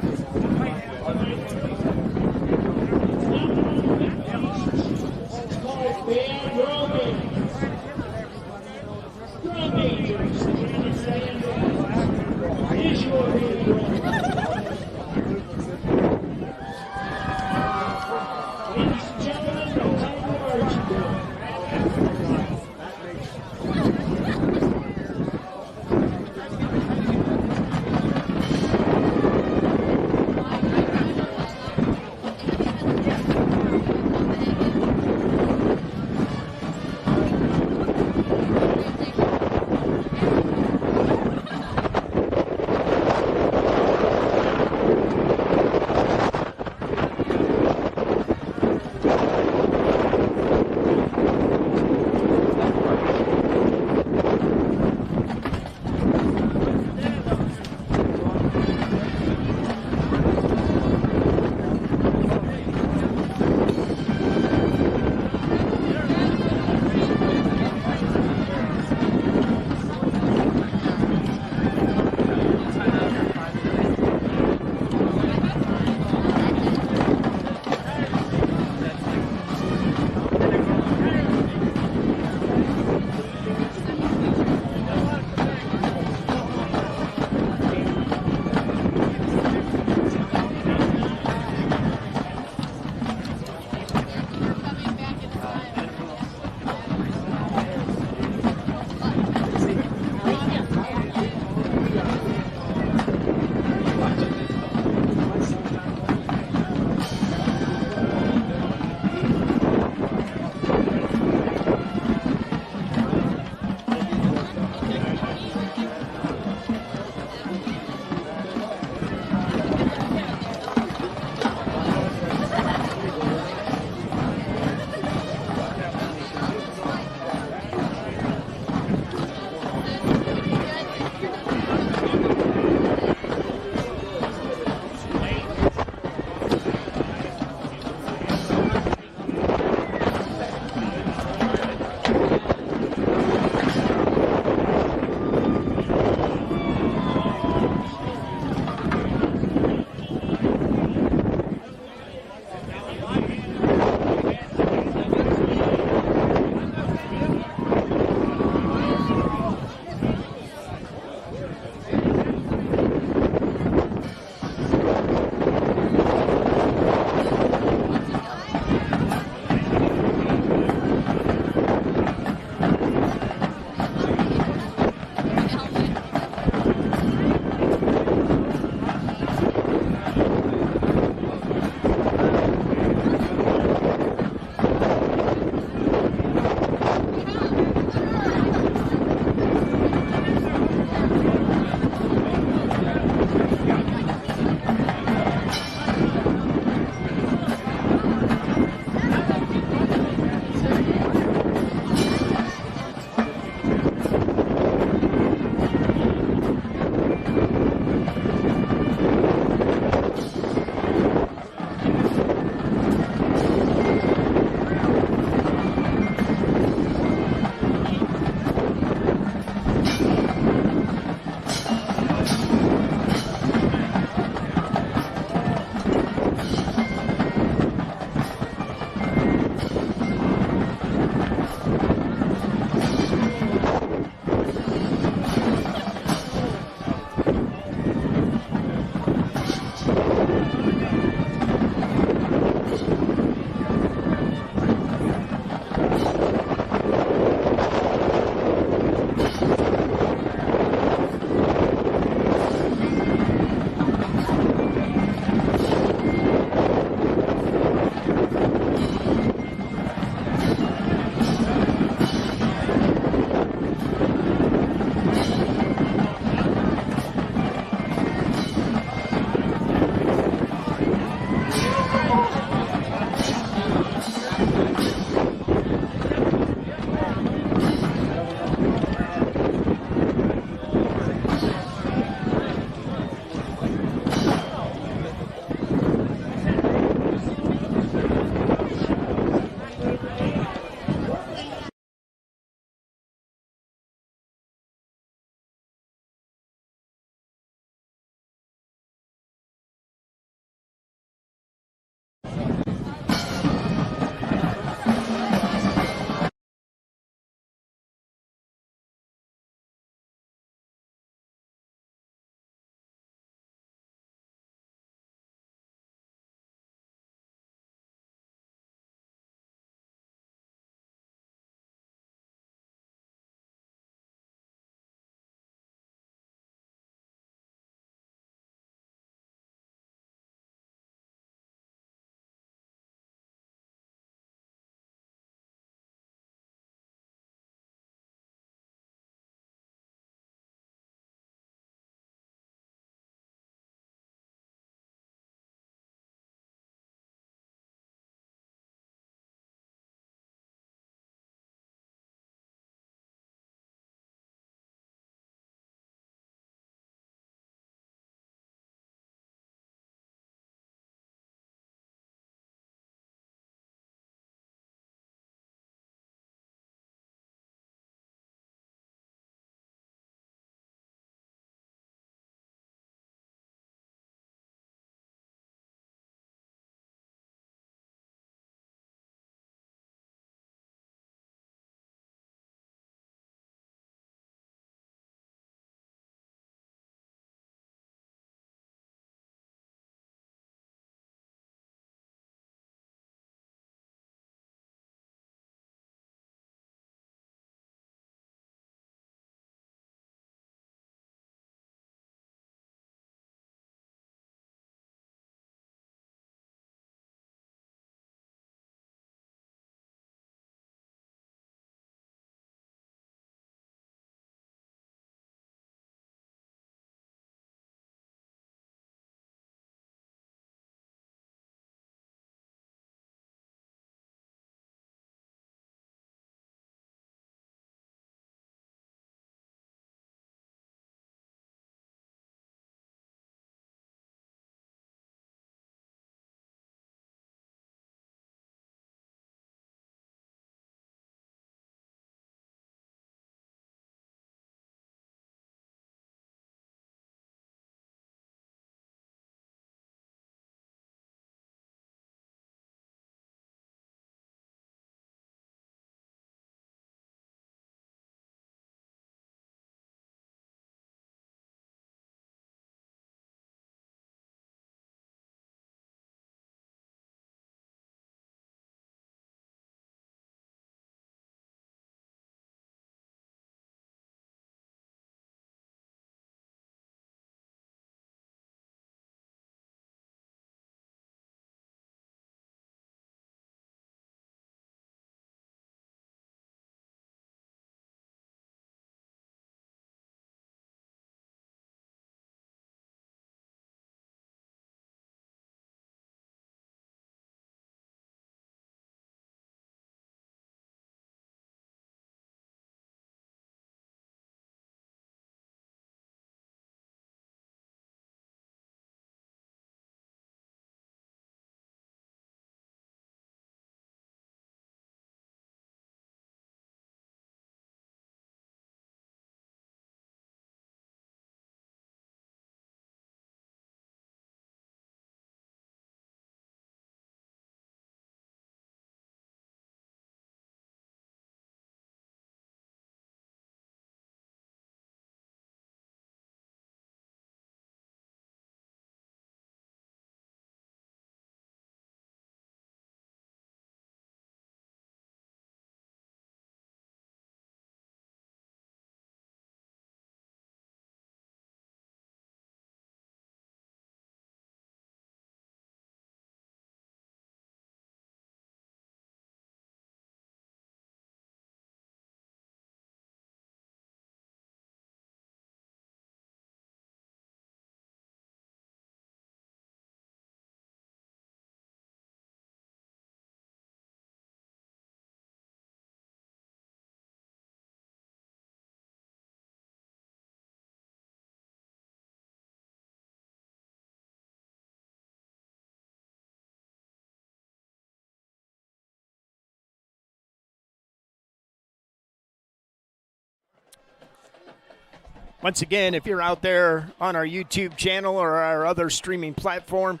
Once again, if you're out there on our YouTube channel or our other streaming platform,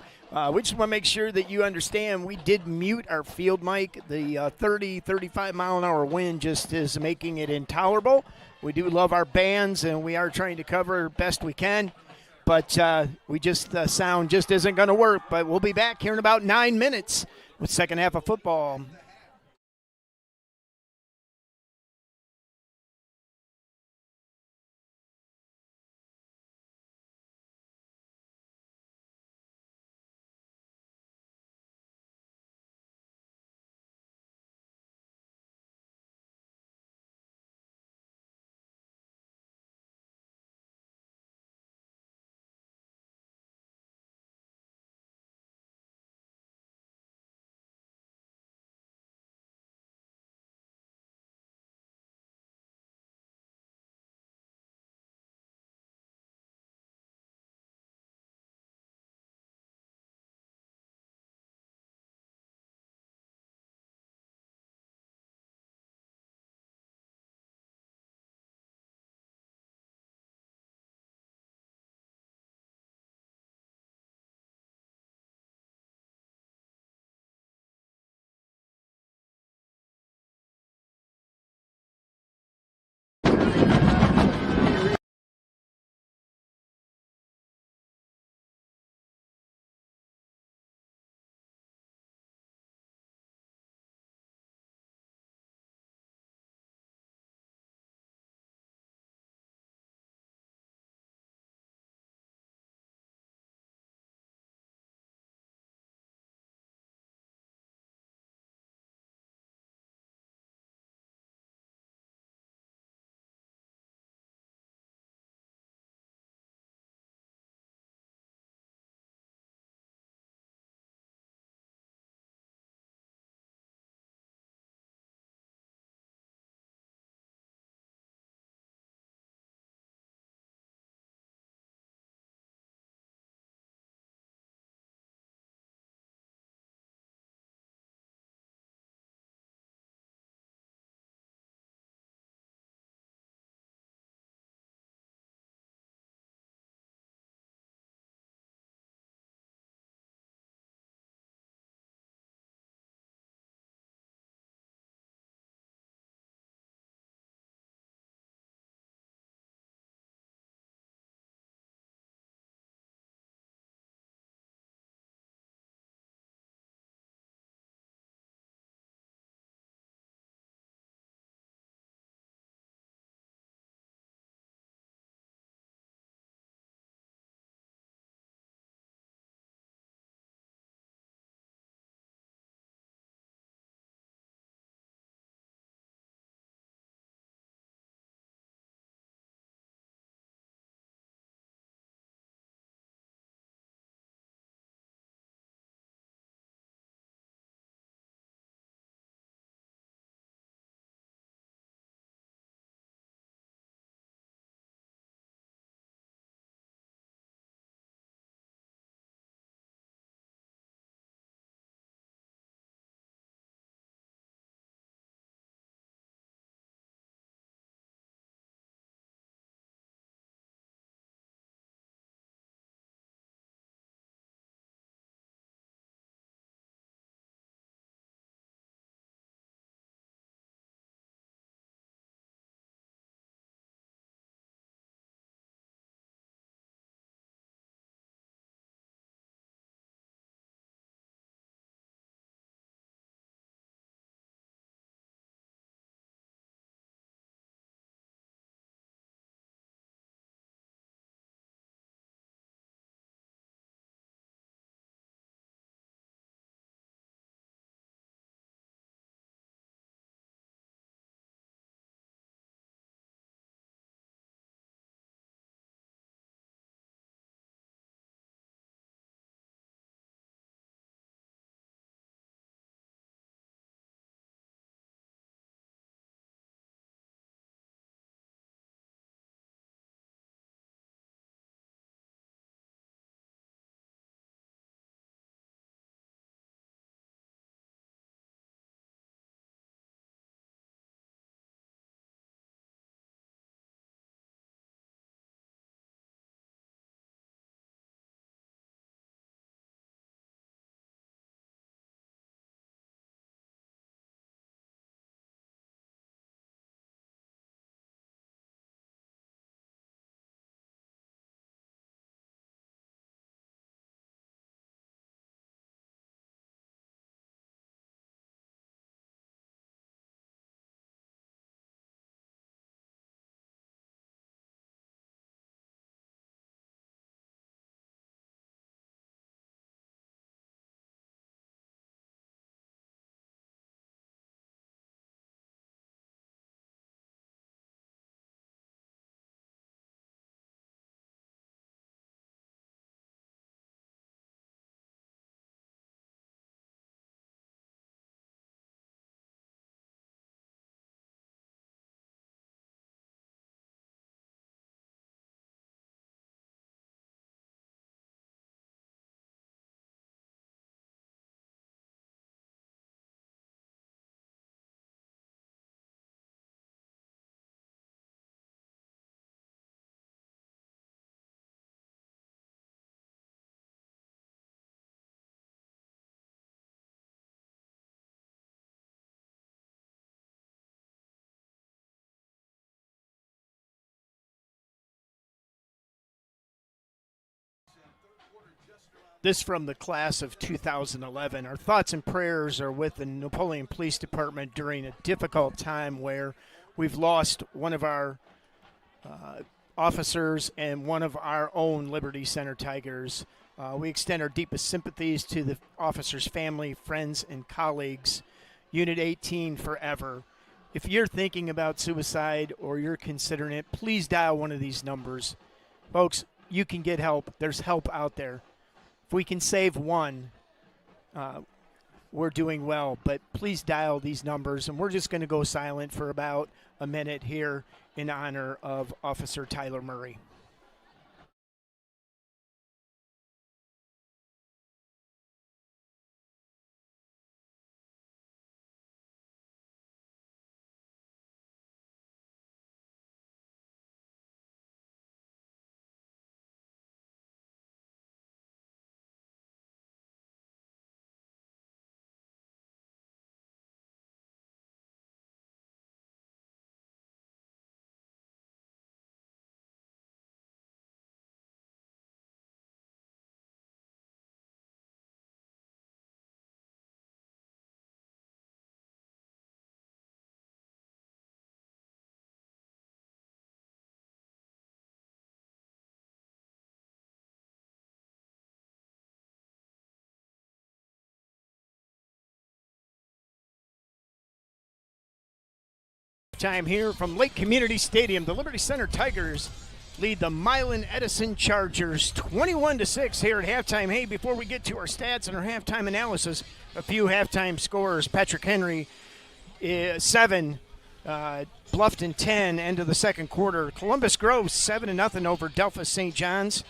we just want to make sure that you understand we did mute our field mic. The 30, 35 mile an hour wind just is making it intolerable. We do love our bands, and we are trying to cover best we can. But we just, the sound just isn't going to work. But we'll be back here in about 9 minutes with second half of football. This from the class of 2011. Our thoughts and prayers are with the Napoleon Police Department during a difficult time where we've lost one of our officers and one of our own Liberty Center Tigers. We extend our deepest sympathies to the officer's family, friends, and colleagues. Unit 18 forever. If you're thinking about suicide or you're considering it, please dial one of these numbers. Folks, you can get help. There's help out there. If we can save one, we're doing well. But please dial these numbers, and we're just going to go silent for about a minute here in honor of Officer Tyler Murray. Time here from Lake Community Stadium. The Liberty Center Tigers lead the Milan Edison Chargers 21-6 here at halftime. Hey, before we get to our stats and our halftime analysis, a few halftime scores. Patrick Henry, 7. Bluffton 10, end of the second quarter. Columbus Grove 7-0 over Delphus St. John's.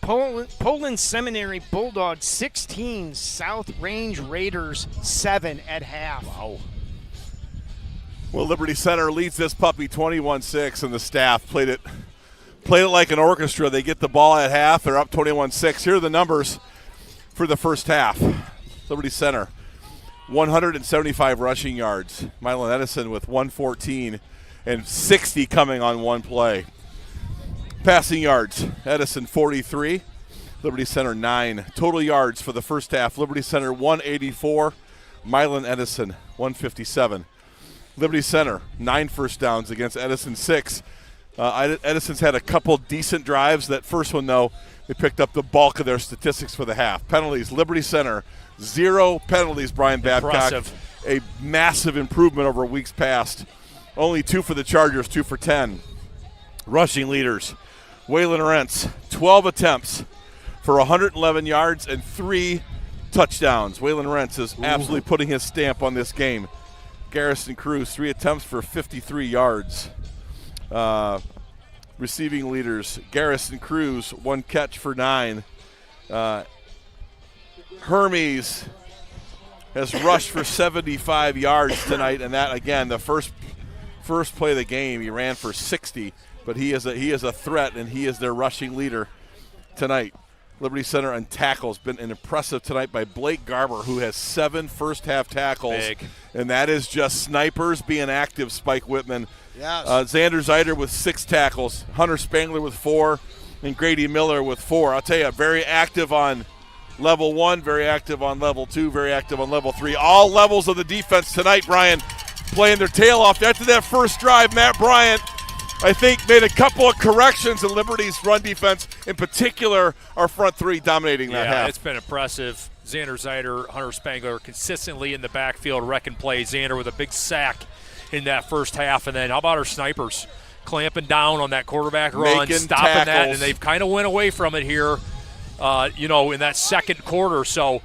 Poland Seminary Bulldogs 16, South Range Raiders 7 at half. Wow. Well, Liberty Center leads this puppy 21-6, and the staff played it like an orchestra. They get the ball at half. They're up 21-6. Here are the numbers for the first half. Liberty Center, 175 rushing yards. Milan Edison with 114 and 60 coming on one play. Passing yards, Edison 43, Liberty Center 9. Total yards for the first half, Liberty Center 184, Milan Edison 157. Liberty Center, 9 first downs against Edison 6. Edison's had a couple decent drives. That first one, though, they picked up the bulk of their statistics for the half. Penalties, Liberty Center, 0 penalties, Brian Babcock. Impressive. A massive improvement over weeks past. Only 2 for the Chargers, 2 for 10. Rushing leaders, Waylon Rentz, 12 attempts for 111 yards and 3 touchdowns. Waylon Rentz is absolutely putting his stamp on this game. Garrison Cruz, 3 attempts for 53 yards. Receiving leaders, Garrison Cruz, 1 catch for 9. Hermes has rushed for 75 yards tonight, and that, again, the first play of the game, he ran for 60, but he is a threat, and he is their rushing leader tonight. Liberty Center on tackles been an impressive tonight by Blake Garber, who has 7 first-half tackles. Big. And that is just snipers being active, Spike Whitman. Yes. Xander Zeiter with 6 tackles, Hunter Spangler with 4, and Grady Miller with 4. I'll tell you, very active on level 1, very active on level 2, very active on level 3. All levels of the defense tonight, Brian, playing their tail off. After that first drive, Matt Bryant, I think, made a couple of corrections in Liberty's run defense, in particular our front 3 dominating that half. It's been impressive. Xander Zeiter, Hunter Spangler consistently in the backfield wrecking plays. Xander with a big sack in that first half. And then how about our snipers clamping down on that quarterback run, Making stopping tackles. that, and they've kind of went away from it here, in that second quarter. So,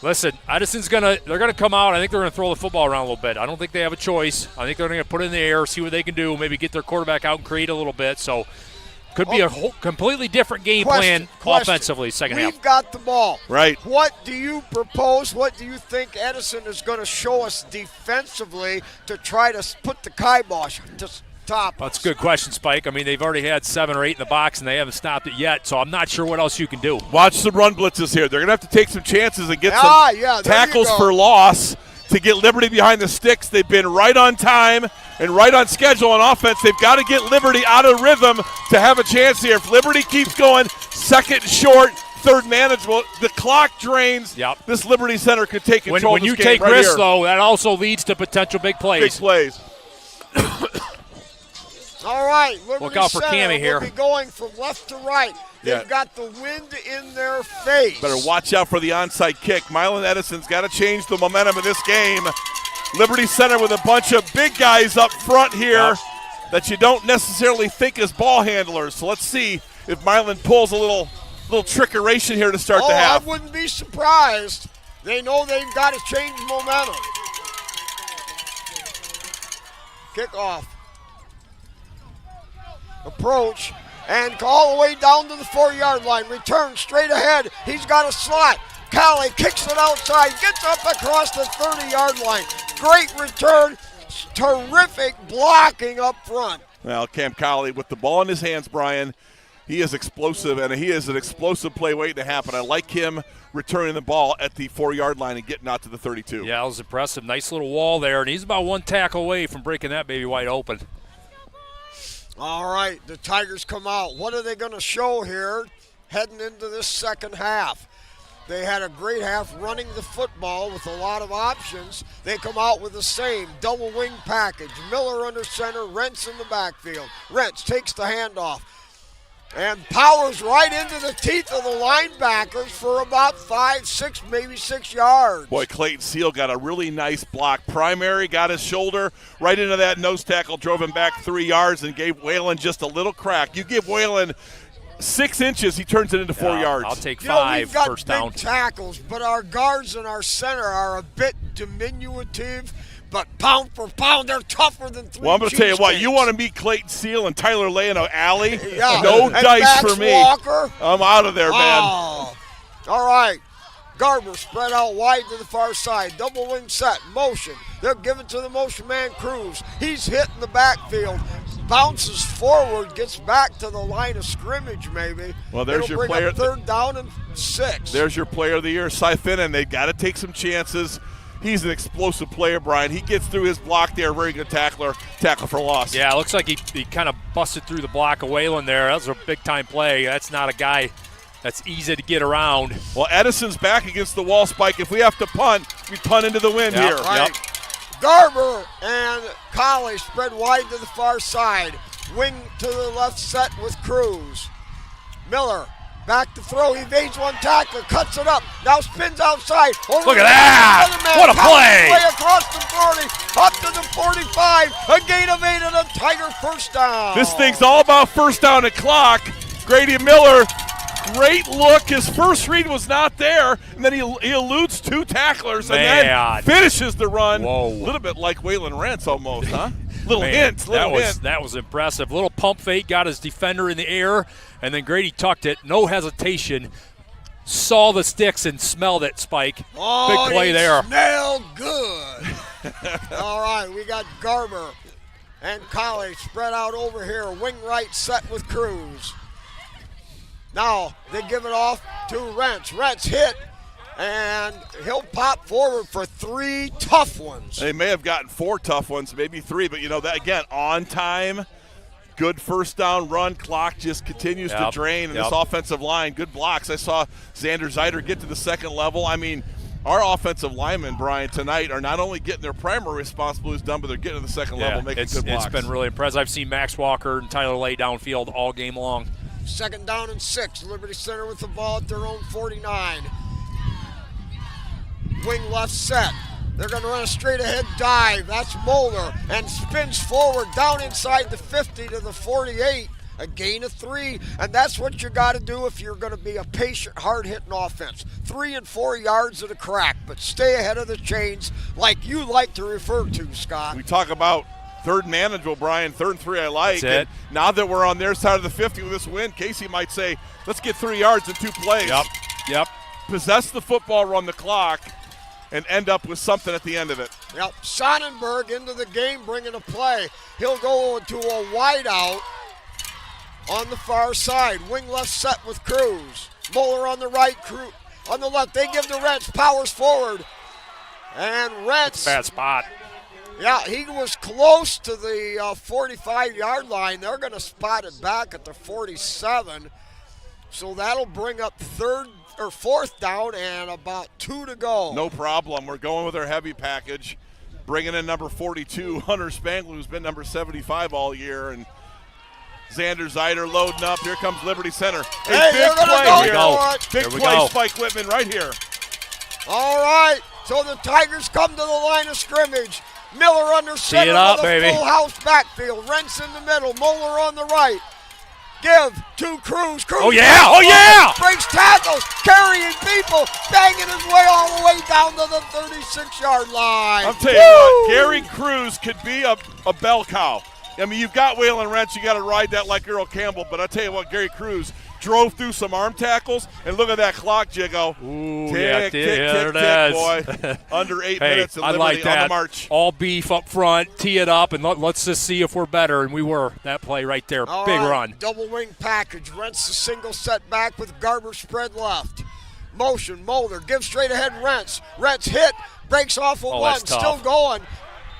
listen, Edison's they're gonna come out. I think they're gonna throw the football around a little bit. I don't think they have a choice. I think they're gonna put it in the air, see what they can do, maybe get their quarterback out and create a little bit. So, could be a whole completely different game plan offensively second half. We've got the ball. Right. What do you propose? What do you think Edison is going to show us defensively to try to put the kibosh to stop That's us? a good question, Spike. I mean, they've already had 7 or 8 in the box, and they haven't stopped it yet, so I'm not sure what else you can do. Watch some run blitzes here. They're going to have to take some chances and get there some tackles you go. for loss to get Liberty behind the sticks. They've been right on time and right on schedule on offense. They've got to get Liberty out of rhythm to have a chance here. If Liberty keeps going, second short, third manageable. The clock drains. Yep. This Liberty Center could take control When of this you game take right risks, here. though, that also leads to potential big plays. Big plays. All right, Liberty Look out for Center Cammy here. will be going from left to right. They've Yeah. got the wind in their face. Better watch out for the onside kick. Milan Edison's got to change the momentum of this game. Liberty Center with a bunch of big guys up front here that you don't necessarily think as ball handlers. So let's see if Milan pulls a little trickeration here to start the I half. wouldn't be surprised. They know they've got to change momentum. Kickoff. Approach and all the way down to the 4-yard line. Return straight ahead. He's got a slot. Callie kicks it outside, gets up across the 30-yard line. Great return. Terrific blocking up front. Well, Cam Colley with the ball in his hands, Brian, he is explosive, and he is an explosive play waiting to happen. I like him returning the ball at the 4-yard line and getting out to the 32. Yeah, it was impressive. Nice little wall there, and he's about one tackle away from breaking that baby wide open. All right, the Tigers come out. What are they going to show here heading into this second half? They had a great half running the football with a lot of options. They come out with the same double wing package. Miller under center, Rentz in the backfield. Rentz takes the handoff and powers right into the teeth of the linebackers for about 5, 6, maybe 6 yards. Boy, Clayton Seal got a really nice block. Primary got his shoulder right into that nose tackle, drove him back 3 yards, and gave Whalen just a little crack. You give Whalen 6 inches, he turns it into 4 yards. I'll take You 5 we've got first big down. tackles, but our guards and our center are a bit diminutive. But pound for pound, they're tougher than 3 Well, I'm going to tell you what, cheesecakes. you want to meet Clayton Seal and Tyler Lay in an alley? Yeah. No And dice Max for me. Walker. I'm out of there, man. Oh. All right. Garber spread out wide to the far side. Double wing set. Motion. They're giving to the motion man Cruz. He's hit in the backfield. Bounces forward. Gets back to the line of scrimmage maybe. Well, there's It'll your bring player. up third down and 6. There's your player of the year, Cy Finnan. They've got to take some chances. He's an explosive player, Brian. He gets through his block there. Very good tackler. Tackle for loss. Yeah, it looks like he kind of busted through the block of Whalen there. That was a big-time play. That's not a guy that's easy to get around. Well, Edison's back against the wall, Spike. If we have to punt, we punt into the wind Yep. here. Right. Garber and Colley spread wide to the far side. Wing to the left set with Cruz. Miller back to throw. He evades one tackler, cuts it up. Now spins outside. Over Look at the that. other man. What a Colley play. across the 40, up to the 45. A gain of 8 and a Tiger first down. This thing's all about first down and clock. Grady Miller, great look. His first read was not there, and then he eludes 2 tacklers and Man. then finishes the run. Whoa. A little bit like Waylon Rentz almost, huh? Little Man, hint. that was impressive. Little pump fake, got his defender in the air, and then Grady tucked it. No hesitation. Saw the sticks and smelled it, Spike. Oh, Big play it there. smelled good. All right, we got Garber and Colley spread out over here. Wing right set with Cruz. Now they give it off to Rentz. Rentz hit, and he'll pop forward for 3 tough ones. They may have gotten 4 tough ones, maybe 3, but you know that again, on time, good first down run. Clock just continues to drain, and this offensive line, good blocks. I saw Xander Zeider get to the second level. I mean, our offensive linemen, Brian, tonight are not only getting their primary responsibilities done, but they're getting to the second level, making good blocks. It's been really impressive. I've seen Max Walker and Tyler Lay downfield all game long. Second down and 6. Liberty Center with the ball at their own 49. Wing left set. They're going to run a straight ahead dive. That's Moeller, and spins forward down inside the 50 to the 48. A gain of 3, and that's what you got to do if you're going to be a patient, hard-hitting offense. 3 and 4 yards at a crack, but stay ahead of the chains like you like to refer to, Scott. We talk about third manageable, Brian. 3rd and 3 I like. That's it. And now that we're on their side of the 50 with this win, Casey might say, let's get 3 yards in 2 plays. Yep. Possess the football, run the clock, and end up with something at the end of it. Yep, Sonnenberg into the game bringing a play. He'll go to a wideout on the far side. Wing left set with Cruz. Moeller on the right, Cruz on the left. They give to Rentz, powers forward. And Rentz, Bad spot. yeah, he was close to the 45-yard line. They're going to spot it back at the 47. So that'll bring up fourth down and about 2 to go. No problem. We're going with our heavy package, bringing in number 42, Hunter Spangler, who's been number 75 all year, and Xander Zeider loading up. Here comes Liberty Center. Hey, big play go here. for it. Big play, Spike Whitman right here. All right, so the Tigers come to the line of scrimmage. Miller under center up, with a baby. full house backfield. Rents in the middle. Moeller on the right. Give to Cruz. Cruz. Oh, yeah. Oh, yeah. Breaks tackles. Carrying people. Banging his way all the way down to the 36-yard line. I'm telling you what, Gary Cruz could be a bell cow. I mean, you've got Waylon Rents. You got to ride that like Earl Campbell. But I tell you what, Gary Cruz drove through some arm tackles, and look at that clock, Jiggo. Ooh, tick, tick, boy. Under 8 minutes and I Liberty like that. on the march. All beef up front, tee it up, and let's just see if we're better. And we were. That play right there, All big right, run. Double wing package. Rents the single set back with Garber spread left. Motion, Mulder, gives straight ahead Rents. Rents hit, breaks off a one, that's tough. still going.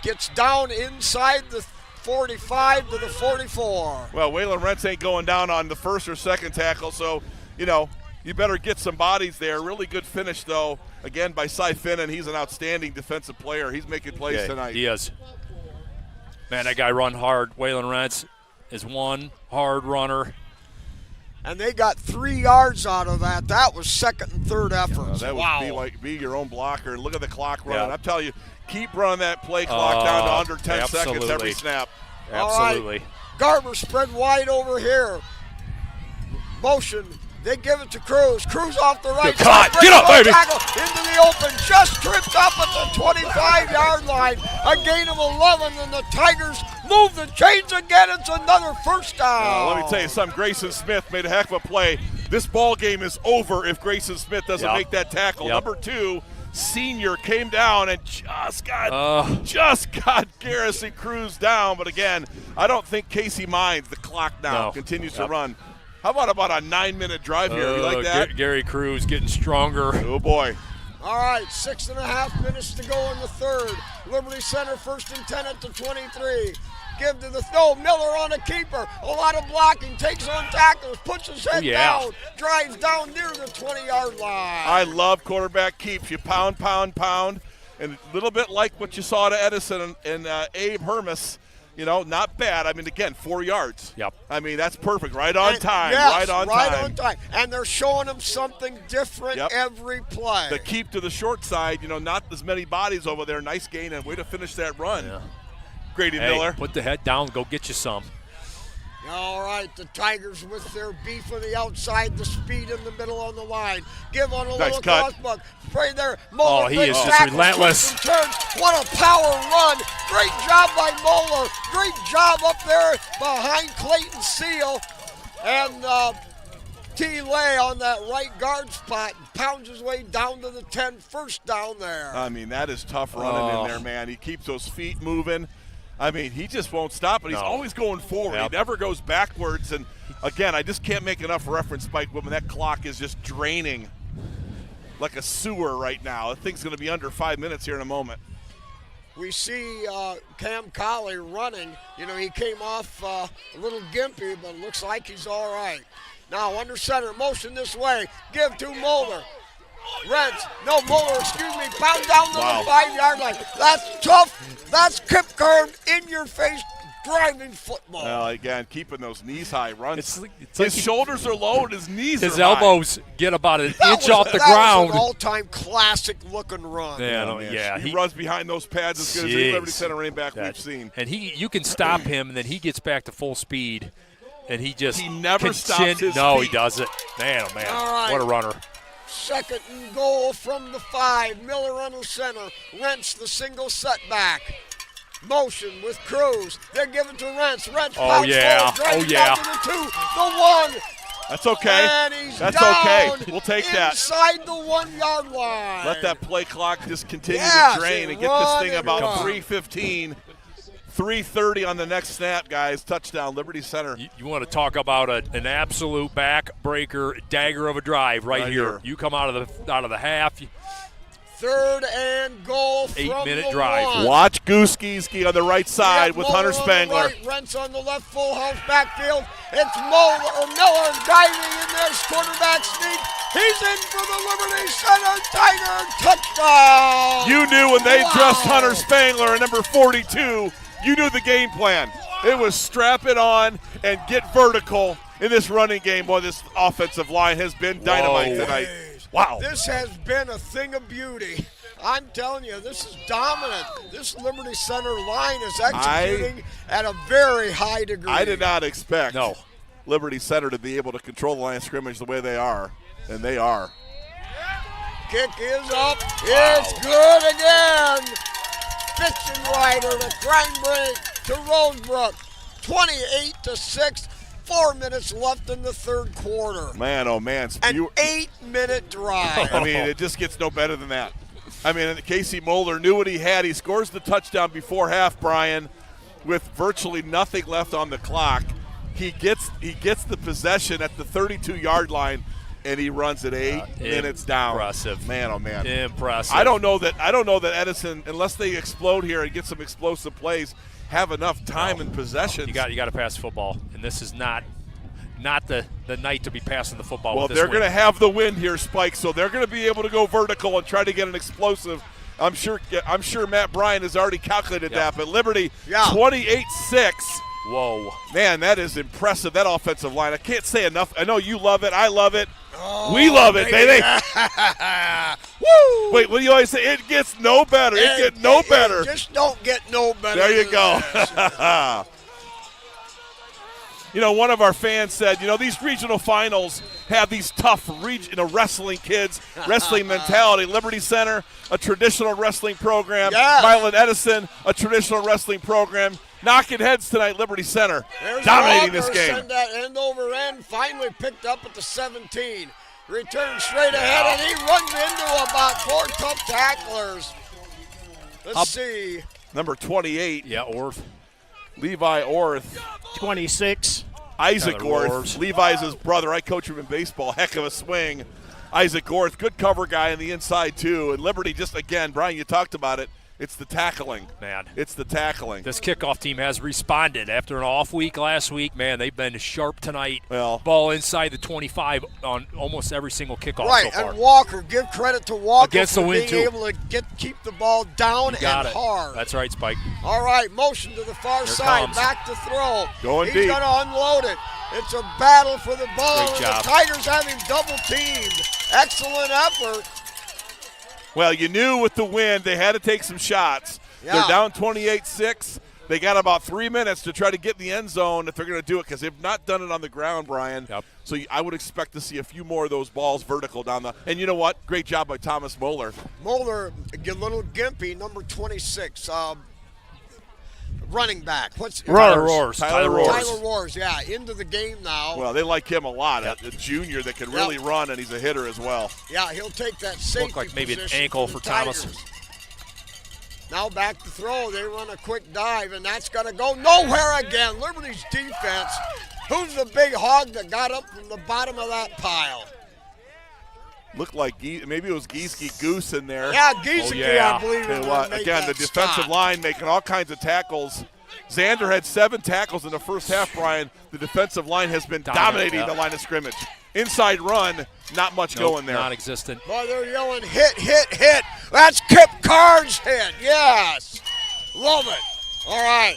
Gets down inside the 45 to the 44. Well, Waylon Rents ain't going down on the first or second tackle, so, you know, you better get some bodies there. Really good finish, though, again, by Cy Finnan. He's an outstanding defensive player. He's making plays tonight. He is. Man, that guy run hard. Waylon Rents is one hard runner. And they got 3 yards out of that. That was second and third efforts. That wow. would be your own blocker. And look at the clock running. Yeah. I'm telling you, keep running that play clock down to under 10 seconds every absolutely. snap. Absolutely. All right. Garber spread wide over here. Motion. They give it to Cruz. Cruz off the right. Good cut. side, Get up, baby. tackle into the open. Just tripped up at the 25-yard line. A gain of 11, and the Tigers move the chains again. It's another first down. Let me tell you something. Grayson Smith made a heck of a play. This ball game is over if Grayson Smith doesn't make that tackle. Number 2, senior, came down and just got Garrison Cruz down. But again, I don't think Casey minds the clock now. Continues to run. How about a 9-minute drive here? You like that? Gary Cruz getting stronger. Oh, boy. All right, 6.5 minutes to go in the third. Liberty Center first and 10 at the 23. Give to the Miller on a keeper. A lot of blocking. Takes on tackles. Puts his head down. Drives down near the 20-yard line. I love quarterback keeps. You pound. And a little bit like what you saw to Edison and Abe Hermes. You know, not bad. I mean, again, 4 yards. Yep. I mean, that's perfect. Right on time. Yes, right on time. And they're showing him something different every play. The keep to the short side, you know, not as many bodies over there. Nice gain and way to finish that run. Yeah. Grady Miller. Put the head down. Go get you some. All right, the Tigers with their beef on the outside, the speed in the middle on the line. Give on a little crossbuck. Spray there. Moeller, he is just relentless. Turns. What a power run. Great job by Moeller. Great job up there behind Clayton Seal. And T. Lay on that right guard spot. Pounds his way down to the 10. First down there. I mean, that is tough running in there, man. He keeps those feet moving. I mean, he just won't stop, but he's always going forward. He never goes backwards. And, again, I just can't make enough reference, Spike Whitman. That clock is just draining like a sewer right now. The thing's going to be under 5 minutes here in a moment. We see Cam Colley running. You know, he came off a little gimpy, but it looks like he's all right. Now, under center, motion this way. Give to Moeller. Moeller, pound down to the 5-yard line. That's tough. That's Kip Curve in your face driving football. Well, again, keeping those knees high runs. It's his shoulders are low and his knees are high. His elbows get about an inch off the That ground. was an all-time classic-looking run. He runs behind those pads as good as any Liberty Center running back we've seen. And you can stop him, and then he gets back to full speed, and he never stops his No, feet. he doesn't. Man, oh man, All right. what a runner. Second and goal from the 5. Miller under center. Rents the single setback. Motion with Cruz. They're giving to Rents. Rents pounds forward, drives down to the 2, the 1. That's okay. And he's That's down okay. We'll take that. inside the 1-yard line. Let that play clock just continue to drain and get this thing about run. 3:15. 3:30 on the next snap, guys. Touchdown, Liberty Center. You want to talk about an absolute backbreaker, dagger of a drive right here. You come out of the half. Third and goal from 8-minute the drive. 1. Watch Gooski on the right side Yep, with Muller Hunter on the Spangler. right, Rentz on the left, full house backfield. It's Miller diving in there, quarterback sneak. He's in for the Liberty Center Tiger touchdown. You knew when they dressed Hunter Spangler at number 42, you knew the game plan. It was strap it on and get vertical in this running game. Boy, this offensive line has been dynamite tonight. Wow. This has been a thing of beauty. I'm telling you, this is dominant. This Liberty Center line is executing at a very high degree. I did not expect Liberty Center to be able to control the line of scrimmage the way they are, and they are. Kick is up. It's good again. Fitzenreiter to Grindbrink to Rosebrook. 28-6. 4 minutes left in the third quarter. Man, oh man. An 8-minute drive. I mean, it just gets no better than that. I mean, Casey Moeller knew what he had. He scores the touchdown before half, Brian, with virtually nothing left on the clock. He gets the possession at the 32-yard line, and he runs it 8 minutes down. Impressive. Man, oh man. Impressive. I don't know that Edison, unless they explode here and get some explosive plays, have enough time and possession. You got to pass the football, and this is not the night to be passing the football. Well, with this they're going to win. have the wind here, Spike, so they're going to be able to go vertical and try to get an explosive. I'm sure Matt Bryan has already calculated that, but Liberty 28-6. Whoa. Man, that is impressive, that offensive line. I can't say enough. I know you love it. I love it. We love it, baby. Woo! Wait, what do you always say? It gets no better. It gets no better. It just don't get no better. There you than go. this. You know, one of our fans said, these regional finals have these tough wrestling kids, wrestling mentality. Liberty Center, a traditional wrestling program. Yes. Milan Edison, a traditional wrestling program. Knocking heads tonight, Liberty Center, There's dominating this Walker, game. Send that end over end, finally picked up at the 17. Returns straight ahead, and he runs into about 4 tough tacklers. Let's see. Number 28. Yeah, Orth. Levi Orth. 26. Isaac Another Orth. Roars. Levi's his brother. I coach him in baseball. Heck of a swing. Isaac Orth, good cover guy on the inside, too. And Liberty just, again, Brian, you talked about it. It's the tackling. Man. It's the tackling. This kickoff team has responded after an off week last week. Man, they've been sharp tonight. Well, ball inside the 25 on almost every single kickoff Right, so far. and Walker, give credit to Walker Against the for wind, being too. able to keep the ball down and hard. That's right, Spike. All right, motion to the far side, comes. back to throw. Going He's deep. going to unload it. It's a battle for the ball. Great job. The Tigers have him double teamed. Excellent effort. Well, you knew with the wind they had to take some shots. Yeah. They're down 28-6. They got about 3 minutes to try to get in the end zone if they're going to do it, because they've not done it on the ground, Brian. Yep. So I would expect to see a few more of those balls vertical down the – and you know what? Great job by Thomas Moeller. Moeller, a little gimpy, number 26, running back. Tyler Roars. Tyler Roars. Tyler Roars, yeah, into the game now. Well, they like him a lot. A junior that can really run, and he's a hitter as well. Yeah, he'll take that safety Looked like maybe an position ankle the for Thomas. Tigers. Now back to throw. They run a quick dive, and that's going to go nowhere again. Liberty's defense. Who's the big hog that got up from the bottom of that pile? Looked like maybe it was Gieske Goose in there. Yeah, Giesecke, yeah. I believe. Tell you what, again, the defensive line making all kinds of tackles. Xander had 7 tackles in the first half, Brian. The defensive line has been dominating the line of scrimmage. Inside run, not much going there. Non-existent. Boy, they're yelling, hit, hit, hit. That's Kip Card's hit. Yes. Love it. All right.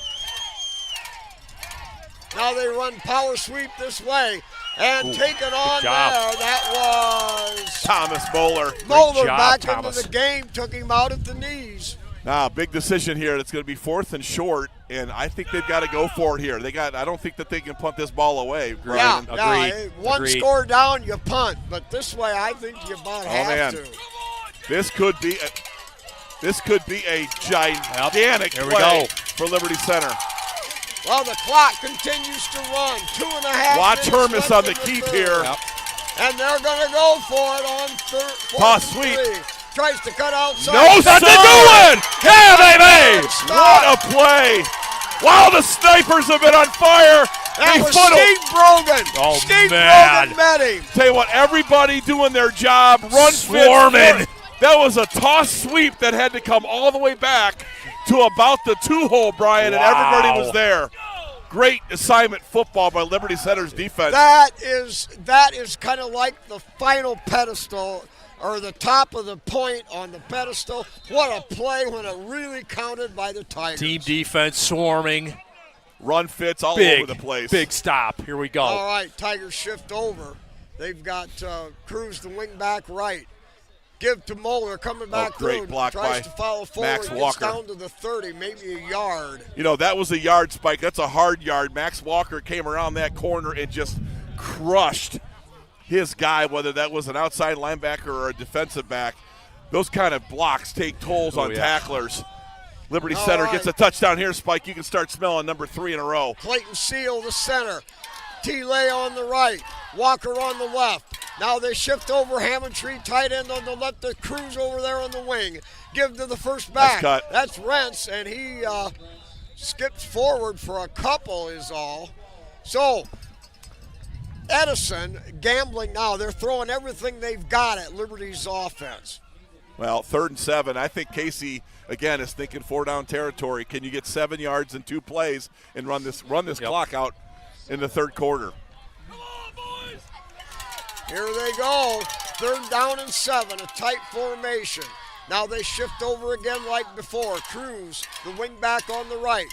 Now they run power sweep this way. And taken on there, that was Thomas Moeller. Moeller job, back Thomas. into the game, took him out at the knees. Now, big decision here. It's going to be 4th and short, and I think they've got to go for it here. I don't think that they can punt this ball away. Yeah, Brian. Agreed. One Agreed. score down, you punt. But this way, I think you about have to. This could be a gigantic Here we play go. for Liberty Center. Well, the clock continues to run. 2.5 Watch minutes Hermes on left the in keep third. here. Yep. And they're going to go for it on Toss 4th and sweep. 3. Tries to cut outside. No, that's a good one! Yeah, baby! What a play! Wow, the snipers have been on fire. That They was funneled. Steve Brogan. Oh, Steve man. Brogan met him. Tell you what, everybody doing their job. Run, Swarming. Fitz, That was a toss sweep that had to come all the way back to about the 2-hole, Brian, and everybody was there. Great assignment football by Liberty Center's defense. That is kind of like the final pedestal, or the top of the point on the pedestal. What a play when it really counted by the Tigers. Team defense swarming. Run fits all over the place. Big stop. Here we go. All right, Tigers shift over. They've got Cruz, the wing back right. Give to Moeller, coming back great through. block Tries by to follow forward. Max Gets Walker. down to the 30, maybe a yard. You know, that was a yard, Spike. That's a hard yard. Max Walker came around that corner and just crushed his guy, whether that was an outside linebacker or a defensive back. Those kind of blocks take tolls on tacklers. Liberty Center gets a touchdown here, Spike. You can start smelling number 3 in a row. Clayton Seal, the center. T-Lay on the right. Walker on the left. Now they shift over. Hammondtree tight end on the left. The Cruz over there on the wing. Give to the first back. Nice cut. That's Rentz, and he skips forward for a couple is all. So Edison gambling now. They're throwing everything they've got at Liberty's offense. Well, 3rd and 7. I think Casey, again, is thinking 4-down territory. Can you get 7 yards in 2 plays and run this clock out in the 3rd quarter? Here they go. 3rd down and 7, a tight formation. Now they shift over again like before. Cruz, the wing back on the right.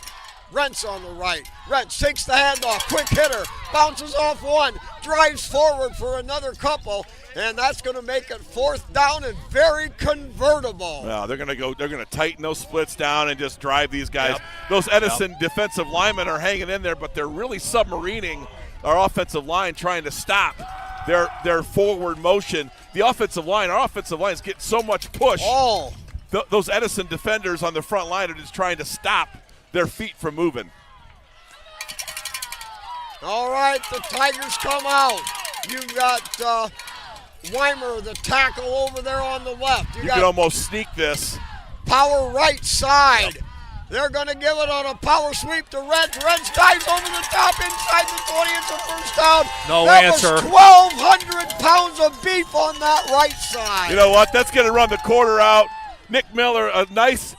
Rentz on the right. Rentz takes the handoff. Quick hitter. Bounces off one. Drives forward for another couple. And that's going to make it 4th down and very convertible. Well, they're going to tighten those splits down and just drive these guys. Those Edison defensive linemen are hanging in there, but they're really submarining our offensive line, trying to stop their forward motion. Our offensive line is getting so much push. Those Edison defenders on the front line are just trying to stop their feet from moving. All right, the Tigers come out. You've got Weimer, the tackle over there on the left. You can almost sneak this. Power right side. They're going to give it on a power sweep to Rentz. Rentz dives over the top inside the 20. It's a first down. No that answer. Was 1,200 pounds of beef on that right side. You know what? That's going to run the quarter out. Nick Miller, a nice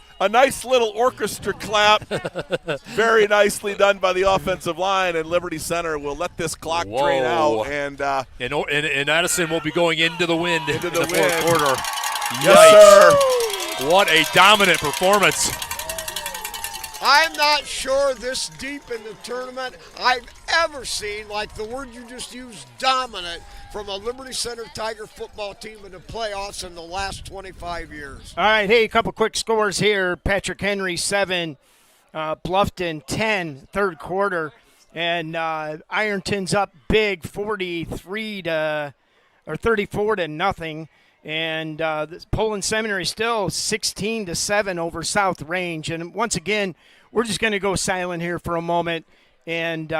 little orchestra clap. Very nicely done by the offensive line, and Liberty Center will let this clock drain out. And Edison will be going into the wind in the 4th quarter. Yes, sir. What a dominant performance. I'm not sure this deep in the tournament I've ever seen, like the word you just used, dominant, from a Liberty Center Tiger football team in the playoffs in the last 25 years. All right, hey, a couple quick scores here. Patrick Henry, 7. Bluffton, 10, 3rd quarter. And Ironton's up big, 34 to nothing. And Poland Seminary still 16-7 over South Range. And once again, we're just going to go silent here for a moment. And,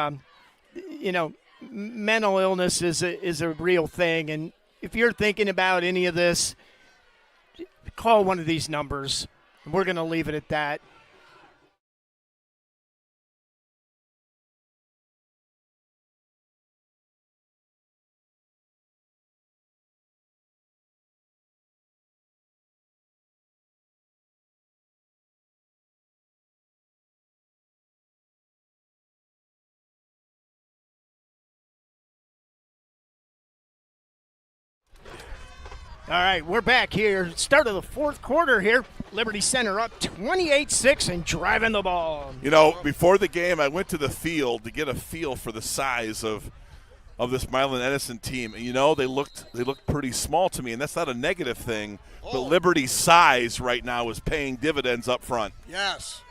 mental illness is a real thing. And if you're thinking about any of this, call one of these numbers. We're going to leave it at that. All right, we're back here. Start of the 4th quarter here. Liberty Center up 28-6 and driving the ball. You know, before the game, I went to the field to get a feel for the size of this Milan Edison team. And, they looked pretty small to me, and that's not a negative thing. But Liberty's size right now is paying dividends up front. Yes.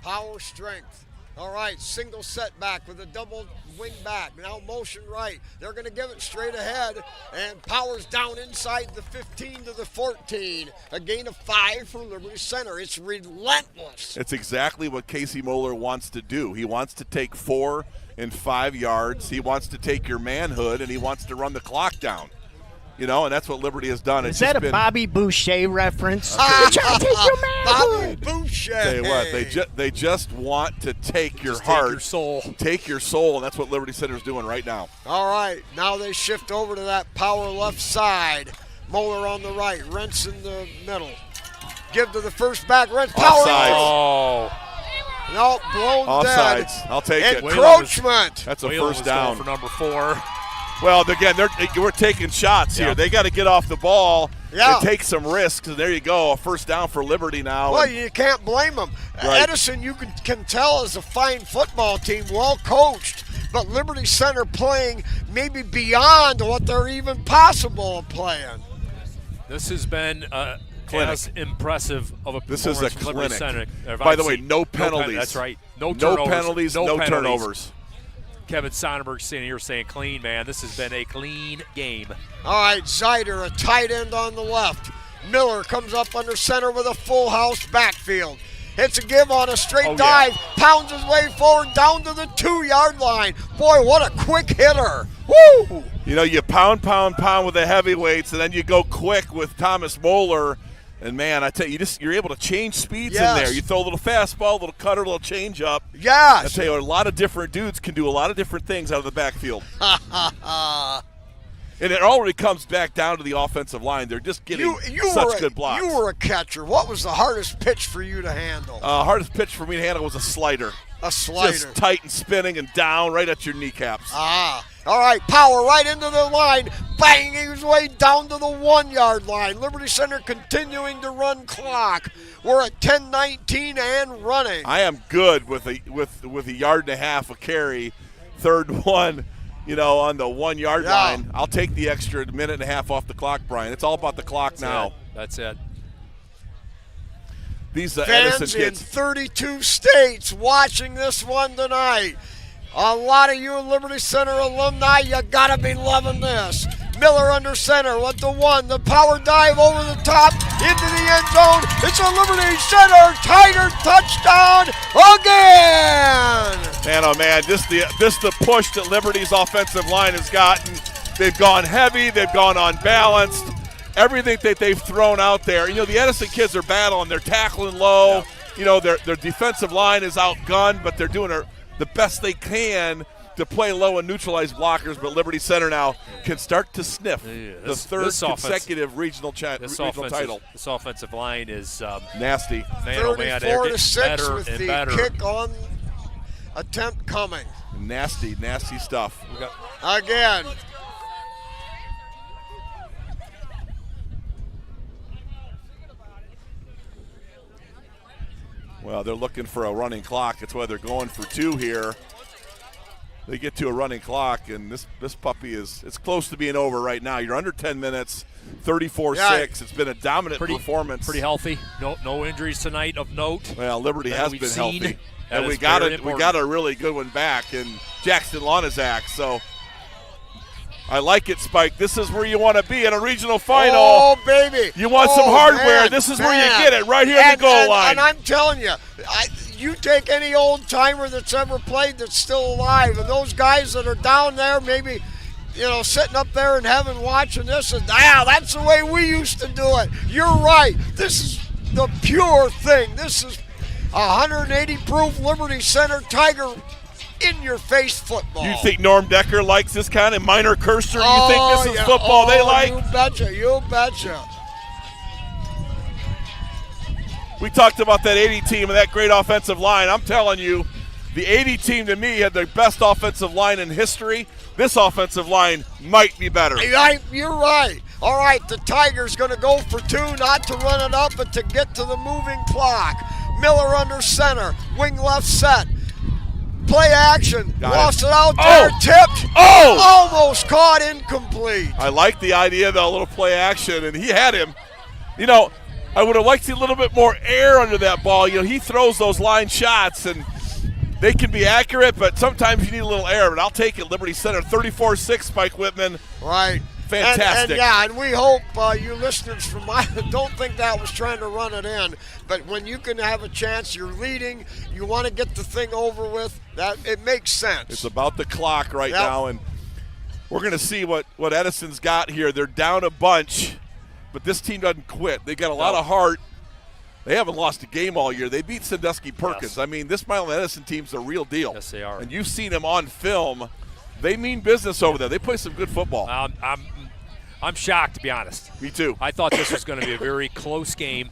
Power, strength. All right, single setback with a double wing back. Now motion right. They're going to give it straight ahead, and Power's down inside the 15 to the 14. A gain of 5 for Liberty Center. It's relentless. It's exactly what Casey Moeller wants to do. He wants to take 4 and 5 yards. He wants to take your manhood, and he wants to run the clock down. And that's what Liberty has done. Is that a Bobby Boucher reference? Bobby Boucher. Tell you what, they just want to take your heart, take your soul, and that's what Liberty Center is doing right now. All right, now they shift over to that power left side. Moeller on the right, Rentz in the middle. Give to the first back, Rentz. Offsides. Oh, No, blown dead. Offsides. I'll take it. Encroachment. That's a Whalen first was going down. for number 4. Well, again, we're taking shots here. Yeah. They got to get off the ball Yeah. and take some risks. And there you go, a first down for Liberty now. Well, And you can't blame them. Right. Edison, you can tell, is a fine football team, well coached, but Liberty Center playing maybe beyond what they're even possible of playing. This has been Clinic. as impressive of a This is a performance from Liberty clinic. Center. By the way, no penalties. That's right. No no turnovers. penalties, no turnovers. Kevin Sonnenberg sitting here saying clean, man. This has been a clean game. All right, Zeider, a tight end on the left. Miller comes up under center with a full house backfield. Hits a give on a straight dive, pounds his way forward down to the 2-yard line. Boy, what a quick hitter. Woo! You know, you pound with the heavyweights, and then you go quick with Thomas Moeller. And, man, I tell you, you're able to change speeds in there. You throw a little fastball, a little cutter, a little change-up. Yes. I tell you, a lot of different dudes can do a lot of different things out of the backfield. And it already comes back down to the offensive line. They're just getting such good blocks. You were a catcher. What was the hardest pitch for you to handle? Hardest pitch for me to handle was a slider. A slider. Just tight and spinning and down right at your kneecaps. All right, power right into the line, banging his way down to the 1-yard line. Liberty Center continuing to run clock. We're at 10:19 and running. I am good with a yard and a half a carry, third one, on the 1-yard line. I'll take the extra minute and a half off the clock, Brian. It's all about the clock now. That's it. These Fans Edison in kids. 32 states watching this one tonight. A lot of you Liberty Center alumni, you gotta be loving this. Miller under center with the 1, the power dive over the top into the end zone. It's a Liberty Center Tiger touchdown again. Man, oh man, this the push that Liberty's offensive line has gotten. They've gone heavy, they've gone unbalanced. Everything that they've thrown out there. The Edison kids are battling. They're tackling low. Yeah. Their defensive line is outgunned, but they're doing the best they can to play low and neutralize blockers. But Liberty Center now can start to sniff the third consecutive regional title. This offensive line is nasty. Man, oh man, they're getting 34-6 better with and the better. kick on attempt coming. Nasty stuff. Again. Well, they're looking for a running clock. That's why they're going for 2 here. They get to a running clock, and this puppy it's close to being over right now. You're under 10 minutes, 34-6. It's been a dominant performance. Pretty healthy. No injuries tonight of note. Well, Liberty has been healthy. And we got a really good one back in Jackson Lonazak. So I like it, Spike. This is where you want to be in a regional final. Oh, baby. You want some hardware. This is where you get it, right here at the goal line. And I'm telling you, you take any old timer that's ever played that's still alive, and those guys that are down there maybe, sitting up there in heaven watching this, and that's the way we used to do it. You're right. This is the pure thing. This is 180 proof Liberty Center Tiger in-your-face football. You think Norm Decker likes this kind of minor cursor? You think this is football they like? You betcha. We talked about that 80 team and that great offensive line. I'm telling you, the 80 team to me had the best offensive line in history. This offensive line might be better. You're right. All right, the Tigers going to go for 2, not to run it up, but to get to the moving clock. Miller under center, wing left set. Play action. Lost it out there. Tipped. Almost caught incomplete. I like the idea of a little play action, and he had him. I would have liked a little bit more air under that ball. He throws those line shots, and they can be accurate, but sometimes you need a little air. But I'll take it. Liberty Center, 34-6, Spike Whitman. Right. Fantastic. And we hope you listeners from Milan don't think that was trying to run it in. But when you can have a chance, you're leading, you want to get the thing over with, that it makes sense. It's about the clock right now, and we're going to see what Edison's got here. They're down a bunch, but this team doesn't quit. They got a lot of heart. They haven't lost a game all year. They beat Sandusky Perkins. Yes. I mean, this Milan Edison team's the real deal. Yes, they are. And you've seen them on film. They mean business over there. They play some good football. I'm shocked, to be honest. Me too. I thought this was going to be a very close game.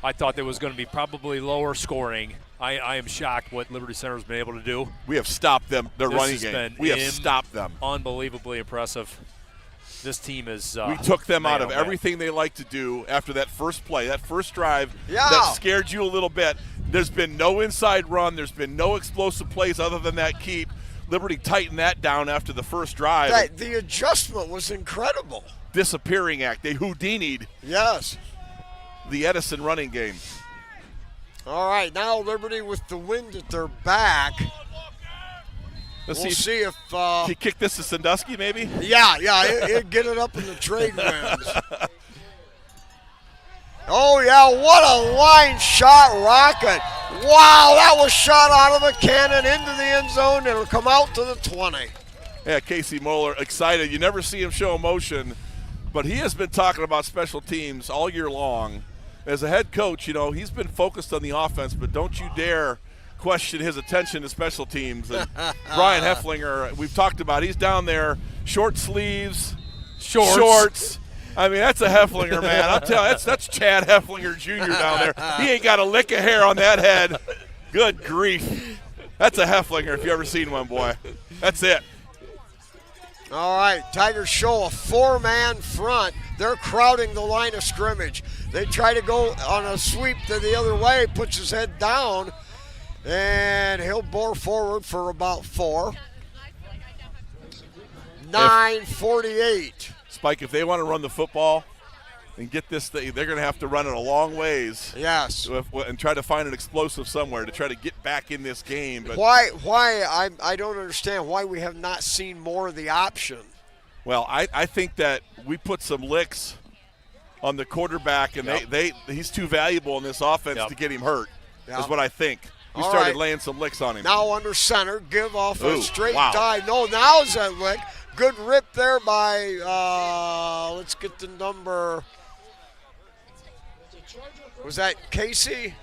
I thought there was going to be probably lower scoring. I am shocked what Liberty Center has been able to do. We have stopped them, their This running has game. been We have stopped them. Unbelievably impressive. This team is We took them out of man. everything they like to do after that first play, that first drive Yeah. that scared you a little bit. There's been no inside run. There's been no explosive plays other than that keep. Liberty tightened that down after the first drive. The adjustment was incredible. Disappearing act. They Houdini'd Yes. the Edison running game. All right, now Liberty with the wind at their back. Let's We'll see see if he kicked this to Sandusky, maybe? yeah, it get it up in the trade winds. Oh, yeah, what a line shot rocket. Wow, that was shot out of a cannon into the end zone. It'll come out to the 20. Yeah, Casey Moeller excited. You never see him show emotion, but he has been talking about special teams all year long. As a head coach, you know, he's been focused on the offense, but don't you dare question his attention to special teams. And Brian Hefflinger, we've talked about, he's down there, short sleeves, shorts. I mean, that's a Hefflinger, man. I'm telling you, that's Chad Hefflinger Jr. down there. He ain't got a lick of hair on that head. Good grief. That's a Hefflinger if you ever seen one, boy. That's it. All right, Tigers show a four-man front. They're crowding the line of scrimmage. They try to go on a sweep to the other way, puts his head down, and he'll bore forward for about 4. 9:48. Spike, if they want to run the football and get this thing, they're going to have to run it a long ways. Yes. And try to find an explosive somewhere to try to get back in this game. But Why I don't understand why we have not seen more of the option. well, I think that we put some licks on the quarterback, and he's too valuable in this offense to get him hurt. Yep. Is what I think. We All started right. laying some licks on him. Now under center, give off a Ooh, straight wow. dive. No, now's that lick. Good rip there by, let's get the number. Was that Casey?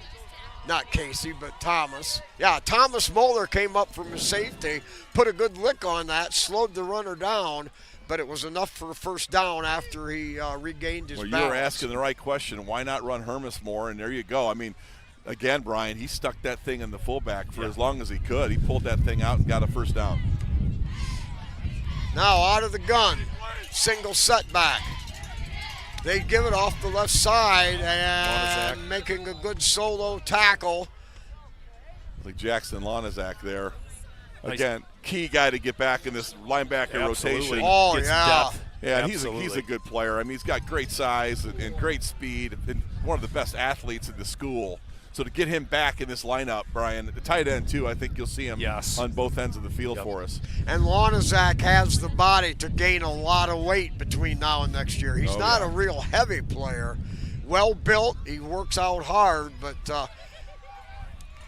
Not Casey, but Thomas. Yeah, Thomas Moeller came up from his safety, put a good lick on that, slowed the runner down, but it was enough for a first down after he regained his Well, you balance. were asking the right question. Why not run Hermes more? And there you go. I mean, again, Brian, he stuck that thing in the fullback for as long as he could. He pulled that thing out and got a first down. Now out of the gun, single setback. They give it off the left side and making a good solo tackle. Like Jackson Lonizak there. Again, key guy to get back in this linebacker rotation. Oh, Gets yeah. depth. Yeah, Absolutely. he's a good player. I mean, he's got great size and great speed and one of the best athletes in the school. So to get him back in this lineup, Brian, the tight end too, I think you'll see him on both ends of the field for us. And Lonizak has the body to gain a lot of weight between now and next year. He's not a real heavy player. Well built, he works out hard, but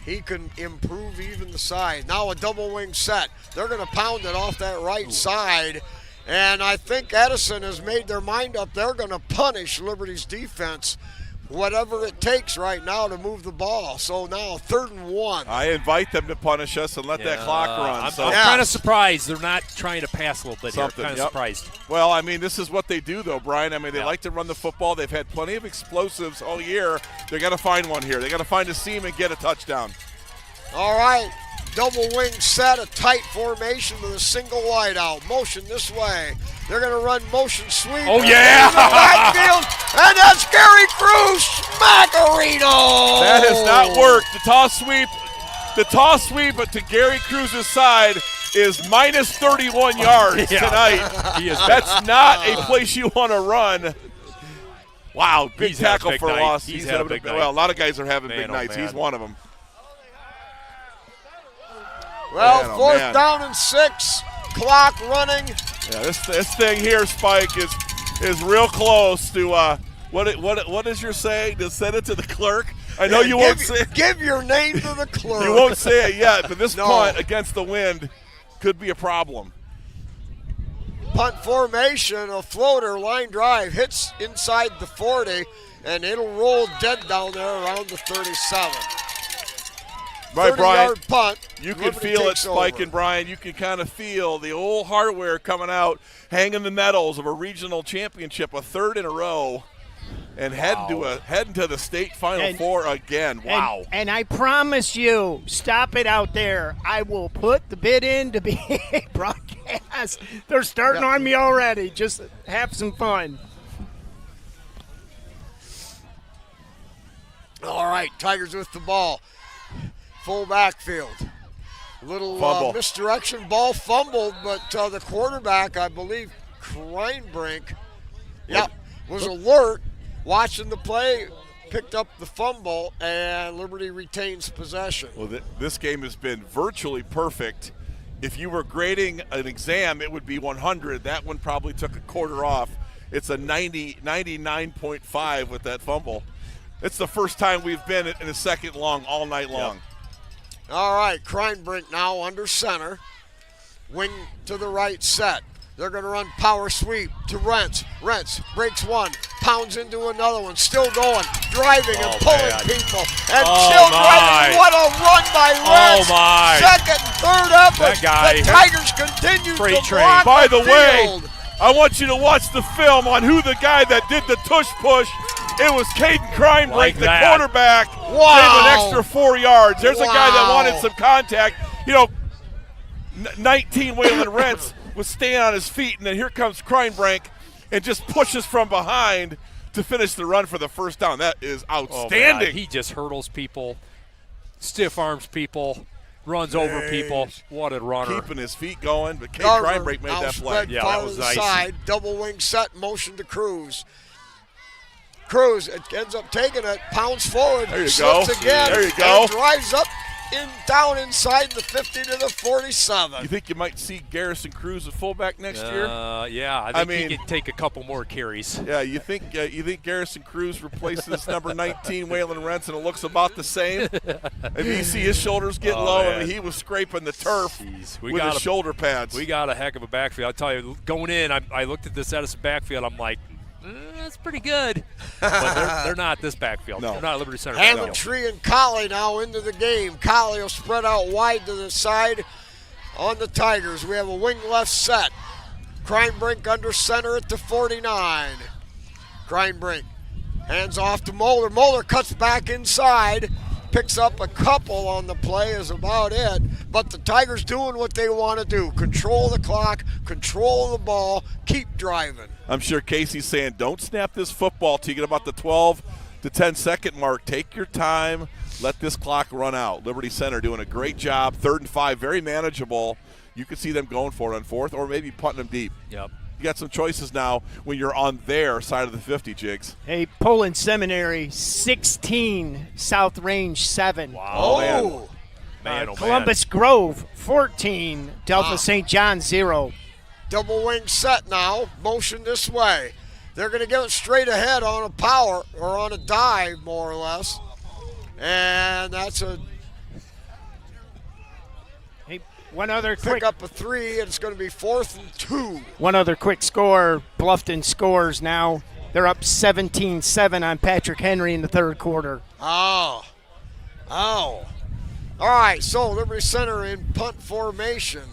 he can improve even the size. Now a double wing set. They're going to pound it off that right side. And I think Edison has made their mind up. They're going to punish Liberty's defense, whatever it takes right now to move the ball. So now 3rd and 1. I invite them to punish us and let that clock run. I'm So kind of surprised they're not trying to pass a little bit Something, here. Kind of yep. surprised. Well, I mean, this is what they do, though, Brian. I mean, they like to run the football. They've had plenty of explosives all year. They got to find one here. They got to find a seam and get a touchdown. All right, double wing set, a tight formation with a single wide out. Motion this way. They're going to run motion sweep. Oh, yeah. In the backfield, and that's Gary Cruz. Smackarino. That has not worked. The toss sweep, but to Gary Cruz's side is minus 31 yards tonight. That's not a place you want to run. Wow, big tackle for loss. He's had a big night. Well, a lot of guys are having Man, big oh, nights. man. He's one of them. Well, Man, oh, 4th man. down and 6. Clock running. Yeah, this thing here, Spike, is real close to what is your saying? To send it to the clerk. I know you won't say it. Give your name to the clerk. You won't say it yet, but this No. punt against the wind could be a problem. Punt formation, a floater, line drive, hits inside the 40, and it'll roll dead down there around the 37. Right, Brian. 30-yard punt. You can Liberty feel it, takes Spike over. and Brian. You can kind of feel the old hardware coming out, hanging the medals of a regional championship, a third in a row, and heading to the state Final Four again. Wow. And I promise you, stop it out there. I will put the bid in to be broadcast. They're starting on me already. Just have some fun. All right, Tigers with the ball. Full backfield. Little misdirection, ball fumbled, but the quarterback, I believe, Kreinbrink, was alert, watching the play, picked up the fumble, and Liberty retains possession. Well, this game has been virtually perfect. If you were grading an exam, it would be 100. That one probably took a quarter off. It's a 99.5 with that fumble. It's the first time we've been in a second long all night long. Yep. All right, Kreinbrink now under center. Wing to the right set. They're going to run power sweep to Rentz. Rentz breaks one, pounds into another one, still going, driving and pulling people. And still driving. What a run by Rentz. Second and third effort. That guy. The Tigers continue to block By the way, field. I want you to watch the film on who the guy that did the tush push. It was Caden Kreinbrink, the quarterback. Wow. Gave an extra 4 yards. There's a guy that wanted some contact. 19 Waylon Rentz was staying on his feet, and then here comes Kreinbrink and just pushes from behind to finish the run for the first down. That is outstanding. He just hurdles people, stiff arms people, runs over people. What a runner. Keeping his feet going, but Caden Kreinbrink made that play. Yeah, that was nice. Side, double wing set, motion to Cruz. Cruz ends up taking it, pounds forward, slips again, there you go. And drives up down inside the 50 to the 47. You think you might see Garrison Cruz at fullback next year? Yeah, I think he could take a couple more carries. Yeah, you think Garrison Cruz replaces number 19 Waylon Rentz and it looks about the same? And you see his shoulders get low. Man. I mean, he was scraping the turf with his shoulder pads. We got a heck of a backfield. I'll tell you, going in, I looked at this Edison backfield. I'm like, that's pretty good. But they're not this backfield. No. They're not Liberty Center. Hammontree and Colley now into the game. Colley will spread out wide to the side on the Tigers. We have a wing left set. Kreinbrink under center at the 49. Kreinbrink hands off to Moeller. Moeller cuts back inside. Picks up a couple on the play is about it. But the Tigers doing what they want to do. Control the clock, control the ball, keep driving. I'm sure Casey's saying, don't snap this football till you get about the 12 to 10 second mark. Take your time. Let this clock run out. Liberty Center doing a great job. 3rd and 5, very manageable. You could see them going for it on 4th or maybe punting them deep. Yep. You got some choices now when you're on their side of the 50, Jigs. Hey, Poland Seminary, 16, South Range 7. Wow. Oh, Man, Columbus Grove, 14, Delta St. John, 0. double wing set now. Motion this way. They're going to give it straight ahead on a power or on a dive, more or less. And that's a One other pick quick up a 3, and it's going to be 4th and 2. One other quick score. Bluffton scores now. They're up 17-7 on Patrick Henry in the 3rd quarter. Oh. All right, so Liberty Center in punt formation.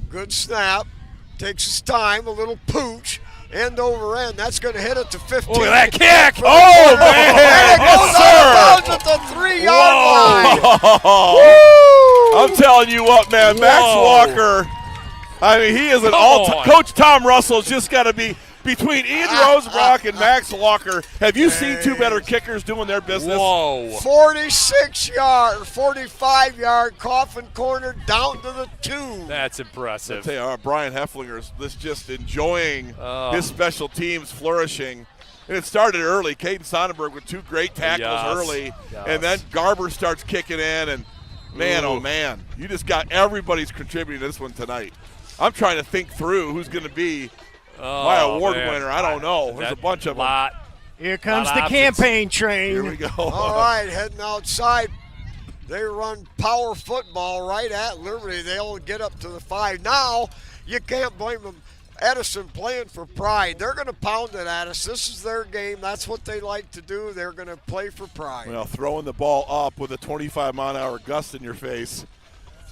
Good snap. Takes his time, a little pooch. End over end. That's going to hit it to 15. Look at that kick. Oh, man. And it goes out of bounds at the 3-yard line. I'm telling you what, man. Max Walker, I mean, he is an all-time. Coach Tom Russell's just got to be between Ian Rosebrock and Max Walker. Have you seen two better kickers doing their business? Whoa. 45-yard coffin corner down to the 2. That's impressive. I tell you, Brian Hefflinger's just enjoying his special teams flourishing. And it started early. Caden Sonnenberg with 2 great tackles early. Yes. And then Garber starts kicking in. And, man, oh, man, you just got everybody's contributing to this one tonight. I'm trying to think through who's going to be my award winner. I don't know. There's a bunch of them. Here comes the campaign train. Here we go. All right, heading outside. They run power football right at Liberty. They'll get up to the 5. Now, you can't blame them. Edison playing for pride. They're going to pound it at us. This is their game. That's what they like to do. They're going to play for pride. Well, throwing the ball up with a 25-mile-an-hour gust in your face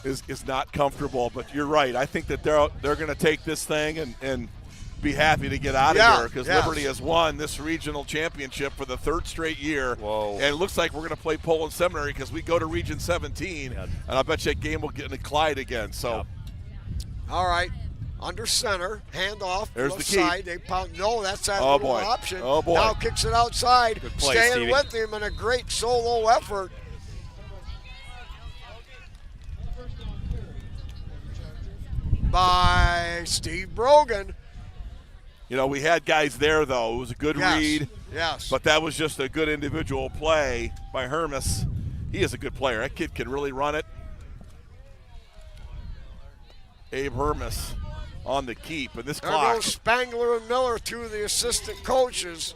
is not comfortable. But you're right. I think that they're going to take this thing and be happy to get out of here because Liberty has won this regional championship for the third straight year. Whoa. And it looks like we're going to play Poland Seminary because we go to Region 17, and I bet you that game will get in Clyde again. So, all right, under center, handoff, there's left the key. side. They pound. No, that's that Oh, little boy. option. Oh, boy. Now kicks it outside, Good play, staying Stevie. with him in a great solo effort. By Steve Brogan. You know, we had guys there, though. It was a good read. Yes. But that was just a good individual play by Hermes. He is a good player. That kid can really run it. Abe Hermes on the keep. And this There clock. goes Spangler and Miller, two of the assistant coaches.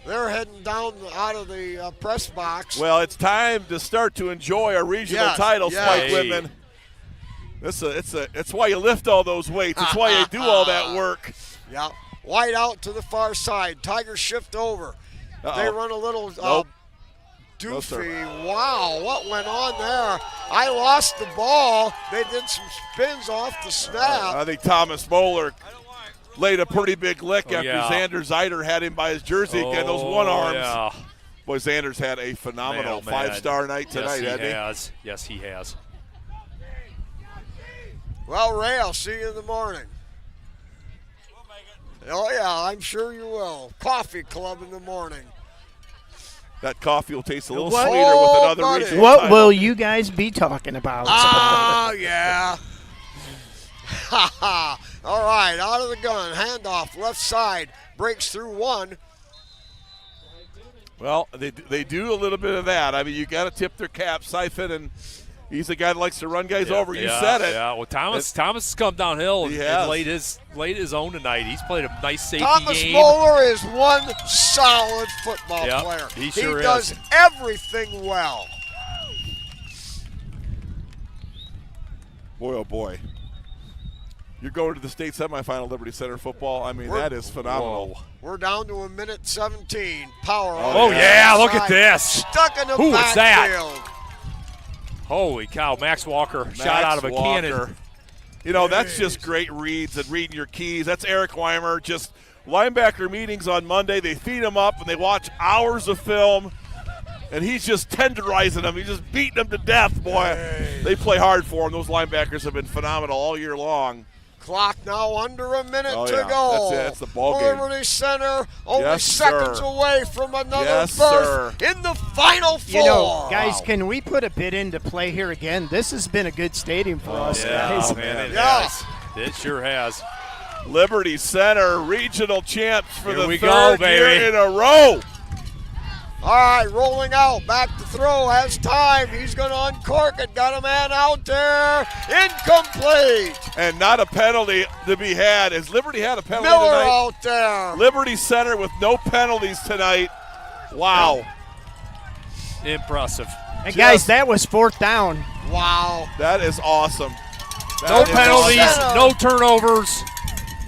They're heading down out of the press box. Well, it's time to start to enjoy our regional title, Spike Whitman. It's why you lift all those weights. It's why you do all that work. Yeah. Wide out to the far side. Tigers shift over. They run a little Nope. doofy. Wow, what went on there? I lost the ball. They did some spins off the snap. I think Thomas Moeller laid a pretty big lick after yeah. Xander Zeider had him by his jersey again, those one arms. Yeah. Boy, Xander's had a phenomenal Man. 5-star night tonight, yes, hasn't he? has. Yes, he has. Well, Ray, I'll see you in the morning. Oh, yeah, I'm sure you will. Coffee club in the morning. That coffee will taste a little What? sweeter with another buddy. regional What title. will you guys be talking about? Oh, yeah. Ha ha. All right, out of the gun. Handoff, left side. Breaks through one. Well, they do a little bit of that. I mean, you got to tip their cap. Siphon, and he's the guy that likes to run guys over. You said it. Yeah, well, Thomas has come downhill He and has. laid his own tonight. He's played a nice safety Thomas game. Moeller is one solid football Yep, player. he sure does is. everything well. Boy, oh boy. You're going to the state semifinal, Liberty Center football. I mean, that is phenomenal. Whoa. We're down to a minute 17. Power. Oh, on the yeah, outside. look at this. Stuck in the Who was that? backfield. Holy cow, Max Walker shot out of a cannon. You know, that's just great reads and reading your keys. That's Eric Weimer. Just linebacker meetings on Monday. They feed him up and they watch hours of film. And he's just tenderizing them. He's just beating them to death, boy. They play hard for him. Those linebackers have been phenomenal all year long. Clock now under a minute Oh, to yeah. go. That's it. That's the ball game. Liberty Center only Yes, seconds sir. away from another Yes, berth in the Final Four. You know, guys, can we put a bid into play here again? This has been a good stadium for us, guys. Oh, man, it Yeah. has. It sure has. Liberty Center, regional champs for Here the we third go, year baby. in a row. All right, rolling out, back to throw, has time. He's going to uncork it. Got a man out there. Incomplete. And not a penalty to be had. Has Liberty had a penalty Miller tonight? out there. Liberty Center with no penalties tonight. Wow. Impressive. And guys, that was fourth down. Wow. That is awesome. No That is penalties, Center. no turnovers.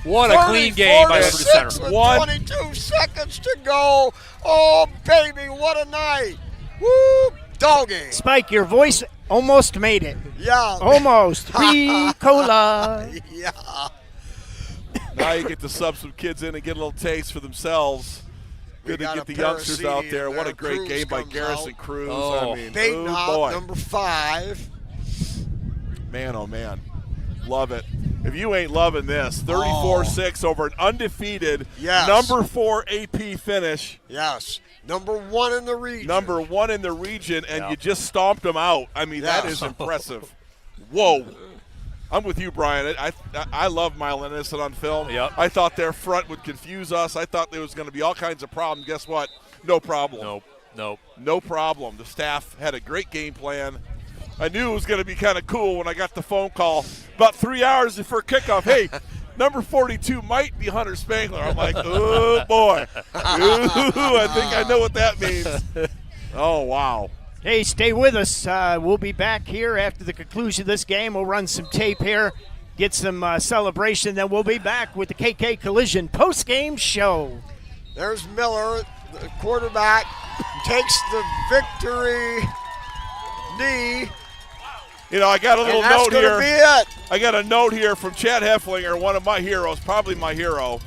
What a clean game by Liberty 46 Center. with One. 22 seconds to go. Oh, baby, what a night. Woo, doggy. Spike, your voice almost made it. Yeah. Almost. Cola. Yeah. Now you get to sub some kids in and get a little taste for themselves. Good We to got get a the pair of youngsters CD out in there. What there. a great Cruz game by comes Garrison out. Cruz. Oh. I mean, Baden oh Hop, boy. number 5. Man, oh man. Love it. If you ain't loving this, 34-6 over an undefeated Yes. number 4 AP finish. Yes. Number 1 in the region. Number 1 in the region, and Yeah. you just stomped them out. I mean, that Yeah. is impressive. Whoa. I'm with you, Brian. I love Milan Edison on film. Yep. I thought their front would confuse us. I thought there was going to be all kinds of problems. Guess what? No problem. Nope. No problem. The staff had a great game plan. I knew it was going to be kind of cool when I got the phone call about 3 hours before kickoff. Hey, number 42 might be Hunter Spangler. I'm like, oh, boy. Ooh, I think I know what that means. Oh, wow. Hey, stay with us. We'll be back here after the conclusion of this game. We'll run some tape here. get some celebration. Then we'll be back with the KK Collision post-game show. There's Miller, the quarterback, takes the victory knee. You know, I got a little And that's note gonna here. be it. I got a note here from Chad Hefflinger, one of my heroes, probably my hero.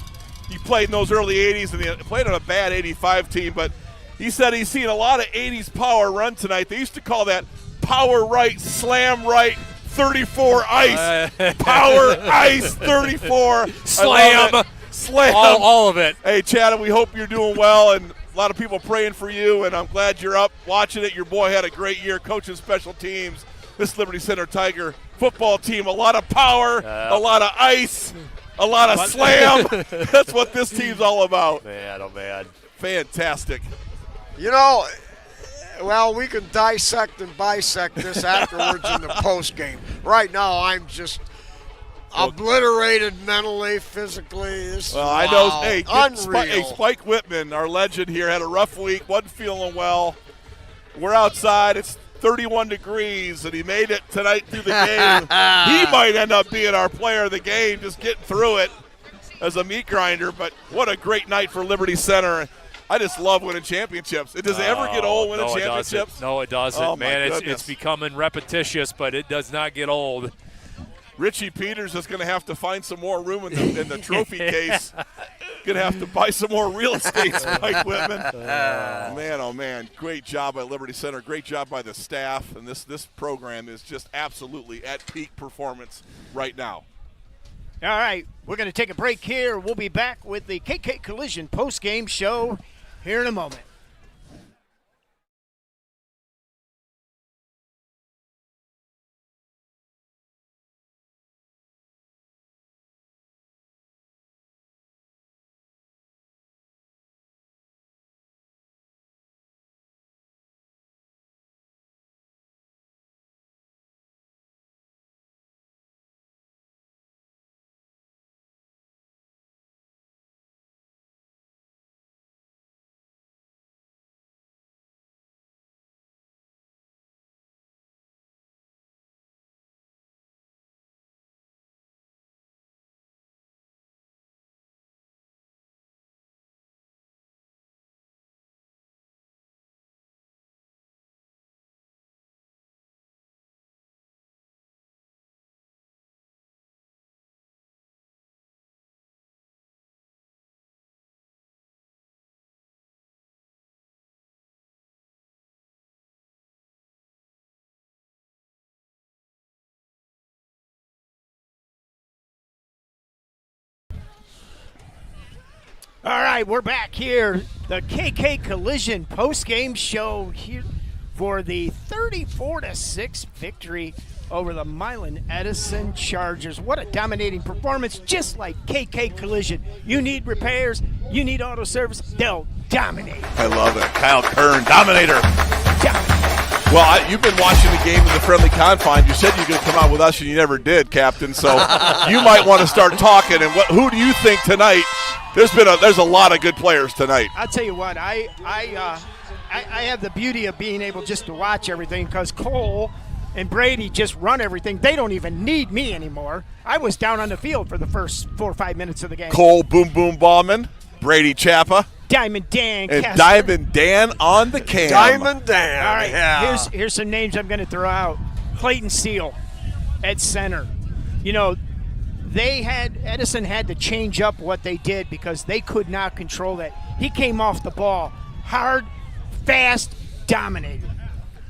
He played in those early 80s and he played on a bad 85 team, but he said he's seen a lot of 80s power run tonight. They used to call that power right, slam right, 34 ice. Power ice, 34. Slam. Slam. All of it. Hey, Chad, we hope you're doing well, and a lot of people praying for you, and I'm glad you're up watching it. Your boy had a great year coaching special teams. This Liberty Center Tiger football team, a lot of power, a lot of ice, a lot of slam. That's what this team's all about. Man, oh man. Fantastic. You know, well, we can dissect and bisect this afterwards in the post game. Right now, I'm just obliterated mentally, physically. This Well, I know. wow, Hey, unreal. Spike Whitman, our legend here, had a rough week, wasn't feeling well. We're outside. It's 31 degrees, and he made it tonight through the game. He might end up being our player of the game, just getting through it as a meat grinder. But what a great night for Liberty Center. I just love winning championships. Does it ever get old winning championships? No, it doesn't. Oh, my man, goodness. it's becoming repetitious, but it does not get old. Richie Peters is going to have to find some more room in the trophy case. Going to have to buy some more real estate, Spike Whitman. Man, oh, man. Great job by Liberty Center. Great job by the staff. And this program is just absolutely at peak performance right now. All right, we're going to take a break here. We'll be back with the KK Collision post-game show here in a moment. All right, we're back here. The KK Collision post-game show here for the 34-6 victory over the Milan Edison Chargers. What a dominating performance, just like KK Collision. You need repairs, you need auto service, they'll dominate. I love it. Kyle Kern, Dominator. Dominate. Well, you've been watching the game in the friendly confines. You said you were going to come out with us, and you never did, Captain. So you might want to start talking. And who do you think tonight? There's a lot of good players tonight. I'll tell you what, I have the beauty of being able just to watch everything because Cole and Brady just run everything. They don't even need me anymore. I was down on the field for the first 4 or 5 minutes of the game. Cole Boom Boom Ballman, Brady Chappa, Diamond Dan and Kessler. Diamond Dan on the cam. Diamond Dan. All right, Yeah. here's some names I'm going to throw out. Clayton Seal at center. You know, Edison had to change up what they did because they could not control that. He came off the ball hard, fast, dominated.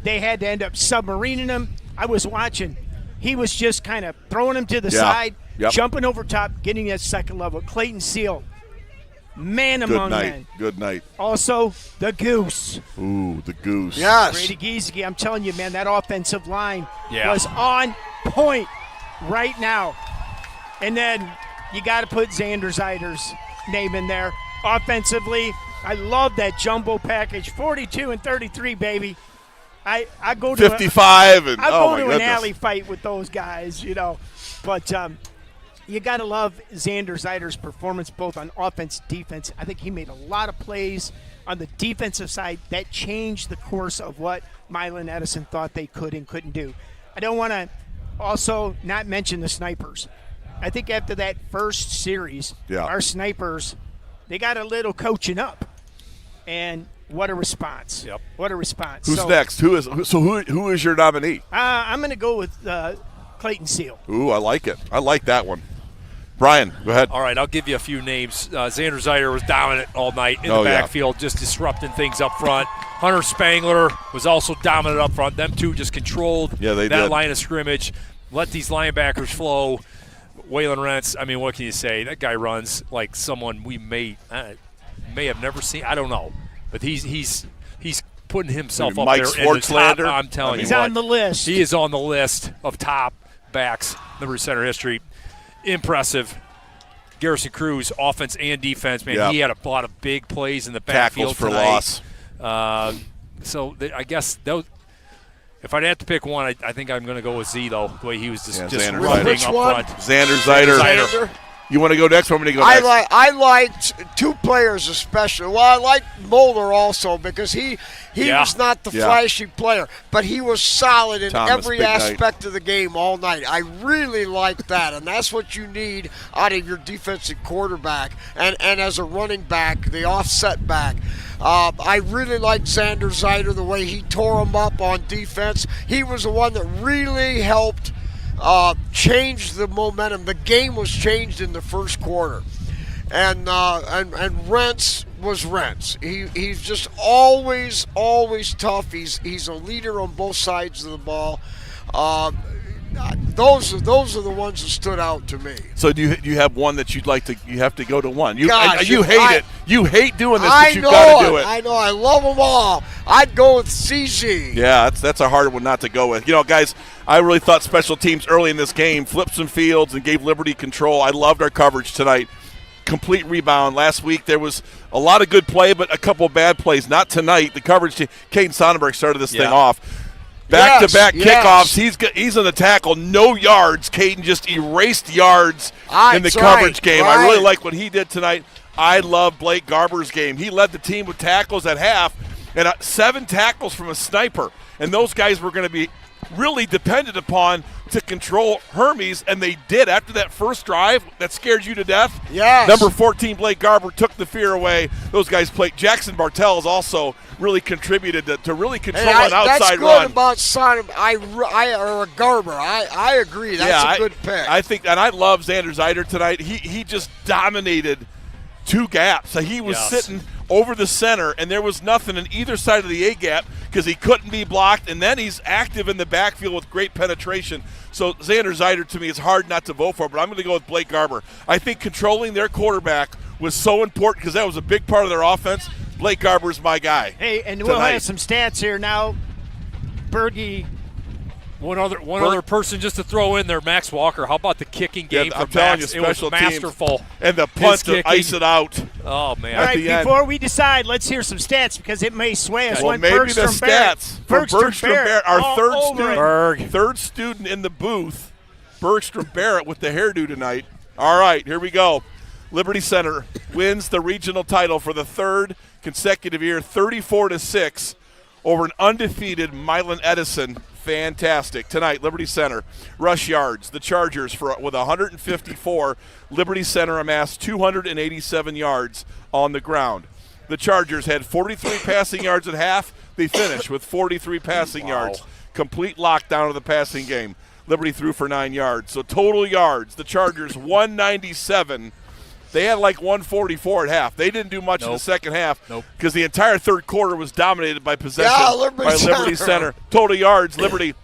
They had to end up submarining him. I was watching. He was just kind of throwing him to the side, jumping over top, getting that second level. Clayton Seal, man among men. Good night. Also, the Goose. Ooh, the Goose. Yes. Brady Giesecke, I'm telling you, man, that offensive line was on point right now. And then you got to put Xander Zeider's name in there. Offensively, I love that jumbo package, 42 and 33, baby. I go to 55 and I oh go my to goodness. an alley fight with those guys, you know. But you got to love Xander Zeider's performance both on offense, defense. I think he made a lot of plays on the defensive side that changed the course of what Milan Edison thought they could and couldn't do. I don't want to also not mention the snipers. I think after that first series, Yeah. our snipers, they got a little coaching up. And what a response. Yep. What a response. Who's next? Who is your nominee? I'm going to go with Clayton Seal. Ooh, I like it. I like that one. Brian, go ahead. All right, I'll give you a few names. Xander Zeider was dominant all night in the backfield, just disrupting things up front. Hunter Spangler was also dominant up front. Them two just controlled that line of scrimmage, let these linebackers flow. Waylon Rentz, I mean, what can you say? That guy runs like someone we may have never seen. I don't know. But he's putting himself up Mike there in the top. Swartzlander? I'm telling you He's what. on the list. He is on the list of top backs, Liberty Center history. Impressive. Garrison Cruz, offense and defense, man. He had a lot of big plays in the backfield Tackles for tonight. loss. I guess those, if I'd have to pick one, I think I'm going to go with Z, though, the way he was just Xander ripping Zeider. up Which one? front. Xander Zeider. You want to go next or I'm going to go next? I liked two players especially. Well, I liked Moeller also because he was not the flashy player, but he was solid in every aspect of the game all night. I really liked that, and that's what you need out of your defensive quarterback and as a running back, the offset back. I really liked Xander Zeider, the way he tore him up on defense. He was the one that really helped changed the momentum. The game was changed in the first quarter, and Rentz was Rentz. He's just always tough. He's a leader on both sides of the ball. Those are the ones that stood out to me. So do you have one that you'd like to? You have to go to one. You hate it. You hate doing this, but you've got to do it. I know. I love them all. I'd go with CZ. Yeah, that's a hard one not to go with. You know, guys, I really thought special teams early in this game flipped some fields and gave Liberty control. I loved our coverage tonight. Complete rebound. Last week there was a lot of good play, but a couple of bad plays. Not tonight. The coverage, Caden Sonnenberg started this thing off. Back-to-back kickoffs. He's on the tackle. No yards. Caden just erased yards in the coverage game. I really like what he did tonight. I love Blake Garber's game. He led the team with tackles at half, and 7 tackles from a sniper. And those guys were going to be really dependent upon to control Hermes, and they did. After that first drive that scared you to death, number 14, Blake Garber, took the fear away. Those guys played. Jackson Bartels also really contributed to really control an outside run. That's good about Sonny or Garber. I agree. That's a good pick. I think, and I love Xander Zeider tonight. He just dominated 2 gaps. So he was sitting over the center, and there was nothing in either side of the A gap because he couldn't be blocked, and then he's active in the backfield with great penetration. So Xander Zeider, to me, is hard not to vote for, but I'm going to go with Blake Garber. I think controlling their quarterback was so important because that was a big part of their offense. Blake Garber's my guy. Hey, and tonight. we'll have some stats here now. Bergie. One other person just to throw in there, Max Walker. How about the kicking game I'm for telling Max? you, it was special masterful. teams. And the punt to ice it out. Oh, man. All right, before we decide, let's hear some stats because it may sway us. Well, maybe the stats for Bergstrom Barrett, our third student in the booth, Bergstrom Barrett with the hairdo tonight. All right, here we go. Liberty Center wins the regional title for the 3rd consecutive year, 34-6 over an undefeated Milan Edison. Fantastic. Tonight, Liberty Center, rush yards. The Chargers with 154. Liberty Center amassed 287 yards on the ground. The Chargers had 43 passing yards at half. They finished with 43 passing yards. Complete lockdown of the passing game. Liberty threw for 9 yards. So total yards, the Chargers 197. They had like 144 at half. They didn't do much in the second half because the entire third quarter was dominated by possession by Liberty Center. Total yards, Liberty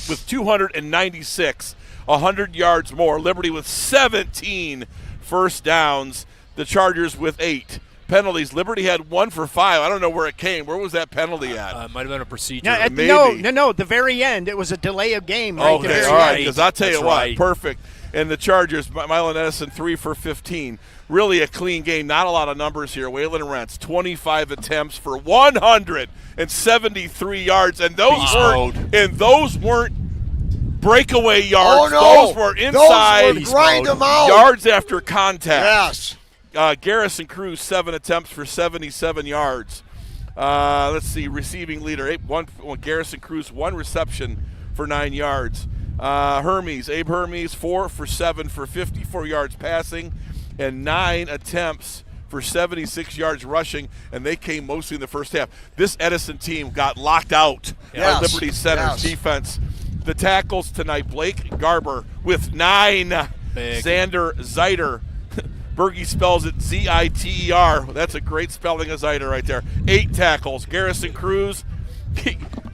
with 296, 100 yards more. Liberty with 17 first downs, the Chargers with 8. Penalties, Liberty had 1 for 5. I don't know where it came. Where was that penalty at? Might have been a procedure. No, the very end. It was a delay of game. Okay, all right, because I'll tell you what, perfect. And the Chargers, Milan Edison, 3 for 15. Really a clean game. Not a lot of numbers here. Waylon Rentz, 25 attempts for 173 yards. And those weren't breakaway yards. Those were inside those were grind them out. yards after contact. Yes. Garrison Cruz, 7 attempts for 77 yards. Let's see, receiving leader, Garrison Cruz, 1 reception for 9 yards. Abe Hermes, 4 for 7 for 54 yards passing and 9 attempts for 76 yards rushing, and they came mostly in the first half. This Edison team got locked out by Liberty Center's defense. The tackles tonight, Blake Garber with 9. Big. Xander Zeiter. Bergie spells it Z-I-T-E-R. That's a great spelling of Zeiter right there. 8 tackles. Garrison Cruz.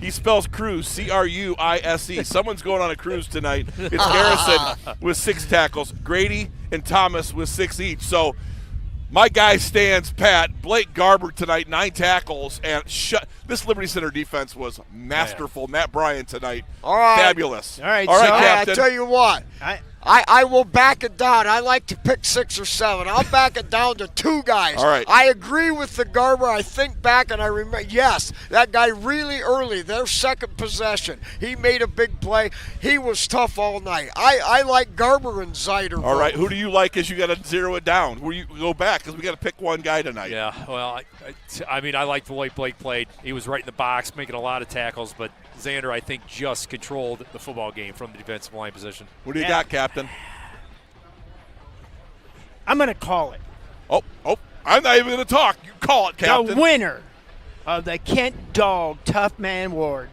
He spells Cruz, C-R-U-I-S-E. Someone's going on a cruise tonight. It's Garrison with 6 tackles. Grady and Thomas with 6 each. So my guy stands pat. Blake Garber tonight, 9 tackles. And this Liberty Center defense was masterful. Matt Bryan tonight, fabulous. All right, Captain. I tell you what. I will back it down. I like to pick 6 or 7. I'll back it down to 2 guys. All right. I agree with the Garber. I think back and I remember, yes, that guy really early, their second possession, he made a big play. He was tough all night. I like Garber and Zeiter. All right, who do you like as you got to zero it down? Where you go back because we got to pick one guy tonight. Yeah, well, I mean, I like the way Blake played. He was right in the box, making a lot of tackles, but Xander, I think, just controlled the football game from the defensive line position. What do you got, Captain? I'm going to call it. Oh, I'm not even going to talk. You call it, Captain. The winner of the Kent Dog Tough Man Award,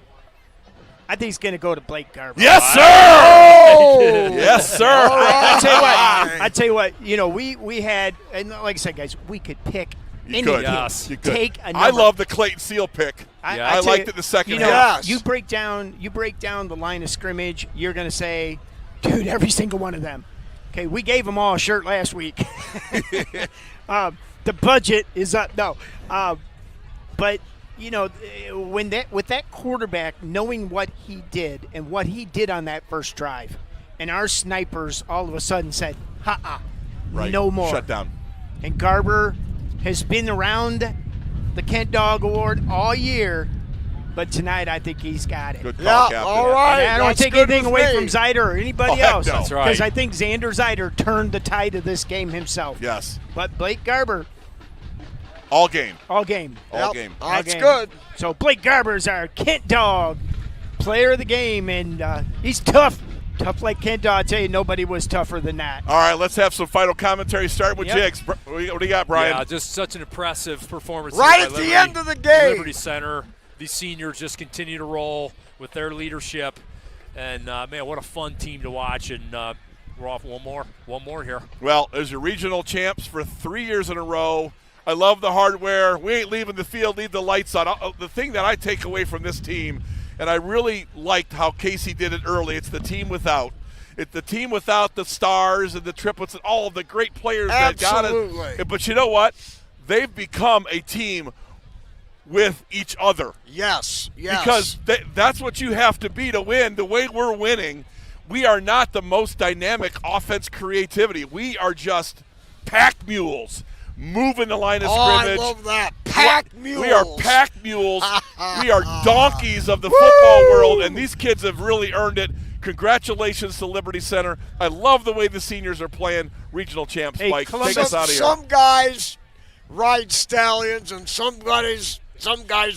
I think he's going to go to Blake Garber. Yes, sir! Yes, sir! I tell you what, you know, we had, and like I said, guys, we could pick You any could. team. Yes. You could. Take a number. I love the Clayton Seal pick. I tell liked you, it the second you know, half. You break down the line of scrimmage, you're going to say, dude, every single one of them. Okay, we gave them all a shirt last week. The budget is up. No. But, you know, with that quarterback knowing what he did and what he did on that first drive, and our snipers all of a sudden said, Right. no more. Shut down. And Garber has been around the Kent Dog Award all year, but tonight I think he's got it. Good call, Yeah, Captain. all right. And I don't That's take good anything with away me. from Zeiter or anybody heck else. no. That's right. Because I think Xander Zeiter turned the tide of this game himself. Yes. But Blake Garber, All game. all game. All Yep. game. all That's game. good. So Blake Garber is our Kent Dog player of the game, and he's tough. Tough like Kent Dog. I tell you, nobody was tougher than that. All right, let's have some final commentary. Starting with Yep. Jigs. What do you got, Brian? Yeah, just such an impressive performance. Right here at by the Liberty. end of the game. Liberty Center. These seniors just continue to roll with their leadership. And, man, what a fun team to watch. And we're off one more here. Well, as your regional champs for 3 years in a row, I love the hardware. We ain't leaving the field, leave the lights on. The thing that I take away from this team, and I really liked how Casey did it early, it's the team without. It's the team without the stars and the triplets and all of the great players that got Absolutely. it. But you know what? They've become a team with each other. Yes. Because that's what you have to be to win. The way we're winning, we are not the most dynamic offense creativity. We are just pack mules moving the line of scrimmage. I love that. Pack mules. We are pack mules. We are donkeys of the football world, and these kids have really earned it. Congratulations to Liberty Center. I love the way the seniors are playing. Regional champs, Hey, Mike. Columbus- Take us out of here. Some guys ride stallions and some guys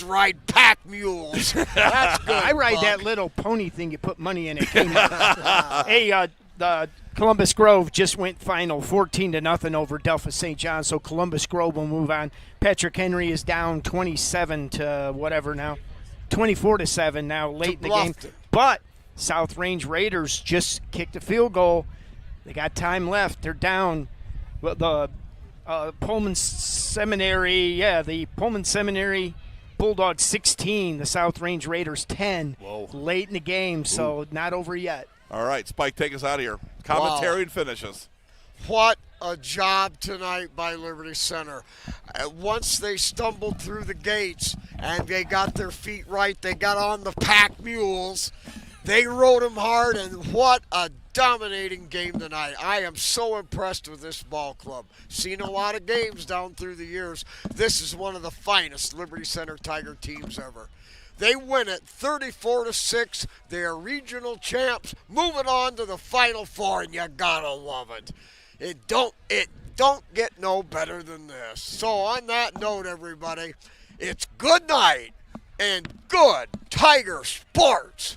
ride pack mules. That's good. I ride Buck. that little pony thing you put money in. It came out. Hey, the Columbus Grove just went final 14-0 over Delphus St. John, so Columbus Grove will move on. Patrick Henry is down 27 to whatever now, 24-7 now late in the game. bluffed it. But South Range Raiders just kicked a field goal. They got time left. They're down. Well, the Pullman Seminary, the Pullman Seminary Bulldogs 16, the South Range Raiders 10. Whoa. Late in the game, so not over yet. All right, Spike, take us out of here. Commentary and finishes. What a job tonight by Liberty Center. Once they stumbled through the gates and they got their feet right, they got on the pack mules. They rode them hard, and what a dominating game tonight. I am so impressed with this ball club. Seen a lot of games down through the years. This is one of the finest Liberty Center Tiger teams ever. They win it 34-6. They are regional champs, moving on to the Final Four, and you gotta love it. It don't get no better than this. So on that note, everybody, it's good night and good Tiger sports.